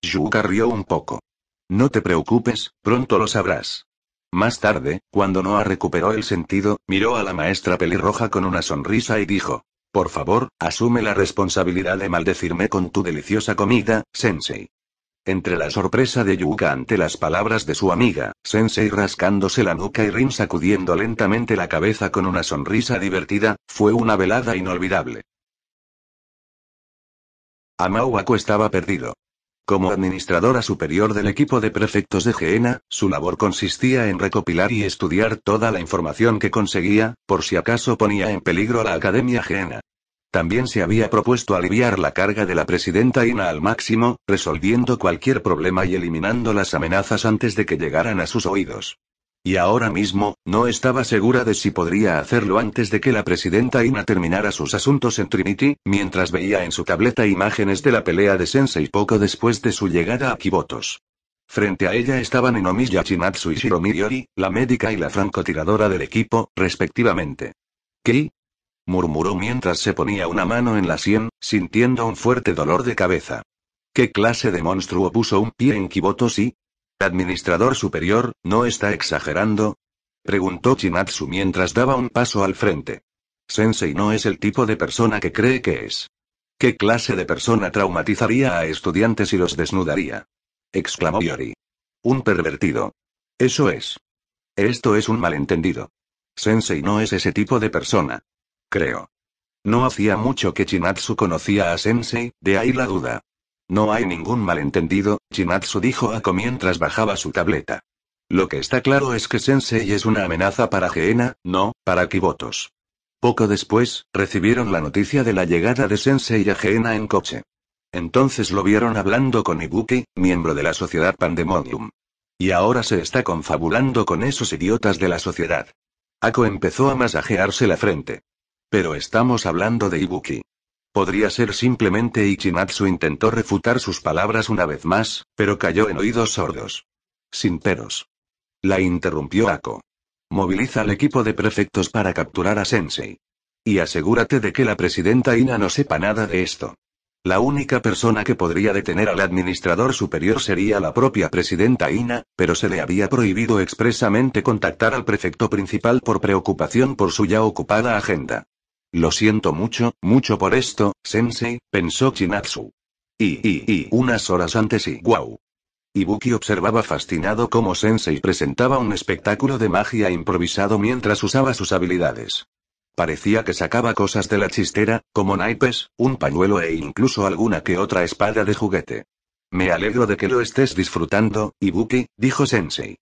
Yuka rió un poco. No te preocupes, pronto lo sabrás. Más tarde, cuando Noah recuperó el sentido, miró a la maestra pelirroja con una sonrisa y dijo: por favor, asume la responsabilidad de maldecirme con tu deliciosa comida, Sensei. Entre la sorpresa de Yuka ante las palabras de su amiga, Sensei rascándose la nuca y Rin sacudiendo lentamente la cabeza con una sonrisa divertida, fue una velada inolvidable. Amauako estaba perdido. Como administradora superior del equipo de prefectos de Gehenna, su labor consistía en recopilar y estudiar toda la información que conseguía, por si acaso ponía en peligro a la Academia Gehenna. También se había propuesto aliviar la carga de la presidenta Ina al máximo, resolviendo cualquier problema y eliminando las amenazas antes de que llegaran a sus oídos. Y ahora mismo, no estaba segura de si podría hacerlo antes de que la presidenta Ina terminara sus asuntos en Trinity, mientras veía en su tableta imágenes de la pelea de Sensei poco después de su llegada a Kibotos. Frente a ella estaban Inomiya Chinatsu y Shiromi Yori, la médica y la francotiradora del equipo, respectivamente. ¿Qué? Murmuró mientras se ponía una mano en la sien, sintiendo un fuerte dolor de cabeza. ¿Qué clase de monstruo puso un pie en Kibotos y...? ¿Administrador superior, no está exagerando? Preguntó Chinatsu mientras daba un paso al frente. Sensei no es el tipo de persona que cree que es. ¿Qué clase de persona traumatizaría a estudiantes y los desnudaría? Exclamó Yori. Un pervertido. Eso es. Esto es un malentendido. Sensei no es ese tipo de persona. Creo. No hacía mucho que Chinatsu conocía a Sensei, de ahí la duda. No hay ningún malentendido, Chinatsu dijo Ako mientras bajaba su tableta. Lo que está claro es que Sensei es una amenaza para Gehenna, no, para Kibotos. Poco después, recibieron la noticia de la llegada de Sensei a Gehenna en coche. Entonces lo vieron hablando con Ibuki, miembro de la sociedad Pandemonium. Y ahora se está confabulando con esos idiotas de la sociedad. Ako empezó a masajearse la frente. Pero estamos hablando de Ibuki. Podría ser simplemente Ichinatsu intentó refutar sus palabras una vez más, pero cayó en oídos sordos. Sin peros. La interrumpió Ako. Moviliza al equipo de prefectos para capturar a Sensei. Y asegúrate de que la presidenta Ina no sepa nada de esto. La única persona que podría detener al administrador superior sería la propia presidenta Ina, pero se le había prohibido expresamente contactar al prefecto principal por preocupación por su ya ocupada agenda. Lo siento mucho, mucho por esto, Sensei, pensó Chinatsu. Unas horas antes y ¡guau! Ibuki observaba fascinado cómo Sensei presentaba un espectáculo de magia improvisado mientras usaba sus habilidades. Parecía que sacaba cosas de la chistera, como naipes, un pañuelo e incluso alguna que otra espada de juguete. Me alegro de que lo estés disfrutando, Ibuki, dijo Sensei.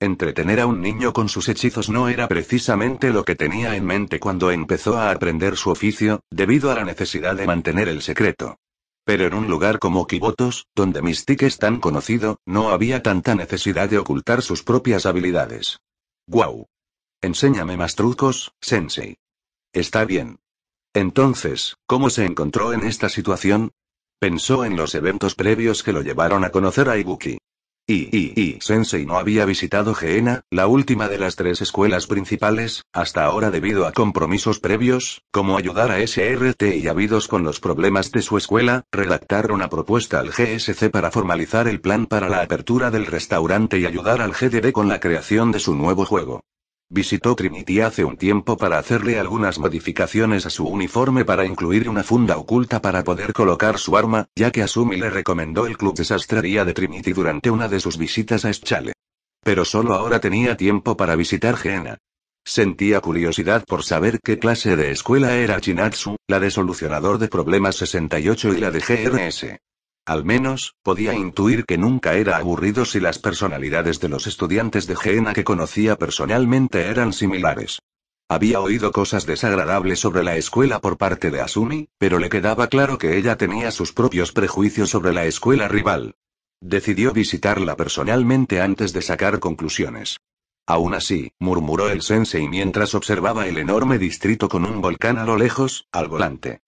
Entretener a un niño con sus hechizos no era precisamente lo que tenía en mente cuando empezó a aprender su oficio, debido a la necesidad de mantener el secreto. Pero en un lugar como Kibotos, donde Mystique es tan conocido, no había tanta necesidad de ocultar sus propias habilidades. ¡Guau! Enséñame más trucos, Sensei. Está bien. Entonces, ¿cómo se encontró en esta situación? Pensó en los eventos previos que lo llevaron a conocer a Ibuki. Sensei no había visitado Gehenna, la última de las 3 escuelas principales, hasta ahora debido a compromisos previos, como ayudar a SRT y habidos con los problemas de su escuela, redactar una propuesta al GSC para formalizar el plan para la apertura del restaurante y ayudar al GDD con la creación de su nuevo juego. Visitó Trinity hace un tiempo para hacerle algunas modificaciones a su uniforme para incluir una funda oculta para poder colocar su arma, ya que Asumi le recomendó el club de sastrería de Trinity durante una de sus visitas a Schale. Pero solo ahora tenía tiempo para visitar Gehenna. Sentía curiosidad por saber qué clase de escuela era Chinatsu, la de Solucionador de Problemas 68 y la de GRS. Al menos, podía intuir que nunca era aburrido si las personalidades de los estudiantes de Gehenna que conocía personalmente eran similares. Había oído cosas desagradables sobre la escuela por parte de Asumi, pero le quedaba claro que ella tenía sus propios prejuicios sobre la escuela rival. Decidió visitarla personalmente antes de sacar conclusiones. Aún así, murmuró el sensei mientras observaba el enorme distrito con un volcán a lo lejos, al volante.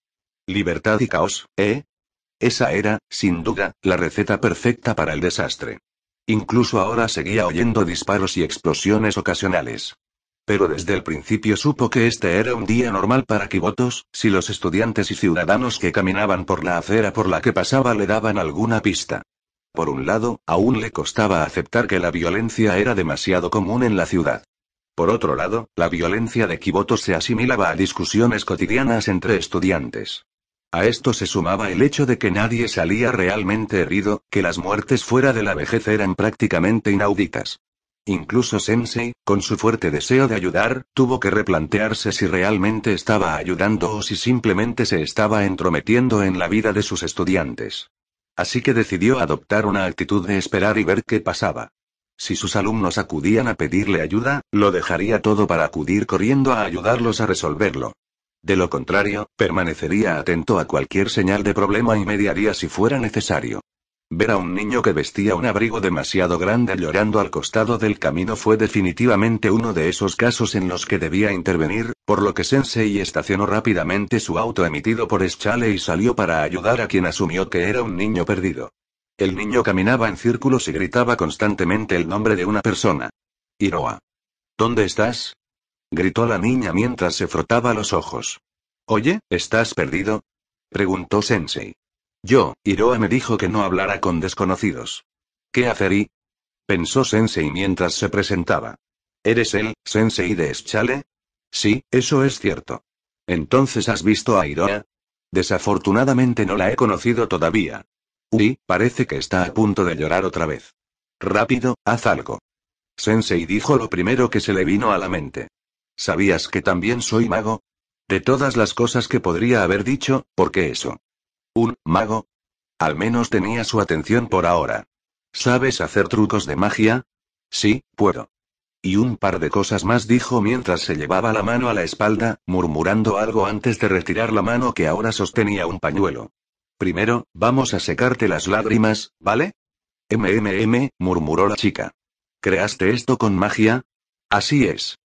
Libertad y caos, ¿eh? Esa era, sin duda, la receta perfecta para el desastre. Incluso ahora seguía oyendo disparos y explosiones ocasionales. Pero desde el principio supo que este era un día normal para Kibotos, si los estudiantes y ciudadanos que caminaban por la acera por la que pasaba le daban alguna pista. Por un lado, aún le costaba aceptar que la violencia era demasiado común en la ciudad. Por otro lado, la violencia de Kibotos se asimilaba a discusiones cotidianas entre estudiantes. A esto se sumaba el hecho de que nadie salía realmente herido, que las muertes fuera de la vejez eran prácticamente inauditas. Incluso Sensei, con su fuerte deseo de ayudar, tuvo que replantearse si realmente estaba ayudando o si simplemente se estaba entrometiendo en la vida de sus estudiantes. Así que decidió adoptar una actitud de esperar y ver qué pasaba. Si sus alumnos acudían a pedirle ayuda, lo dejaría todo para acudir corriendo a ayudarlos a resolverlo. De lo contrario, permanecería atento a cualquier señal de problema y mediaría si fuera necesario. Ver a un niño que vestía un abrigo demasiado grande llorando al costado del camino fue definitivamente uno de esos casos en los que debía intervenir, por lo que Sensei estacionó rápidamente su auto emitido por Schale y salió para ayudar a quien asumió que era un niño perdido. El niño caminaba en círculos y gritaba constantemente el nombre de una persona. Hiroa. ¿Dónde estás? Gritó la niña mientras se frotaba los ojos. Oye, ¿estás perdido? Preguntó Sensei. Hiroa me dijo que no hablara con desconocidos. ¿Qué hacer? Pensó Sensei mientras se presentaba. ¿Eres el Sensei de Schale? Sí, eso es cierto. ¿Entonces has visto a Hiroa? Desafortunadamente no la he conocido todavía. Uy, parece que está a punto de llorar otra vez. Rápido, haz algo. Sensei dijo lo primero que se le vino a la mente. ¿Sabías que también soy mago? De todas las cosas que podría haber dicho, ¿por qué eso? ¿Un mago? Al menos tenía su atención por ahora. ¿Sabes hacer trucos de magia? Sí, puedo. Y un par de cosas más dijo mientras se llevaba la mano a la espalda, murmurando algo antes de retirar la mano que ahora sostenía un pañuelo. Primero, vamos a secarte las lágrimas, ¿vale? Murmuró la chica. ¿Creaste esto con magia? Así es.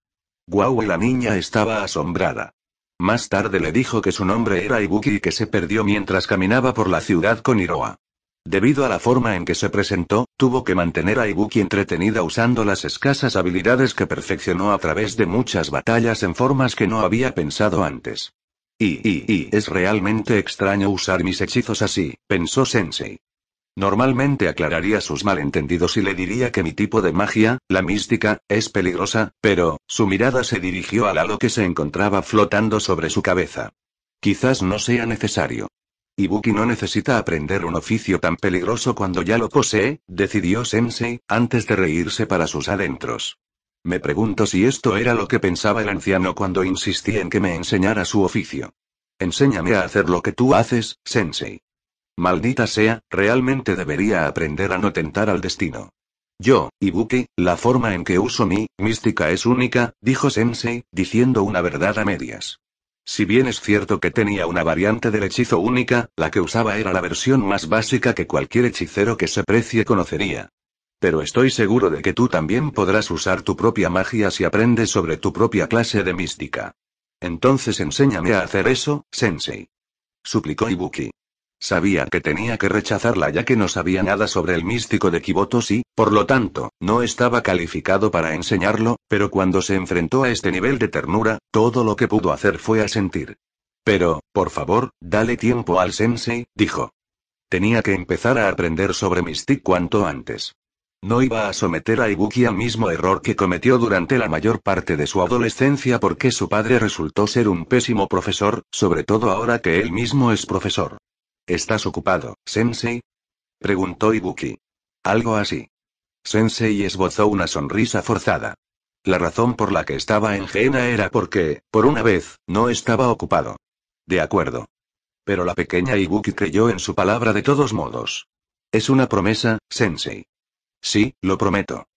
Guau, la niña estaba asombrada. Más tarde le dijo que su nombre era Ibuki y que se perdió mientras caminaba por la ciudad con Hiroa. Debido a la forma en que se presentó, tuvo que mantener a Ibuki entretenida usando las escasas habilidades que perfeccionó a través de muchas batallas en formas que no había pensado antes. Es realmente extraño usar mis hechizos así, pensó Sensei. Normalmente aclararía sus malentendidos y le diría que mi tipo de magia, la mística, es peligrosa, pero, su mirada se dirigió al halo que se encontraba flotando sobre su cabeza. Quizás no sea necesario. Ibuki no necesita aprender un oficio tan peligroso cuando ya lo posee, decidió Sensei, antes de reírse para sus adentros. Me pregunto si esto era lo que pensaba el anciano cuando insistí en que me enseñara su oficio. Enséñame a hacer lo que tú haces, Sensei. Maldita sea, realmente debería aprender a no tentar al destino. Ibuki, la forma en que uso mi mística es única, dijo Sensei, diciendo una verdad a medias. Si bien es cierto que tenía una variante del hechizo única, la que usaba era la versión más básica que cualquier hechicero que se precie conocería. Pero estoy seguro de que tú también podrás usar tu propia magia si aprendes sobre tu propia clase de mística. Entonces enséñame a hacer eso, Sensei. Suplicó Ibuki. Sabía que tenía que rechazarla ya que no sabía nada sobre el místico de Kibotos y, por lo tanto, no estaba calificado para enseñarlo, pero cuando se enfrentó a este nivel de ternura, todo lo que pudo hacer fue asentir. Pero, por favor, dale tiempo al sensei, dijo. Tenía que empezar a aprender sobre Mystic cuanto antes. No iba a someter a Ibuki al mismo error que cometió durante la mayor parte de su adolescencia porque su padre resultó ser un pésimo profesor, sobre todo ahora que él mismo es profesor. ¿Estás ocupado, Sensei? Preguntó Ibuki. Algo así. Sensei esbozó una sonrisa forzada. La razón por la que estaba en Gehenna era porque, por una vez, no estaba ocupado. De acuerdo. Pero la pequeña Ibuki creyó en su palabra de todos modos. Es una promesa, Sensei. Sí, lo prometo.